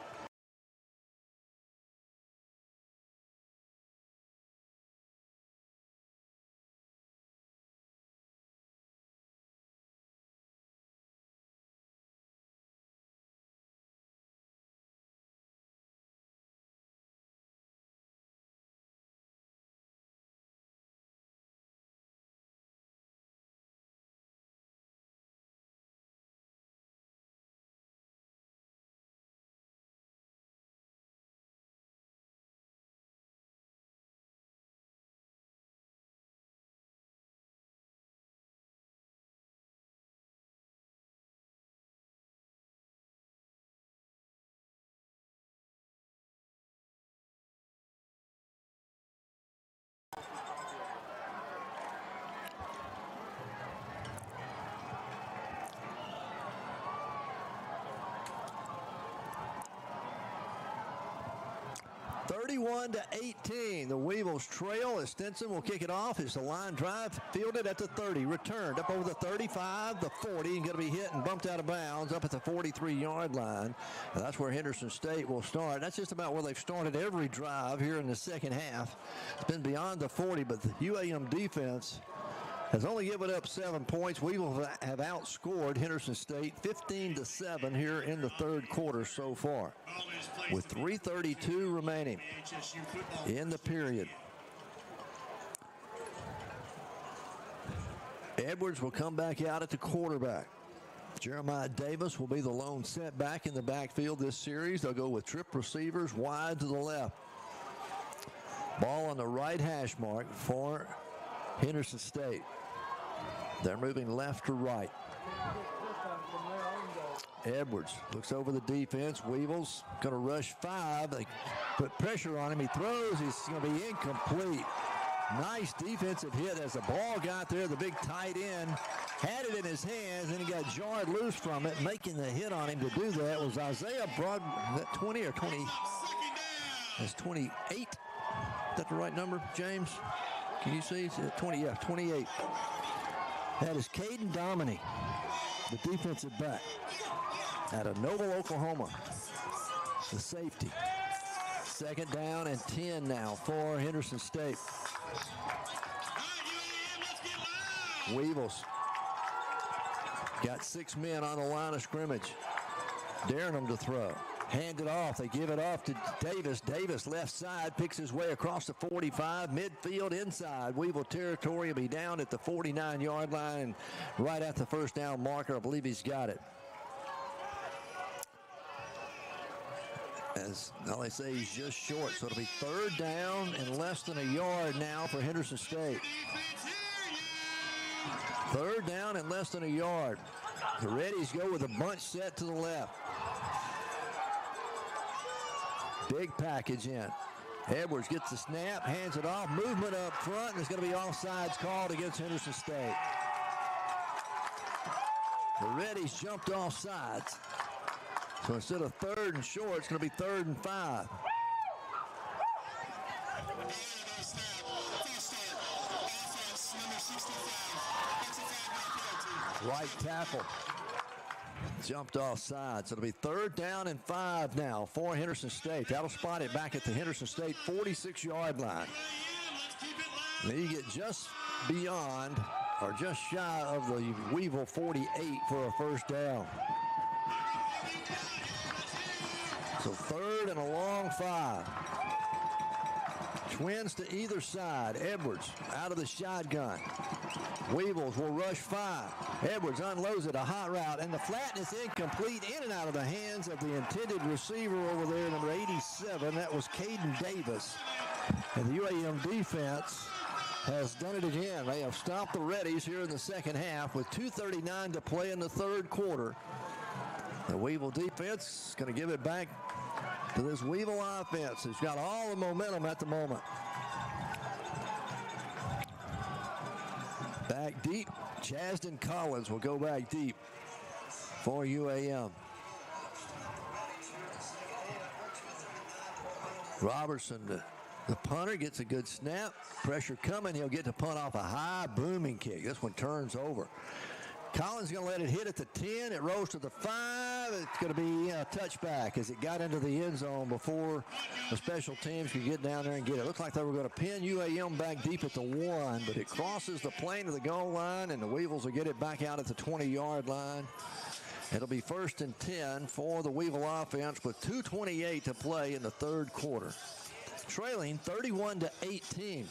(31-18). The Weevils trail as Stinson will kick it off. It's a line drive fielded at the 30. Returned up over the 35, the 40, and going to be hit and bumped out of bounds up at the 43-yard line. And that's where Henderson State will start. That's just about where they've started every drive here in the second half. It's been beyond the 40, but the UAM defense has only given up 7 points. Weevil have outscored Henderson State 15-7 here in the third quarter so far, with 3:32 remaining in the period. Edwards will come back out at the quarterback. Jeremiah Davis will be the lone setback in the backfield this series. They'll go with trip receivers wide to the left. Ball on the right hash mark for Henderson State. They're moving left to right. Edwards looks over the defense. Weevils going to rush 5. They put pressure on him. He throws. He's going to be incomplete. Nice defensive hit as the ball got there. The big tight end had it in his hands, and he got jarred loose from it. Making the hit on him to do that was Isaiah Broad. Is that 20 or 20? That's 28. Is that the right number, James? Can you see? 20, yeah, 28. That is Caden Dominy, the defensive back out of Noble, Oklahoma, the safety. Second down and 10 now for Henderson State. Weevils got 6 men on the line of scrimmage, daring them to throw. Hand it off. They give it off to Davis. Davis left side picks his way across the 45, midfield inside. Weevil territory will be down at the 49-yard line and right at the first down marker. I believe he's got it. As now they say he's just short, so it'll be third down and less than a yard now for Henderson State. Third down and less than a yard. The Reddies go with a bunch set to the left. Big package in. Edwards gets the snap, hands it off, movement up front, and there's going to be offsides called against Henderson State. The Reddies jumped off sides. So instead of 3rd and short, it's going to be 3rd and 5. Right tackle jumped off sides. So it'll be 3rd down and 5 now for Henderson State. That'll spot it back at the Henderson State 46-yard line. Now you get just beyond or just shy of the Weevil 48 for a 1st down. So 3rd and a long 5. Twins to either side. Edwards out of the shotgun. Weevils will rush 5. Edwards unloads it, a hot route, and the flat is incomplete, in and out of the hands of the intended receiver over there, number 87. That was Caden Davis. And the UAM defense has done it again. They have stopped the Reddies here in the 2nd half with 2:39 to play in the 3rd quarter. The Weevil defense is going to give it back to this Weevil offense, who's got all the momentum at the moment. Back deep. Chasden Collins will go back deep for UAM. Robertson, the punter, gets a good snap. Pressure coming. He'll get to punt off a high booming kick. This one turns over. Collins going to let it hit at the 10. It rolls to the 5. It's going to be a touchback as it got into the end zone before the special teams could get down there and get it. Looked like they were going to pin UAM back deep at the 1, but it crosses the plane to the goal line, and the Weevils will get it back out at the 20-yard line. It'll be 1st and 10 for the Weevil offense with 2:28 to play in the 3rd quarter. Trailing 31-18.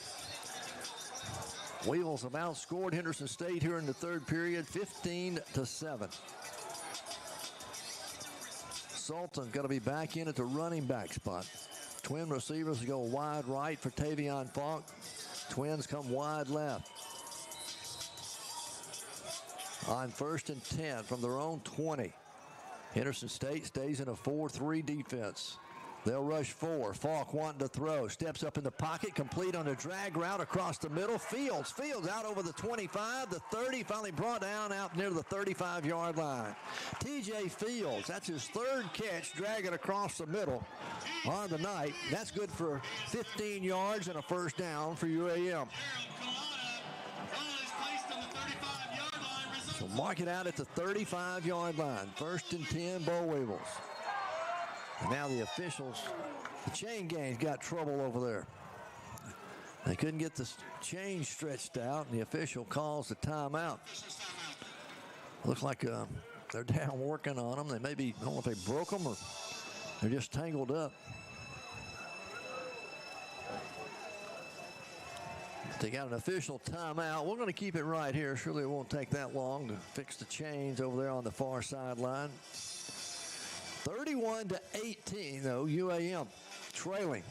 Weevils have outscored Henderson State here in the 3rd period, 15-7. Sultan's got to be back in at the running back spot. Twin receivers go wide right for Tavion Falk. Twins come wide left. On 1st and 10 from their own 20. Henderson State stays in a 4-3 defense. They'll rush 4. Falk wanting to throw. Steps up in the pocket. Complete on a drag route across the middle. Fields out over the 25. The 30. Finally brought down out near the 35-yard line. TJ Fields. That's his 3rd catch dragging across the middle on the night. That's good for 15 yards and a 1st down for UAM. So mark it out at the 35-yard line. 1st and 10, Bo Weevils. And now the officials, the chain gang's got trouble over there. They couldn't get the chain stretched out, and the official calls the timeout. Looks like they're down working on them. They maybe, I don't know if they broke them or they're just tangled up. They got an official timeout. We're going to keep it right here. Surely it won't take that long to fix the chains over there on the far sideline. 31-18, though, UAM trailing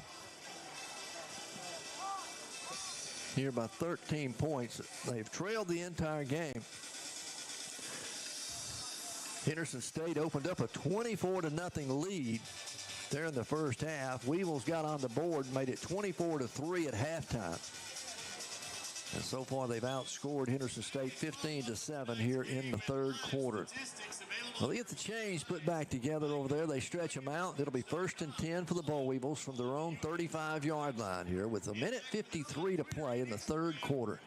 here by 13 points. They've trailed the entire game. Henderson State opened up a 24-0 lead there in the 1st half. Weevils got on the board and made it 24-3 at halftime. And so far, they've outscored Henderson State 15-7 here in the 3rd quarter. Well, they get the chains put back together over there. They stretch them out. It'll be 1st and 10 for the Bo Weevils from their own 35-yard line here with 1:53 to play in the 3rd quarter.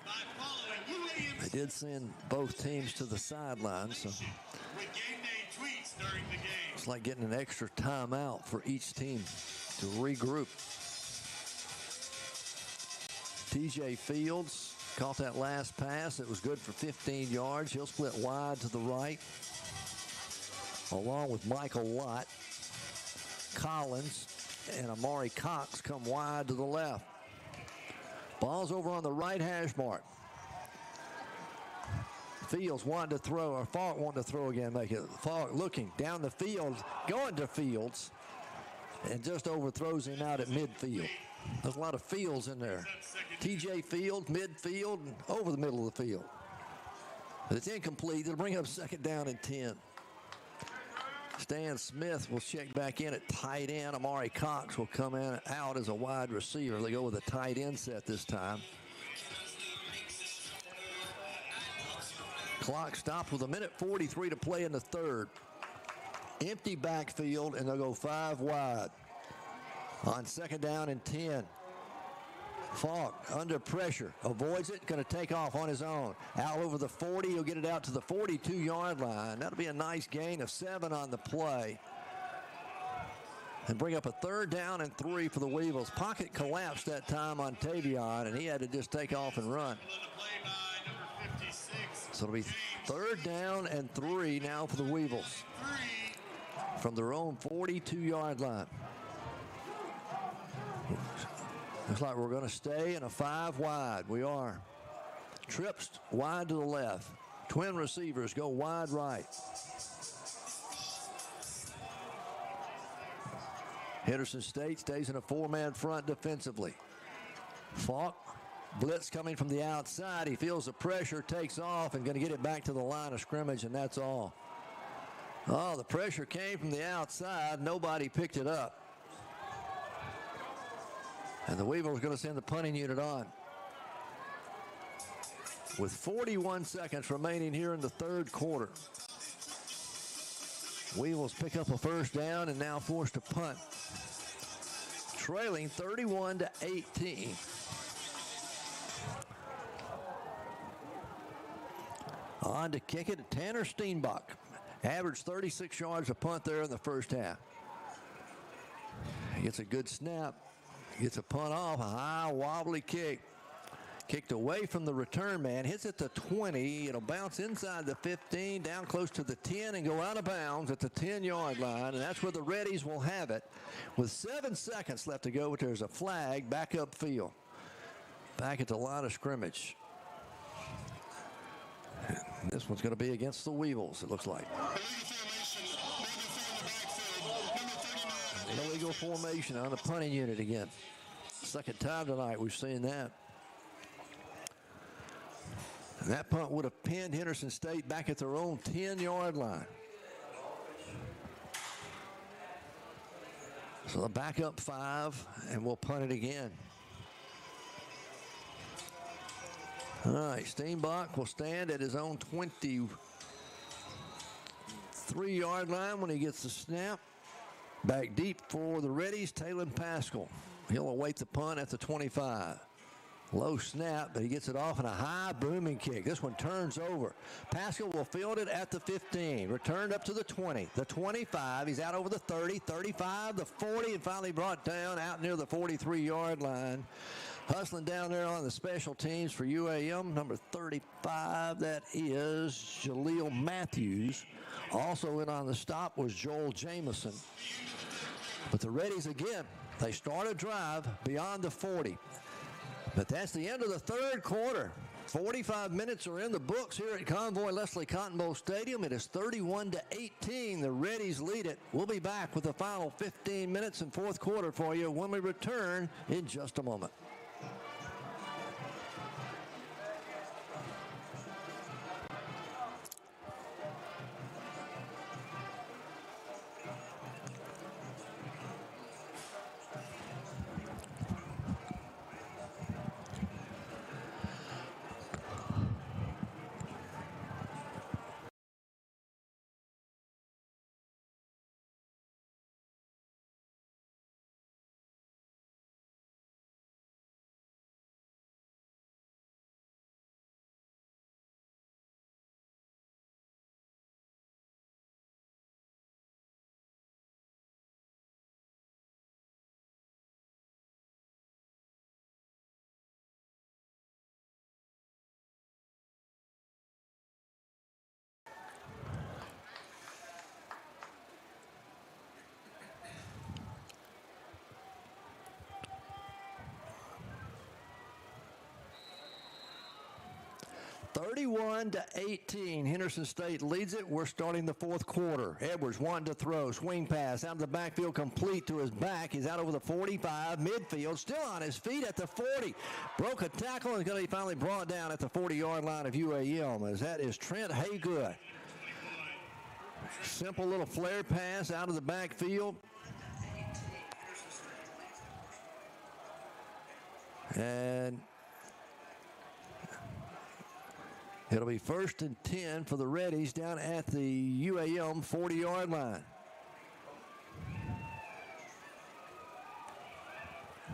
They did send both teams to the sidelines, so it's like getting an extra timeout for each team to regroup. TJ Fields caught that last pass. It was good for 15 yards. He'll split wide to the right, along with Michael Lott. Collins and Amari Cox come wide to the left. Ball's over on the right hash mark. Fields wanted to throw, or Falk wanted to throw again. Make it. Falk looking down the field, going to Fields, and just overthrows him out at midfield. There's a lot of fields in there. TJ Fields, midfield, and over the middle of the field. But it's incomplete. It'll bring up 2nd down and 10. Stan Smith will check back in at tight end. Amari Cox will come out as a wide receiver. They go with a tight end set this time. Clock stopped with 1:43 to play in the third. Empty backfield, and they'll go 5 wide. On 2nd down and 10. Falk under pressure, avoids it, going to take off on his own. Out over the 40, he'll get it out to the 42-yard line. That'll be a nice gain of 7 on the play. And bring up a 3rd down and 3 for the Weevils. Pocket collapsed that time on 𝗗𝗜𝗦𝗧𝗏, and he had to just take off and run. So it'll be 3rd down and 3 now for the Weevils from their own 42-yard line. Looks like we're going to stay in a 5 wide. We are. Trips wide to the left. Twin receivers go wide right. Henderson State stays in a 4-man front defensively. Falk, blitz coming from the outside. He feels the pressure, takes off, and going to get it back to the line of scrimmage, and that's all. Oh, the pressure came from the outside. Nobody picked it up. And the Weevil is going to send the punting unit on. With 41 seconds remaining here in the 3rd quarter. Weevils pick up a 1st down and now forced to punt. Trailing 31-18. On to kick it, Tanner Steenbach. Averaged 36 yards a punt there in the 1st half. He gets a good snap. Gets a punt off, a high wobbly kick. Kicked away from the return man, hits at the 20. It'll bounce inside the 15, down close to the 10, and go out of bounds at the 10-yard line. And that's where the Reddies will have it. With 7 seconds left to go, but there's a flag back upfield. Back at the line of scrimmage. And this one's going to be against the Weevils, it looks like. Illegal formation on the punting unit again. 2nd time tonight we've seen that. And that punt would have pinned Henderson State back at their own 10-yard line. So they'll back up 5, and we'll punt it again. All right, Steenbach will stand at his own 23-yard line when he gets the snap. Back deep for the Reddies, Talon Pascal. He'll await the punt at the 25. Low snap, but he gets it off in a high booming kick. This one turns over. Pascal will field it at the 15. Returned up to the 20, the 25. He's out over the 30, 35, the 40, and finally brought down out near the 43-yard line. Hustling down there on the special teams for UAM, number 35, that is 𝗗𝗜𝗦𝗧𝗏 Matthews. Also in on the stop was Joel Jamison. But the Reddies again, they start a drive beyond the 40. But that's the end of the 3rd quarter. 45 minutes are in the books here at Convoy Leslie Cotton Bowl Stadium. It is 31-18. The Reddies lead it. We'll be back with the final 15 minutes in 4th quarter for you when we return in just a moment. 31-18. Henderson State leads it. We're starting the 4th quarter. Edwards wanting to throw. Swing pass out of the backfield, complete to his back. He's out over the 45. Midfield, still on his feet at the 40. Broke a tackle and is going to be finally brought down at the 40-yard line of UAM, as that is Trent Haygood. Simple little flare pass out of the backfield. And it'll be 1st and 10 for the Reddies down at the UAM 40-yard line.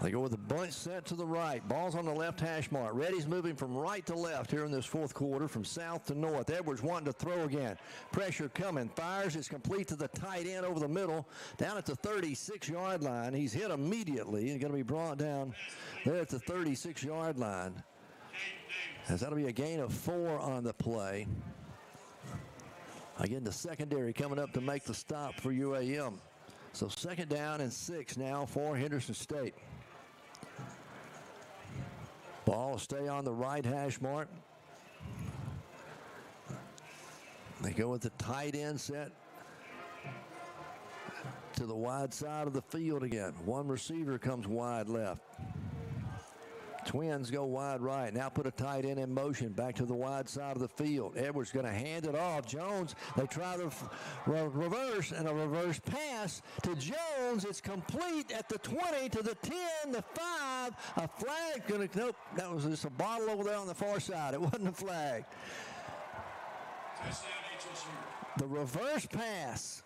They go with a bunch set to the right. Ball's on the left hash mark. Reddy's moving from right to left here in this fourth quarter, from south to north. Edwards wanting to throw again. Pressure coming. Fires. It's complete to the tight end over the middle, down at the 36-yard line. He's hit immediately and going to be brought down there at the 36-yard line. As that'll be a gain of 4 on the play. Again, the secondary coming up to make the stop for UAM. So 2nd down and 6 now for Henderson State. Ball will stay on the right hash mark. They go with the tight end set to the wide side of the field again. One receiver comes wide left. Twins go wide right. Now put a tight end in motion back to the wide side of the field. Edwards going to hand it off. Jones, they try the reverse, and a reverse pass to Jones. It's complete at the 20 to the 10, the 5. A flag. Nope, that was just a bottle over there on the far side. It wasn't a flag. The reverse pass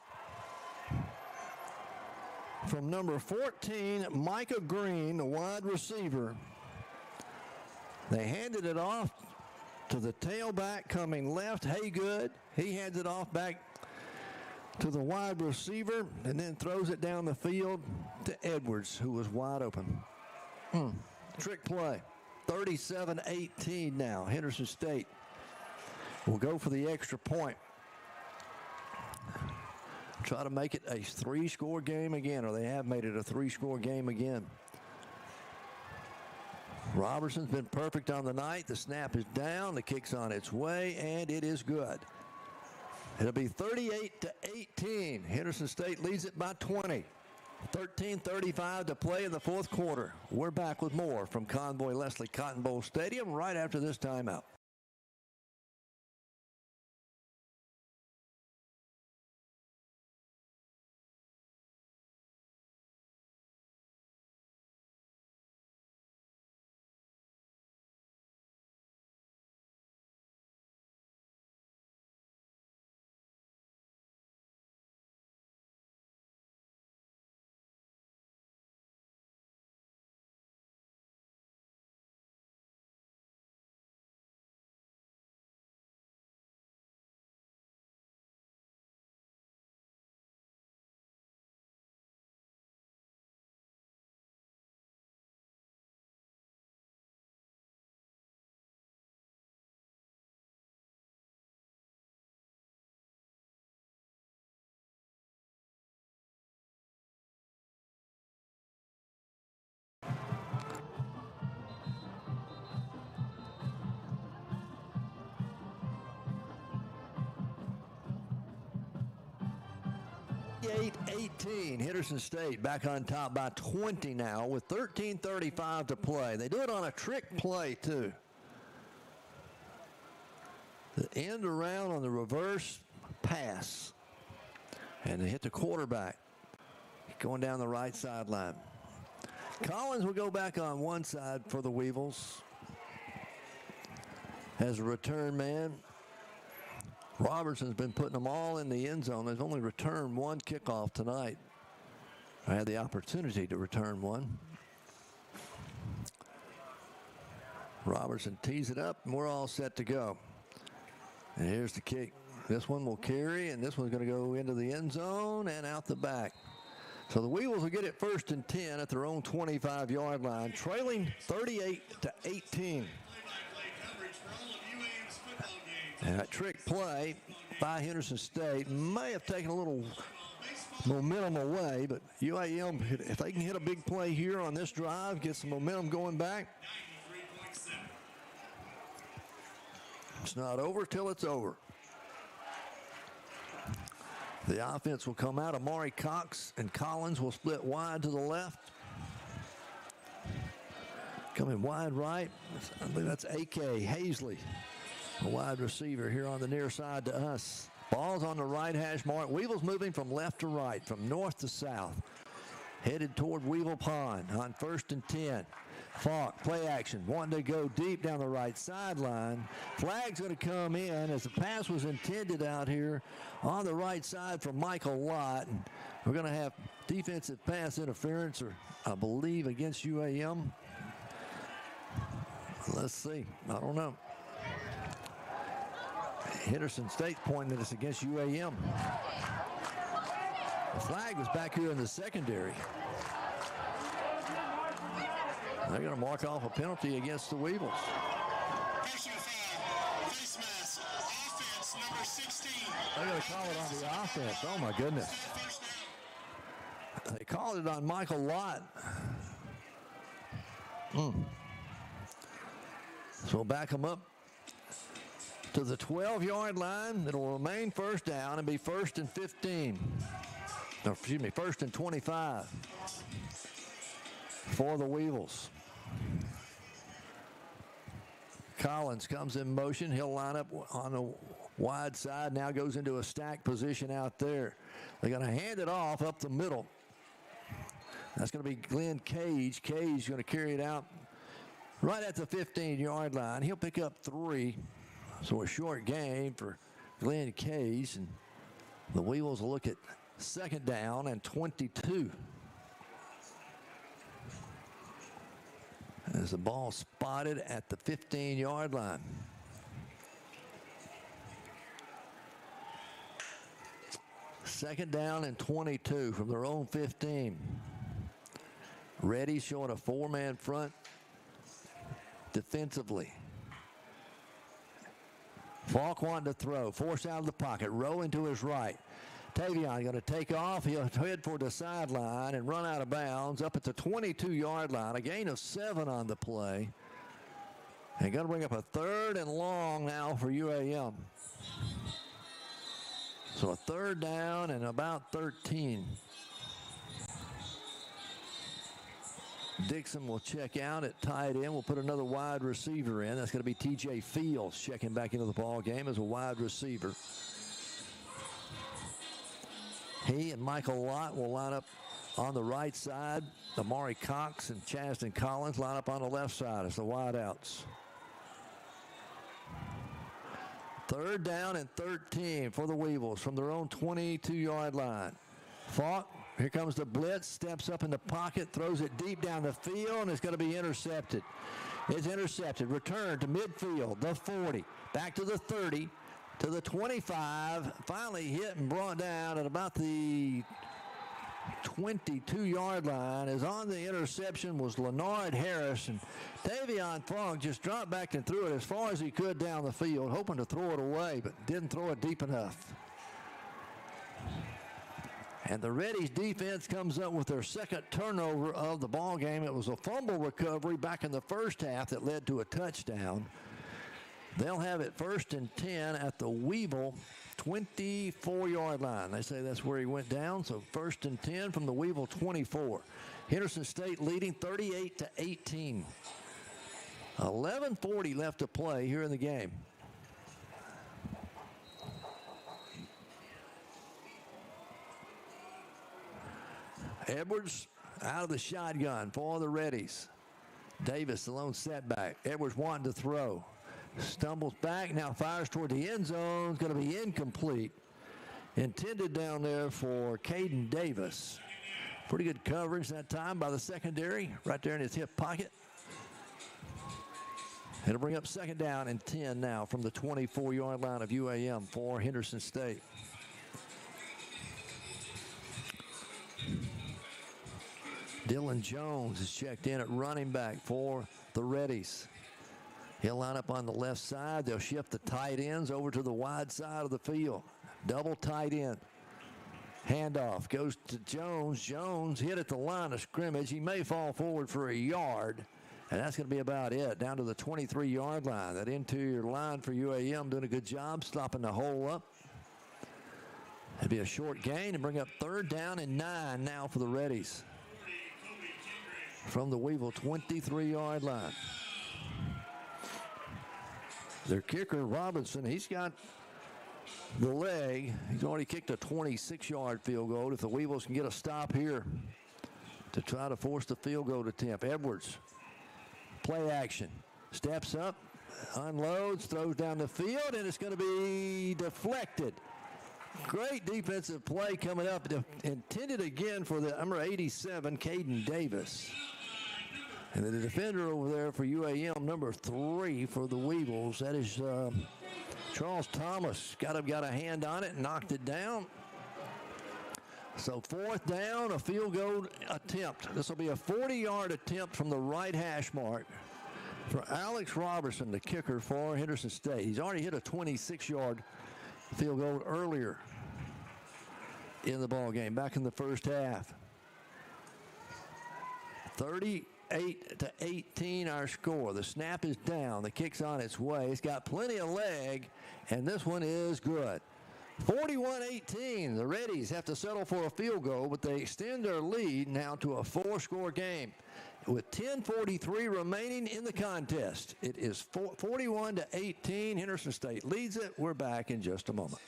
from number 14, Micah Green, the wide receiver. They handed it off to the tailback coming left, Haygood. He hands it off back to the wide receiver and then throws it down the field to Edwards, who was wide open. Trick play. 37-18 now. Henderson State will go for the extra point. Try to make it a 3-score game again, or they have made it a 3-score game again. Robertson's been perfect on the night. The snap is down. The kick's on its way, and it is good. It'll be 38-18. Henderson State leads it by 20. 13:35 to play in the fourth quarter. We're back with more from Convoy Leslie Cotton Bowl Stadium right after this timeout. Henderson State back on top by 20 now with 13:35 to play. They do it on a trick play too. The end around on the reverse pass. And they hit the quarterback going down the right sideline. Collins will go back on one side for the Weevils as a return man. Robertson's been putting them all in the end zone. They've only returned one kickoff tonight. I had the opportunity to return one. Robertson tees it up, and we're all set to go. And here's the kick. This one will carry, and this one's going to go into the end zone and out the back. So the Weevils will get it 1st and 10 at their own 25-yard line, trailing 38-18. And that trick play by Henderson State may have taken a little momentum away, but UAM, if they can hit a big play here on this drive, get some momentum going back, it's not over till it's over. The offense will come out. Amari Cox and Collins will split wide to the left. Coming wide right, I believe that's A.K. Hazley, a wide receiver here on the near side to us. Ball's on the right hash mark. Weevils moving from left to right, from north to south. Headed toward Weevil Pond on 1st and 10. Falk, play action, wanting to go deep down the right sideline. Flag's going to come in as the pass was intended out here on the right side from Michael Lott. And we're going to have defensive pass interference, or I believe against UAM. Let's see. I don't know. Henderson State pointing at us against UAM. The flag was back here in the secondary. They're going to mark off a penalty against the Weevils. Personal foul, face mask, offense, number 16. They're going to call it on the offense. Oh, my goodness. First down. They called it on Michael Lott. So we'll back them up to the 12-yard line. It'll remain first down and be 1st and 15. Or, excuse me, 1st and 25 for the Weevils. Collins comes in motion. He'll line up on the wide side. Now goes into a stack position out there. They're going to hand it off up the middle. That's going to be 𝗗𝗜𝗦𝗖𝗟𝗔𝗜𝗍. He's going to carry it out right at the 15-yard line. He'll pick up 3. So a short gain for 𝗗𝗜𝗍𝗍, and the Weevils will look at 2nd down and 22. As the ball spotted at the 15-yard line. Second down and 22 from their own 15. Reddy showing a 4-man front defensively. Falk wanting to throw, force out of the pocket, row into his right. Tavion going to take off. He'll head for the sideline and run out of bounds up at the 22-yard line. A gain of 7 on the play. And going to bring up a 3rd and long now for UAM. So a 3rd down and about 13. Dixon will check out at tight end. We'll put another wide receiver in. That's going to be TJ Fields checking back into the ball game as a wide receiver. He and Michael Lott will line up on the right side. Amari Cox and Chaston Collins line up on the left side as the wideouts. 3rd down and 13 for the Weevils from their own 22-yard line. Falk, here comes the blitz, steps up in the pocket, throws it deep down the field, and it's going to be intercepted. It's intercepted. Return to midfield, the 40, back to the 30, to the 25, finally hit and brought down at about the 22-yard line. As on the interception was Leonard Harris, and Tavion Falk just dropped back and threw it as far as he could down the field, hoping to throw it away, but didn't throw it deep enough. And the Reddy's defense comes up with their 2nd turnover of the ball game. It was a fumble recovery back in the first half that led to a touchdown. They'll have it 1st and 10 at the Weevil 24-yard line. They say that's where he went down, so 1st and 10 from the Weevil 24. Henderson State leading 38-18. 11:40 left to play here in the game. Edwards out of the shotgun for the Reddies. Davis, the lone setback. Edwards wanting to throw. Stumbles back, now fires toward the end zone. It's going to be incomplete. Intended down there for Caden Davis. Pretty good coverage that time by the secondary, right there in his hip pocket. It'll bring up 2nd down and 10 now from the 24-yard line of UAM for Henderson State. Dylan Jones is checked in at running back for the Reddies. He'll line up on the left side. They'll shift the tight ends over to the wide side of the field. Double tight end. Handoff goes to Jones. Jones hit at the line of scrimmage. He may fall forward for a yard, and that's going to be about it. Down to the 23-yard line. That interior line for UAM doing a good job stopping the hole up. It'll be a short gain and bring up 3rd down and 9 now for the Reddies. From the Weevil 23-yard line. Their kicker, Robinson, he's got the leg. He's already kicked a 26-yard field goal. If the Weevils can get a stop here to try to force the field goal attempt. Edwards, play action, steps up, unloads, throws down the field, and it's going to be deflected. Great defensive play coming up, intended again for the number 87, Caden Davis. And the defender over there for UAM, number 3 for the Weevils, that is Charles Thomas. Got a hand on it and knocked it down. So 4th down, a field goal attempt. This will be a 40-yard attempt from the right hash mark for Alex Robertson, the kicker for Henderson State. He's already hit a 26-yard field goal earlier in the ball game, back in the first half. 38-18 our score. The snap is down. The kick's on its way. It's got plenty of leg, and this one is good. 41-18. The Reddies have to settle for a field goal, but they extend their lead now to a 4-score game. With 10:43 remaining in the contest, it is 41-18. Henderson State leads it. We're back in just a moment.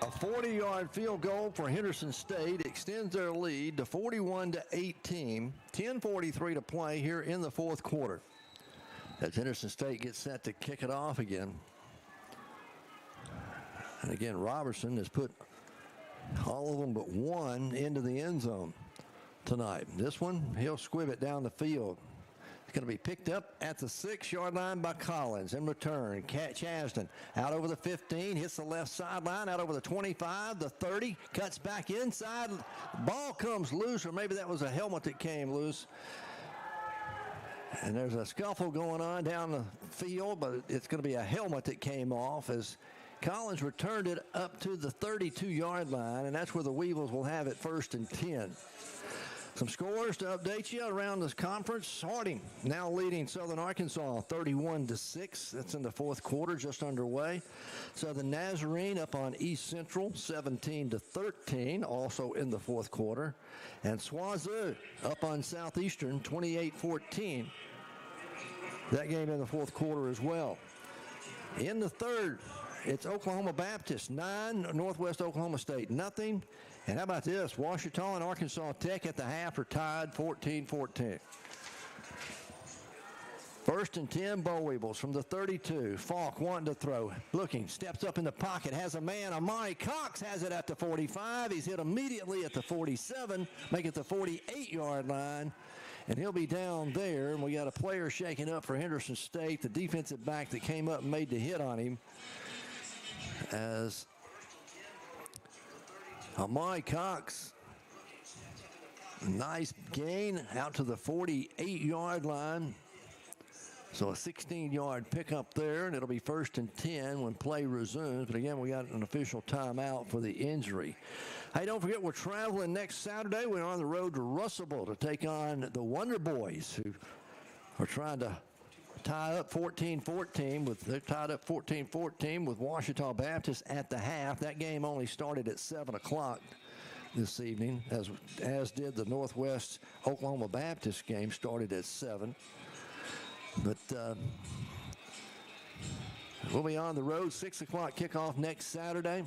A 40-yard field goal for Henderson State extends their lead to 41-18. 10:43 to play here in the 4th quarter, as Henderson State gets set to kick it off again. And again, Robertson has put all of them but one into the end zone tonight. This one, he'll squib it down the field. It's going to be picked up at the 6-yard line by Collins. In return, Chasden out over the 15, hits the left sideline, out over the 25, the 30, cuts back inside. Ball comes loose, or maybe that was a helmet that came loose. And there's a scuffle going on down the field, but it's going to be a helmet that came off as Collins returned it up to the 32-yard line, and that's where the Weevils will have it 1st and 10. Some scores to update you around this conference. Harding now leading Southern Arkansas 31-6. That's in the 4th quarter, just underway. Southern Nazarene up on East Central 17-13, also in the 4th quarter. And Swazu up on Southeastern 28-14. That game in the 4th quarter as well. In the 3rd, it's Oklahoma Baptist 9, Northwest Oklahoma State nothing. And how about this? Ouachita and Arkansas Tech at the half are tied 14-14. 1st and 10, Bo Weevils from the 32. Falk wanting to throw. Looking, steps up in the pocket, has a man. Amari Cox has it at the 45. He's hit immediately at the 47, make it the 48-yard line. And he'll be down there. And we got a player shaking up for Henderson State, the defensive back that came up and made the hit on him. As Amari Cox, nice gain out to the 48-yard line. So a 16-yard pickup there, and it'll be 1st and 10 when play resumes. But again, we got an official timeout for the injury. Hey, don't forget, we're traveling next Saturday. We're on the road to Russellville to take on the Wonder Boys, who are trying to tie up 14-14 they're tied up 14-14 with Ouachita Baptist at the half. That game only started at 7 o'clock this evening, as did the Northwest Oklahoma Baptist game, started at 7. But we'll be on the road, 6 o'clock kickoff next Saturday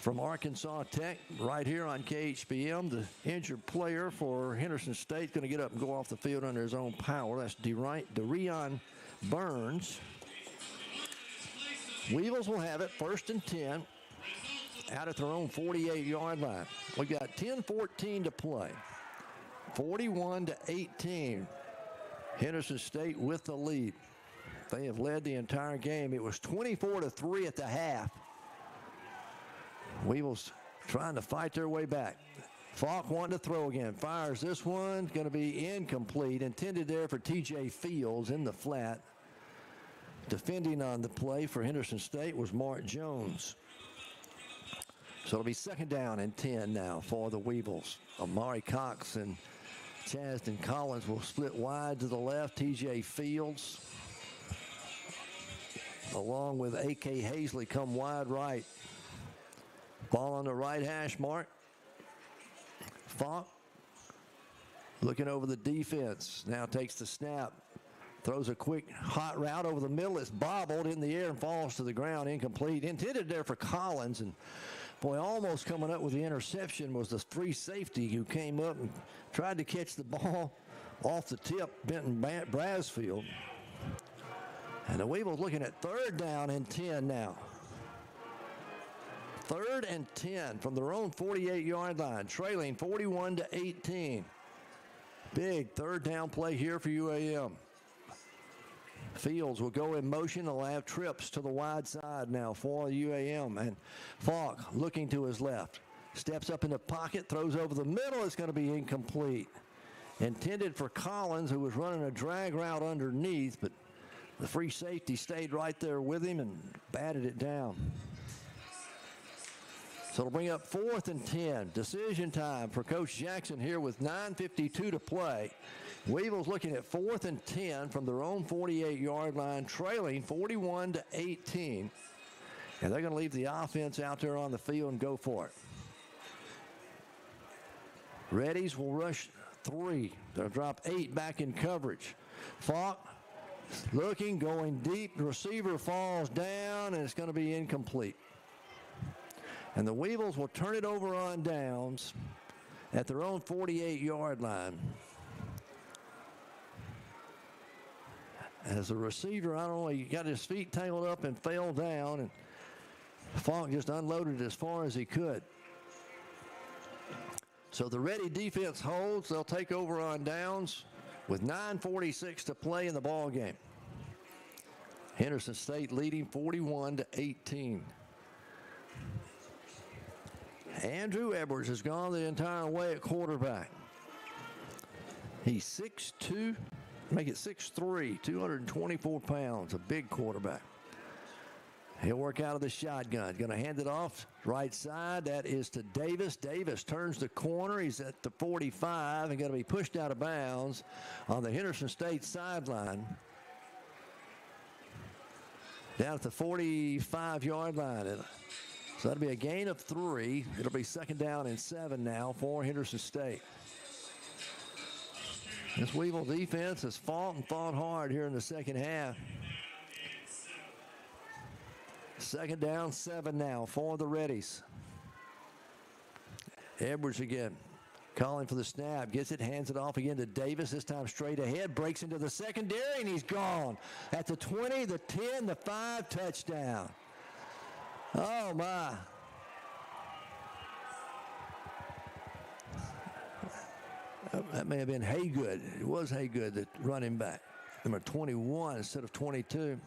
from Arkansas Tech right here on KHBM. The injured player for Henderson State going to get up and go off the field under his own power. That's Dereon Burns. Weevils will have it 1st and 10 out at their own 48-yard line. We've got 10:14 to play. 41-18. Henderson State with the lead. They have led the entire game. It was 24-3 at the half. Weevils trying to fight their way back. Falk wanting to throw again. Fires this one. Going to be incomplete. Intended there for TJ Fields in the flat. Defending on the play for Henderson State was Mark Jones. So it'll be 2nd down and 10 now for the Weevils. Amari Cox and Chaston Collins will split wide to the left. TJ Fields along with A.K. Hazley come wide right. Ball on the right hash mark. Falk looking over the defense. Now takes the snap. Throws a quick hot route over the middle. It's bobbled in the air and falls to the ground. Incomplete. Intended there for Collins. And boy, almost coming up with the interception was the free safety who came up and tried to catch the ball off the tip. Benton Brasfield. And the Weevils looking at 3rd down and 10 now. 3rd and 10 from their own 48-yard line, trailing 41-18. Big 3rd down play here for UAM. Fields will go in motion. They'll have trips to the wide side now for UAM. And Falk looking to his left. Steps up in the pocket, throws over the middle. It's going to be incomplete. Intended for Collins, who was running a drag route underneath, but the free safety stayed right there with him and batted it down. So it'll bring up 4th and 10. Decision time for Coach Jackson here with 9:52 to play. Weevils looking at 4th and 10 from their own 48-yard line, trailing 41-18. And they're going to leave the offense out there on the field and go for it. Reddies will rush 3. They'll drop 8 back in coverage. Falk looking, going deep. The receiver falls down, and it's going to be incomplete. And the Weevils will turn it over on downs at their own 48-yard line. As the receiver, I don't know, he got his feet tangled up and fell down, and Falk just unloaded as far as he could. So the ready defense holds. They'll take over on downs with 9:46 to play in the ball game. Henderson State leading 41-18. Andrew Edwards has gone the entire way at quarterback. He's 6'2", make it 6'3", 224 pounds, a big quarterback. He'll work out of the shotgun. Going to hand it off right side. That is to Davis. Davis turns the corner. He's at the 45 and going to be pushed out of bounds on the Henderson State sideline. Down at the 45-yard line. So that'll be a gain of 3. It'll be 2nd down and 7 now for Henderson State. This Weevil defense has fought and fought hard here in the second half. 2nd down, 7 now for the Reddies. Edwards again, calling for the snap. Gets it, hands it off again to Davis. This time straight ahead, breaks into the secondary, and he's gone. At the 20, the 10, the 5, touchdown. Oh, my. That may have been Haygood. It was Haygood, the running back. Number 21 instead of 22.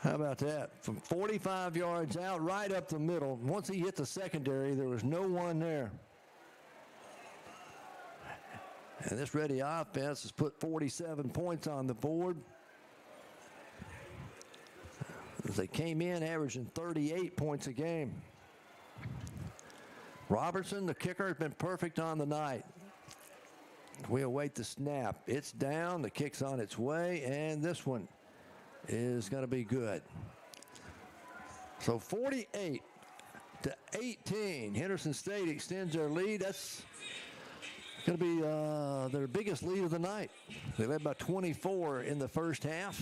How about that? From 45 yards out, right up the middle. Once he hit the secondary, there was no one there. And this ready offense has put 47 points on the board. As they came in averaging 38 points a game. Robertson, the kicker, has been perfect on the night. We await the snap. It's down, the kick's on its way, and this one is going to be good. So 48-18, Henderson State extends their lead. That's going to be their biggest lead of the night. They led by 24 in the first half.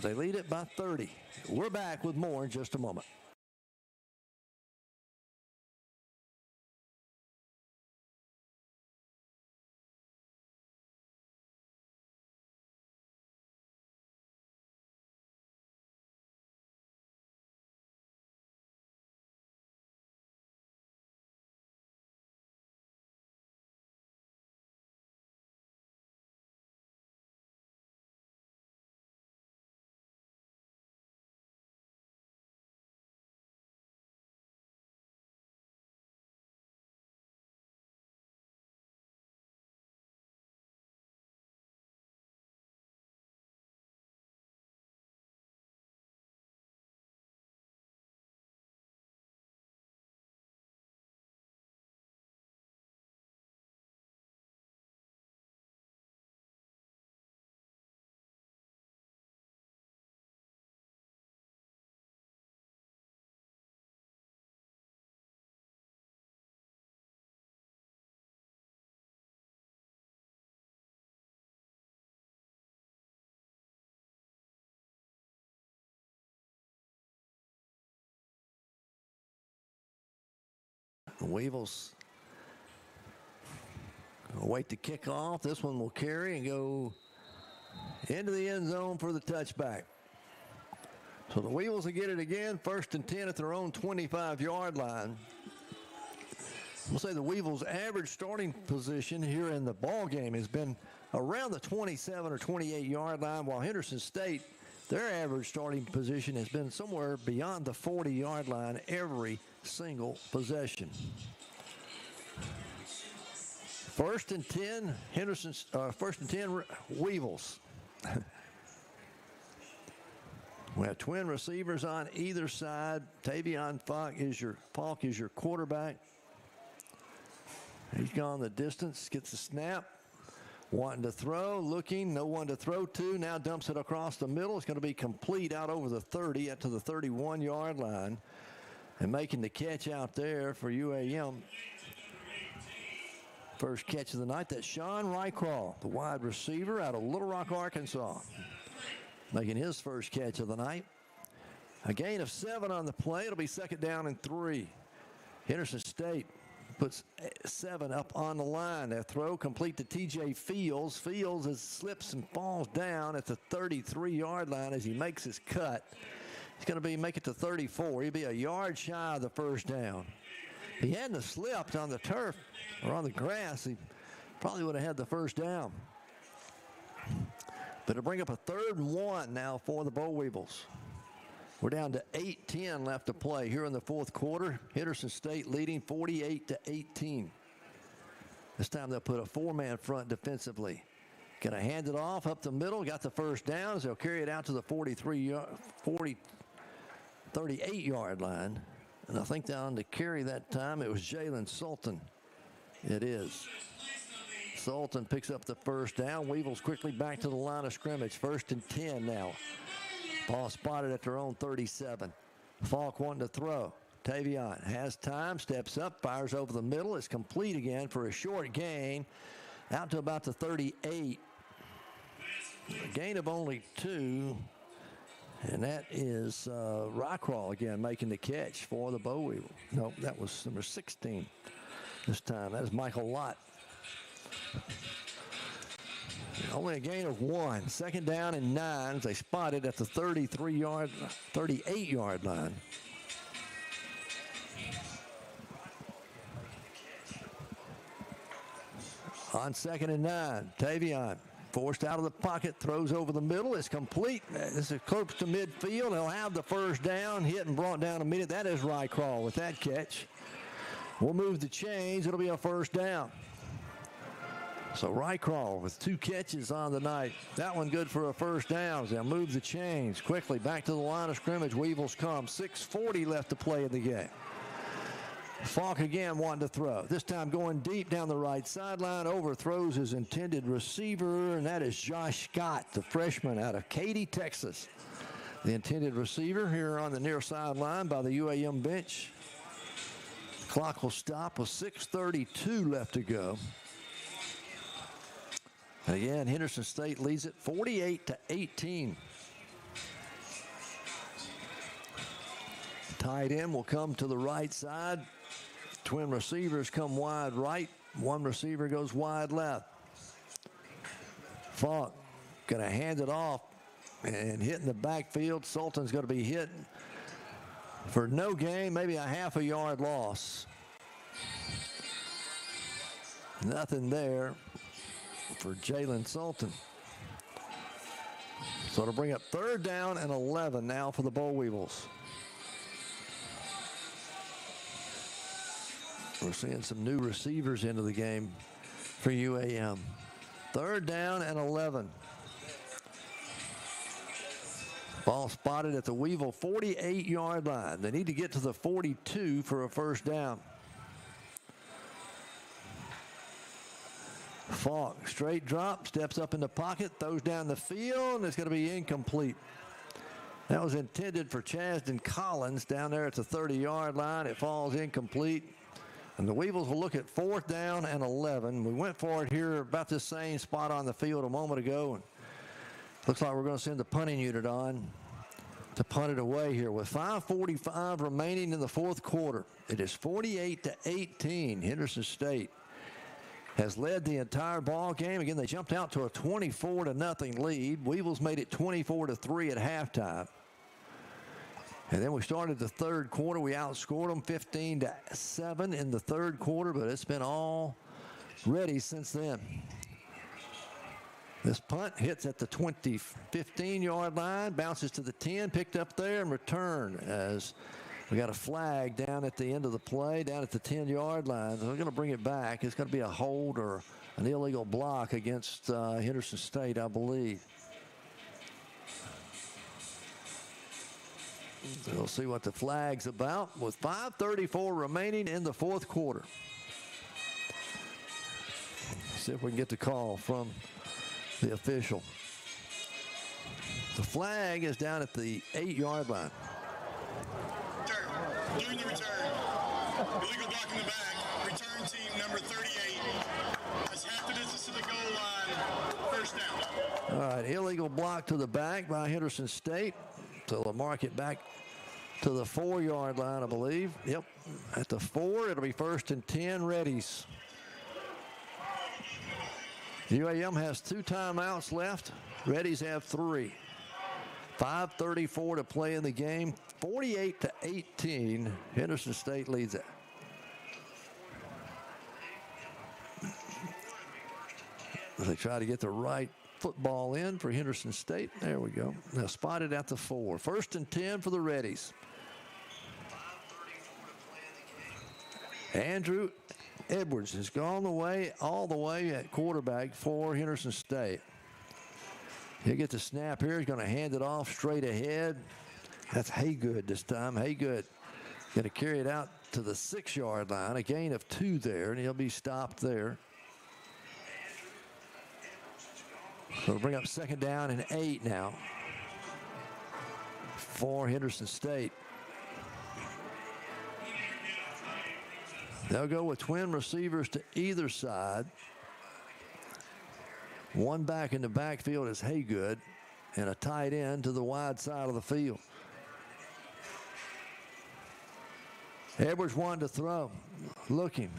They lead it by 30. We're back with more in just a moment. Weevils wait to kick off. This one will carry and go into the end zone for the touchback. So the Weevils will get it again, 1st and 10 at their own 25-yard line. We'll say the Weevils' average starting position here in the ball game has been around the 27 or 28-yard line, while Henderson State, their average starting position has been somewhere beyond the 40-yard line every single possession. 1st and 10, 1st and 10 Weevils. We have twin receivers on either side. 𝗗𝗜𝗦𝗘𝗥 is your quarterback. He's gone the distance, gets the snap, wanting to throw, looking, no one to throw to. Now dumps it across the middle. It's going to be complete out over the 30, up to the 31-yard line. And making the catch out there for UAM. First catch of the night, that's 𝗗𝗜𝗦𝗘𝗥, the wide receiver out of Little Rock, Arkansas. Making his first catch of the night. A gain of 7 on the play. It'll be 2nd down and 3. Henderson State puts 7 up on the line. Their throw complete to T.J. Fields. Fields slips and falls down at the 33-yard line as he makes his cut. He's going to make it to 34. He'll be a yard shy of the 1st down. If he hadn't have slipped on the turf or on the grass, he probably would have had the 1st down. But it'll bring up a 3rd and 1 now for the Boll Weevils. We're down to 8:10 left to play here in the 4th quarter. Henderson State leading 48-18. This time they'll put a 4-man front defensively. Gonna hand it off up the middle. Got the 1st down. They'll carry it out to the 38-yard line. And I think down to carry that time, it was 𝗗𝗜𝗦𝗘𝗥. It is. Sultan picks up the 1st down. Weevils quickly back to the line of scrimmage. 1st and 10 now. Ball spotted at their own 37. Falk wanting to throw. 𝗗𝗜𝗦𝗘𝗥 has time, steps up, fires over the middle. It's complete again for a short gain. Out to about the 38. A gain of only 2. And that is 𝗗𝗏 again making the catch for the Boll Weevil. No, that was number 16 this time. That is Michael Lott. Only a gain of 1. 2nd down and 9. They spotted at the 38-yard line. On 2nd and 9, 𝗗𝗜𝗦𝗘𝗥 forced out of the pocket, throws over the middle. It's complete. This is close to midfield. He'll have the 1st down, hit and brought down immediately. That is 𝗗𝗏 with that catch. We'll move the chains. It'll be a 1st down. So 𝗗𝗏 with 2 catches on the night. That one good for a 1st down. They'll move the chains quickly back to the line of scrimmage. Weevils come. 6:40 left to play in the game. Falk again wanting to throw. This time going deep down the right sideline. Overthrows his intended receiver, and that is Josh Scott, the freshman out of Katy, Texas. The intended receiver here on the near sideline by the UAM bench. Clock will stop with 6:32 left to go. And again, Henderson State leads it 48-18. Tight end will come to the right side. Twin receivers come wide right. One receiver goes wide left. Falk gonna hand it off and hit in the backfield. Sultan's gonna be hit for no gain, maybe a half a yard loss. Nothing there for Jalen Sultan. So it'll bring up 3rd down and 11 now for the Boll Weevils. We're seeing some new receivers into the game for UAM. 3rd down and 11. Ball spotted at the Weevil 48-yard line. They need to get to the 42 for a 1st down. Falk, straight drop, steps up in the pocket, throws down the field, and it's going to be incomplete. That was intended for Chasden Collins down there at the 30-yard line. It falls incomplete. And the Weevils will look at 4th down and 11. We went for it here about the same spot on the field a moment ago. And looks like we're going to send the punting unit on. to punt it away here with 5:45 remaining in the fourth quarter. It is 48-18. Henderson State has led the entire ball game. Again, they jumped out to a 24-0 lead. Weevils made it 24-3 at halftime. And then we started the third quarter. We outscored them 15-7 in the third quarter, but it's been all ready since then. This punt hits at the 15-yard line, bounces to the 10, picked up there and returned as we got a flag down at the end of the play, down at the 10-yard line. So we're going to bring it back. It's going to be a hold or an illegal block against Henderson State, I believe. So we'll see what the flag's about with 5:34 remaining in the fourth quarter. See if we can get the call from the official. The flag is down at the 8-yard line. During the return, illegal block in the back. Return team number 38 has half the distance to the goal line. First down. All right, illegal block to the back by Henderson State. So they'll mark it back to the 4-yard line, I believe. Yep, at the 4, it'll be 1st and 10, Reddies. UAM has 2 timeouts left. Reddies have 3. 5:34 to play in the game. 48-18. Henderson State leads it. They try to get the right football in for Henderson State. There we go. Now spotted at the 4. 1st and 10 for the Reddies. Andrew Edwards has gone all the way at quarterback for Henderson State. He'll get the snap here. He's going to hand it off straight ahead. That's Haygood this time. Haygood going to carry it out to the 6-yard line. A gain of 2 there, and he'll be stopped there. So we'll bring up 2nd down and 8 now for Henderson State. They'll go with twin receivers to either side. One back in the backfield is Haygood, and a tight end to the wide side of the field. Edwards wanted to throw, looking.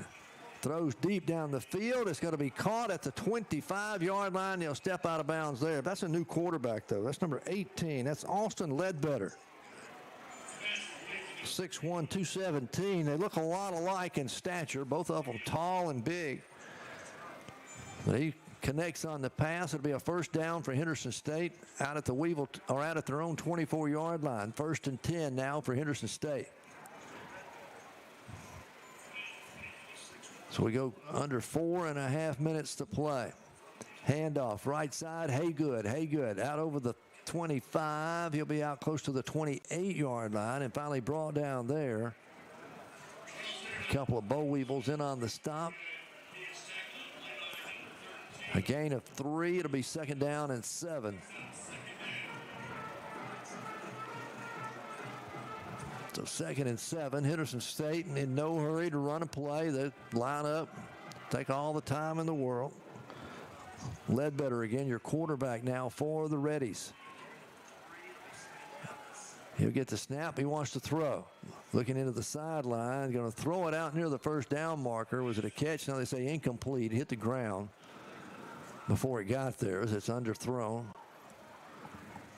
Throws deep down the field. It's going to be caught at the 25-yard line. He'll step out of bounds there. That's a new quarterback, though. That's number 18. That's Austin Ledbetter. 6'1", 217. They look a lot alike in stature, both of them tall and big. But he connects on the pass. It'll be a 1st down for Henderson State out at the Weevil, or out at their own 24-yard line. 1st and 10 now for Henderson State. So we go under 4.5 minutes to play. Handoff, right side, Haygood out over the 25. He'll be out close to the 28-yard line and finally brought down there. A couple of Bo Weevils in on the stop. A gain of 3. It'll be 2nd down and 7. So 2nd and 7. Henderson State in no hurry to run and play. They line up, take all the time in the world. Ledbetter again, your quarterback now for the Reddies. He'll get the snap. He wants to throw. Looking into the sideline, going to throw it out near the 1st down marker. Was it a catch? Now they say incomplete. It hit the ground before it got there as it's underthrown.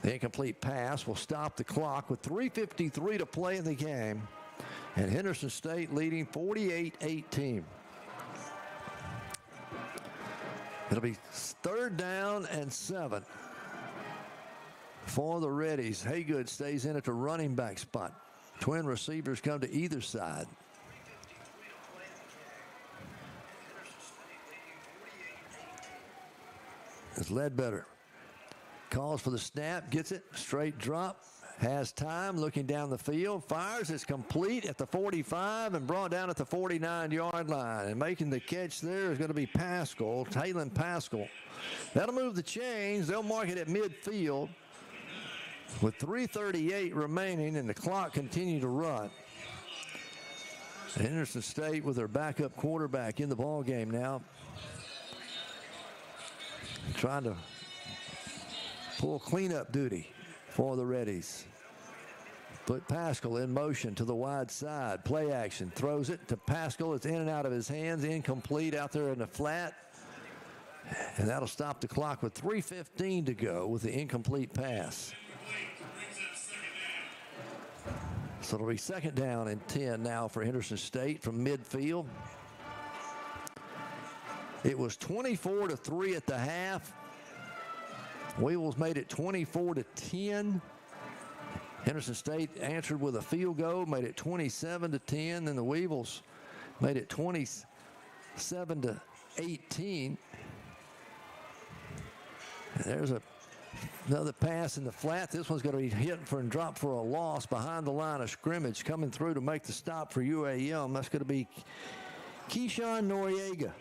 The incomplete pass will stop the clock with 3:53 to play in the game. And Henderson State leading 48-18. It'll be 3rd down and 7 for the Reddies. Haygood stays in at the running back spot. Twin receivers come to either side. It's Ledbetter. Calls for the snap, gets it, straight drop, has time, looking down the field, fires, it's complete at the 45 and brought down at the 49-yard line. And making the catch there is going to be Pascal, Taylon Pascal. That'll move the chains. They'll mark it at midfield with 3:38 remaining, and the clock continue to run. Henderson State with their backup quarterback in the ball game now, trying to pull cleanup duty for the Reddies. Put Pascal in motion to the wide side. Play action. Throws it to Pascal. It's in and out of his hands. Incomplete out there in the flat. And that'll stop the clock with 3:15 to go with the incomplete pass. So it'll be 2nd down and 10 now for Henderson State from midfield. It was 24-3 at the half. Weevils made it 24-10. Henderson State answered with a field goal, made it 27-10. Then the Weevils made it 27-18. There's another pass in the flat. This one's going to be hit for and dropped for a loss behind the line of scrimmage. Coming through to make the stop for UAM. That's going to be 𝗗𝗜𝗦𝗖𝗟𝗔𝗜𝗠𝗘𝗥.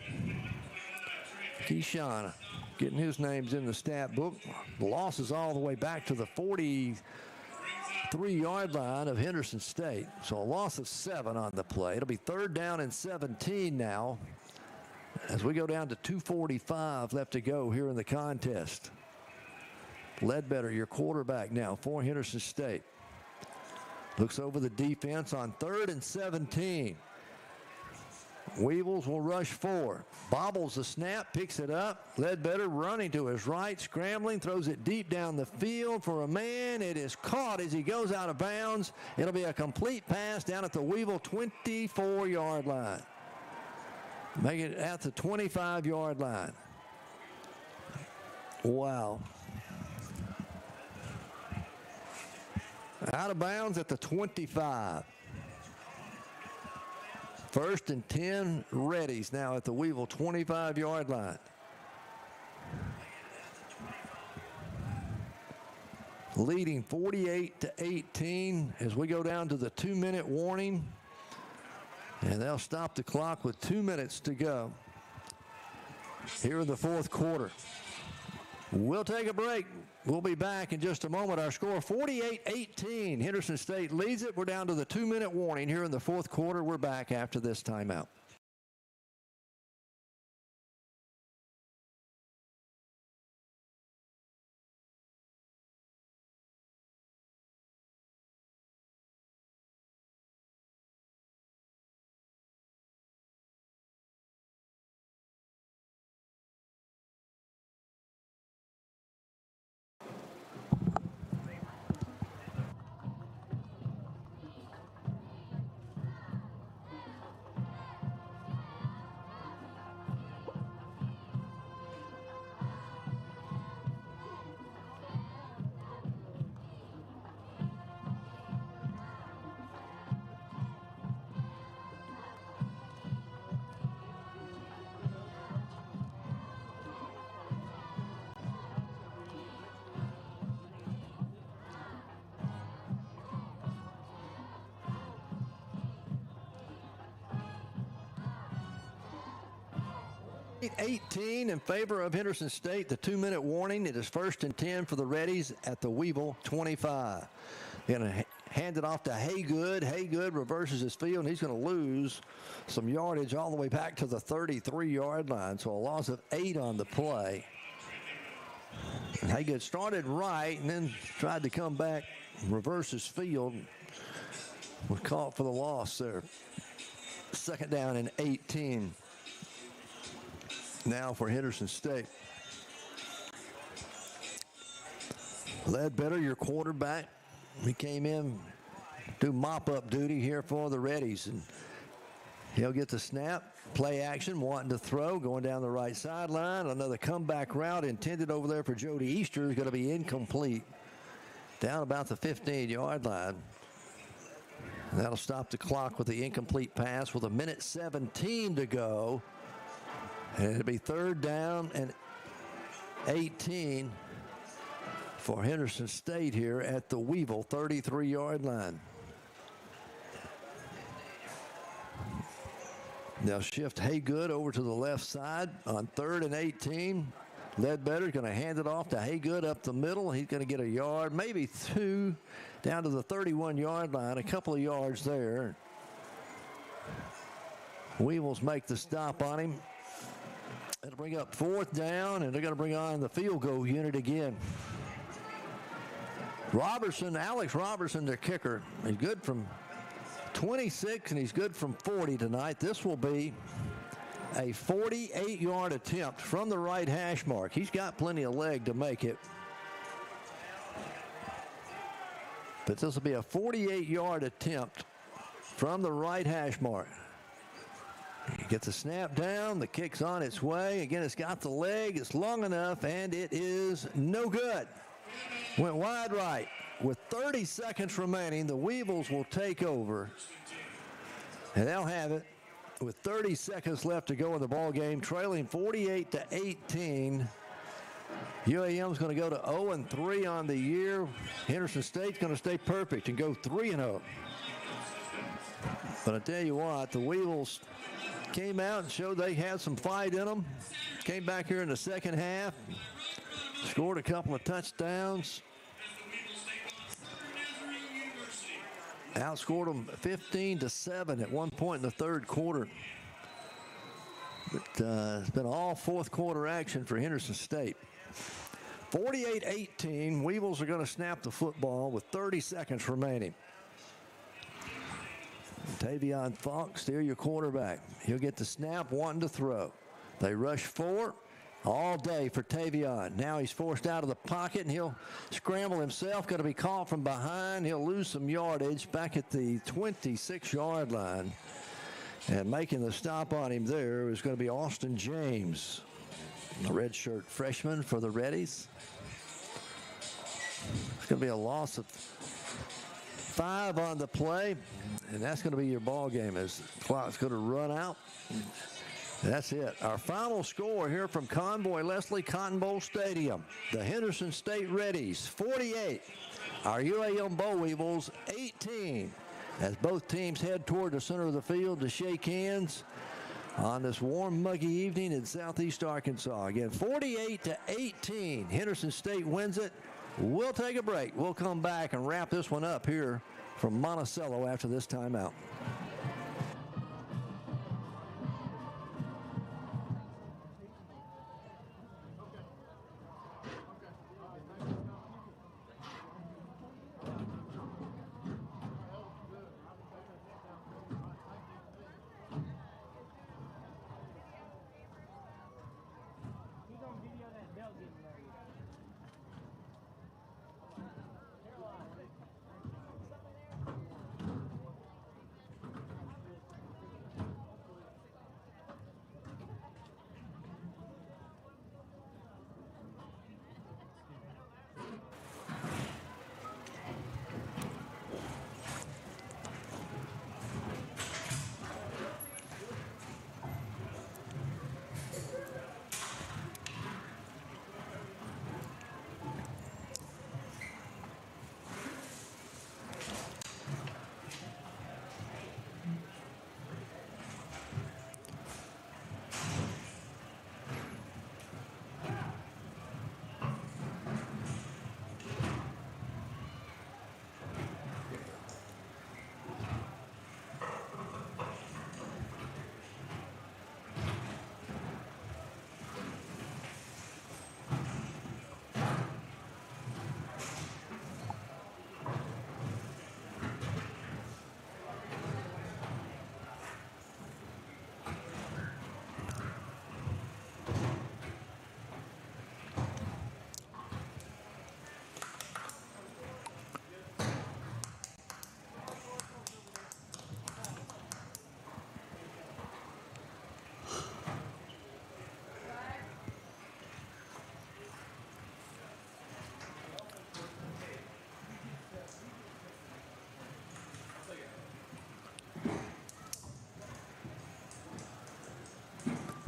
Keyshawn getting his names in the stat book. The loss is all the way back to the 43-yard line of Henderson State. So a loss of 7 on the play. It'll be 3rd down and 17 now as we go down to 2:45 left to go here in the contest. Ledbetter, your quarterback now for Henderson State. Looks over the defense on 3rd and 17. Weevils will rush 4. Bobbles the snap, picks it up. Ledbetter running to his right, scrambling, throws it deep down the field for a man. It is caught as he goes out of bounds. It'll be a complete pass down at the Weevil 24-yard line. Make it at the 25-yard line. Wow. Out of bounds at the 25. 1st and 10 Reddies now at the Weevil 25-yard line. Leading 48-18 as we go down to the 2-minute warning. And they'll stop the clock with 2 minutes to go here in the 4th quarter. We'll take a break. We'll be back in just a moment. Our score 48-18. Henderson State leads it. We're down to the 2-minute warning here in the 4th quarter. We're back after this timeout. $18 in favor of Henderson State. The 2-minute warning. It is 1st and 10 for the Reddies at the Weevil 25. Going to hand it off to Haygood. Haygood reverses his field, and he's going to lose some yardage all the way back to the 33-yard line. So a loss of 8 on the play. And Haygood started right and then tried to come back, reverse his field. Was caught for the loss there. 2nd down and 18. Now for Henderson State. Ledbetter, your quarterback. He came in to mop-up duty here for the Reddies. And he'll get the snap. Play action, wanting to throw, going down the right sideline. Another comeback route intended over there for Jody Easter is going to be incomplete. Down about the 15-yard line. And that'll stop the clock with the incomplete pass with 1:17 to go. And it'll be 3rd down and 18 for Henderson State here at the Weevil 33-yard line. They'll shift Haygood over to the left side on 3rd and 18. Ledbetter's going to hand it off to Haygood up the middle. He's going to get a yard, maybe 2, down to the 31-yard line, a couple of yards there. Weevils make the stop on him. It'll bring up 4th down, and they're going to bring on the field goal unit again. Alex Robertson, their kicker, he's good from 26 and he's good from 40 tonight. This will be a 48-yard attempt from the right hash mark. He's got plenty of leg to make it. But this will be a 48-yard attempt from the right hash mark. He gets the snap down, the kick's on its way. Again, it's got the leg, it's long enough, and it is no good. Went wide right. With 30 seconds remaining, the Weevils will take over. And they'll have it with 30 seconds left to go in the ball game, trailing 48-18. UAM's going to go to 0-3 on the year. Henderson State's going to stay perfect and go 3-0. But I tell you what, the Weevils came out and showed they had some fight in them. Came back here in the second half, scored a couple of touchdowns. Outscored them 15-7 at one point in the third quarter. But it's been all fourth quarter action for Henderson State. 48-18, Weevils are going to snap the football with 30 seconds remaining. Tavion Falk, steer your quarterback. He'll get the snap, wanting to throw. They rush 4 all day for Tavion. Now he's forced out of the pocket, and he'll scramble himself. Going to be caught from behind. He'll lose some yardage back at the 26-yard line. And making the stop on him there is going to be Austin James, the redshirt freshman for the Reddies. It's going to be a loss of 5 on the play, and that's going to be your ball game as the clock's going to run out. That's it. Our final score here from Convoy Leslie Cotton Bowl Stadium. The Henderson State Reddies 48. Our UAM Boll Weevils 18. As both teams head toward the center of the field to shake hands on this warm, muggy evening in southeast Arkansas. Again, 48-18. Henderson State wins it. We'll take a break. We'll come back and wrap this one up here from Monticello after this timeout.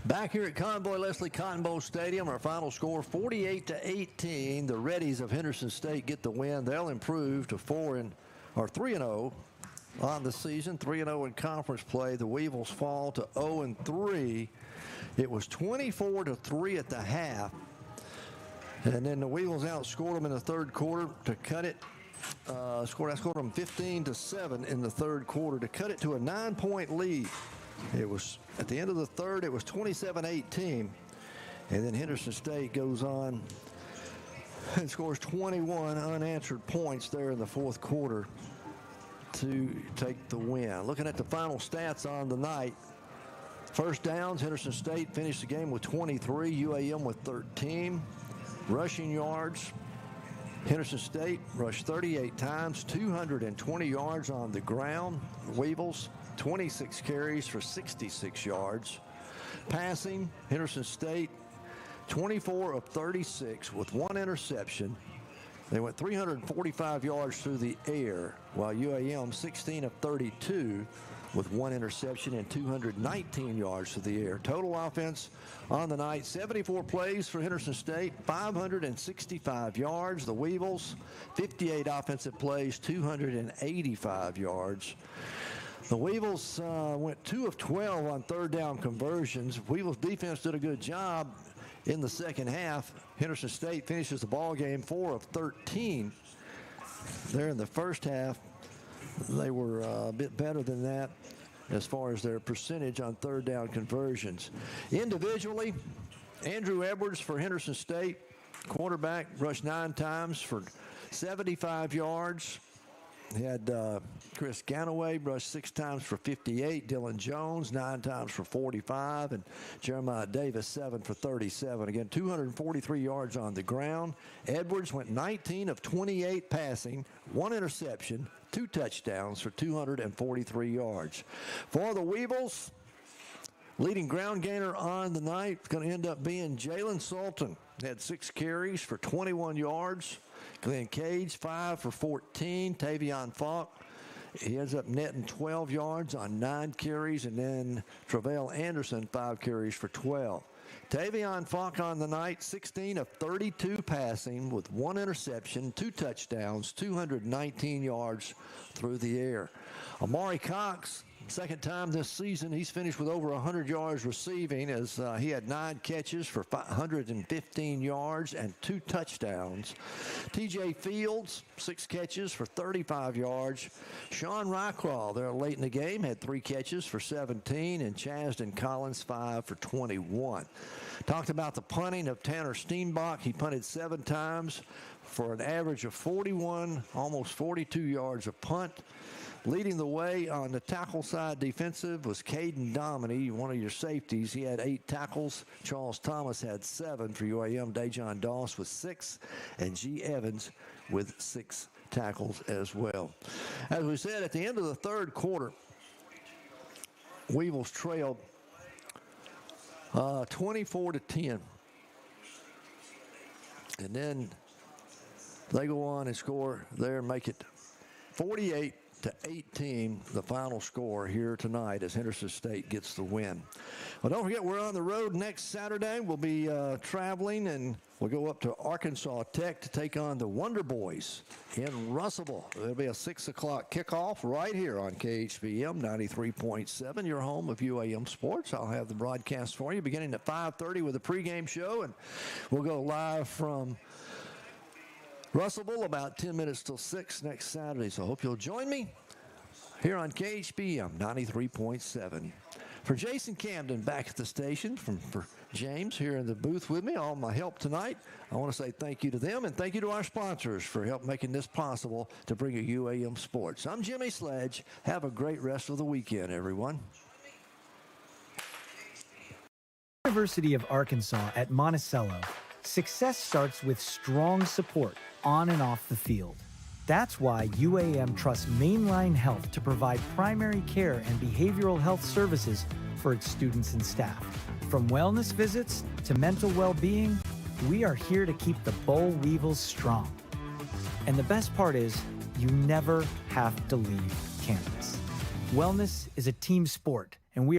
Back here at Convoy Leslie Cotton Bowl Stadium, our final score 48-18. The Reddies of Henderson State get the win. They'll improve to 3-0 on the season, 3-0 in conference play. The Weevils fall to 0-3. It was 24-3 at the half, and then the Weevils outscored them in the third quarter to cut it. Scored them 15-7 in the third quarter to cut it to a 9-point lead. It was at the end of the third, it was 27-18, and then Henderson State goes on and scores 21 unanswered points there in the fourth quarter to take the win. Looking at the final stats on the night, first downs, Henderson State finished the game with 23, UAM with 13. Rushing yards, Henderson State rushed 38 times, 220 yards on the ground. Weevils, 26 carries for 66 yards. Passing, Henderson State, 24 of 36 with 1 interception. They went 345 yards through the air, while UAM 16 of 32 with 1 interception and 219 yards through the air. Total offense on the night, 74 plays for Henderson State, 565 yards. The Weevils, 58 offensive plays, 285 yards. The Weevils went 2 of 12 on third down conversions. Weevils defense did a good job in the second half. Henderson State finishes the ball game 4 of 13. There in the first half, they were a bit better than that as far as their percentage on third down conversions. Individually, Andrew Edwards for Henderson State, quarterback, rushed 9 times for 75 yards. He had Chris Ganaway rushed 6 times for 58. Dylan Jones 9 times for 45, and Jeremiah Davis 7 for 37. Again, 243 yards on the ground. Edwards went 19 of 28 passing, 1 interception, 2 touchdowns for 243 yards. For the Weevils, leading ground gainer on the night is going to end up being Jalen Sultan. Had 6 carries for 21 yards. Glenn Cage, 5 for 14. Tavion Falk, he ends up netting 12 yards on 9 carries. And then Travell Anderson, 5 carries for 12. Tavion Falk on the night, 16 of 32 passing with 1 interception, 2 touchdowns, 219 yards through the air. Amari Cox, second time this season, he's finished with over 100 yards receiving, as he had 9 catches for 115 yards and 2 touchdowns. TJ Fields, 6 catches for 35 yards. Sean Rycraw there late in the game had 3 catches for 17, and Chasden Collins 5 for 21. Talked about the punting of Tanner Steenbach. He punted 7 times for an average of 41, almost 42 yards a punt. Leading the way on the tackle side defensive was Caden Dominy, one of your safeties. He had 8 tackles. Charles Thomas had 7 for UAM. Dejon Doss with 6, and G. Evans with 6 tackles as well. As we said, at the end of the third quarter, Weevils trailed 24-10. And then they go on and score there and make it 48-18, the final score here tonight as Henderson State gets the win. Well, don't forget, we're on the road next Saturday. We'll be traveling, and we'll go up to Arkansas Tech to take on the Wonder Boys in Russellville. It'll be a 6 o'clock kickoff right here on KHBM 93.7, your home of UAM Sports. I'll have the broadcast for you beginning at 5:30 with a pregame show, and we'll go live from Russellville about 10 minutes till 6 next Saturday. So I hope you'll join me here on KHBM 93.7. For Jason Camden back at the station, for James here in the booth with me, all my help tonight, I want to say thank you to them, and thank you to our sponsors for help making this possible to bring you UAM Sports. I'm Jimmy Sledge. Have a great rest of the weekend, everyone. University of Arkansas at Monticello, success starts with strong support on and off the field. That's why UAM trusts Mainline Health to provide primary care and behavioral health services for its students and staff. From wellness visits to mental well-being, we are here to keep the Boll Weevils strong. And the best part is, you never have to leave campus. Wellness is a team sport,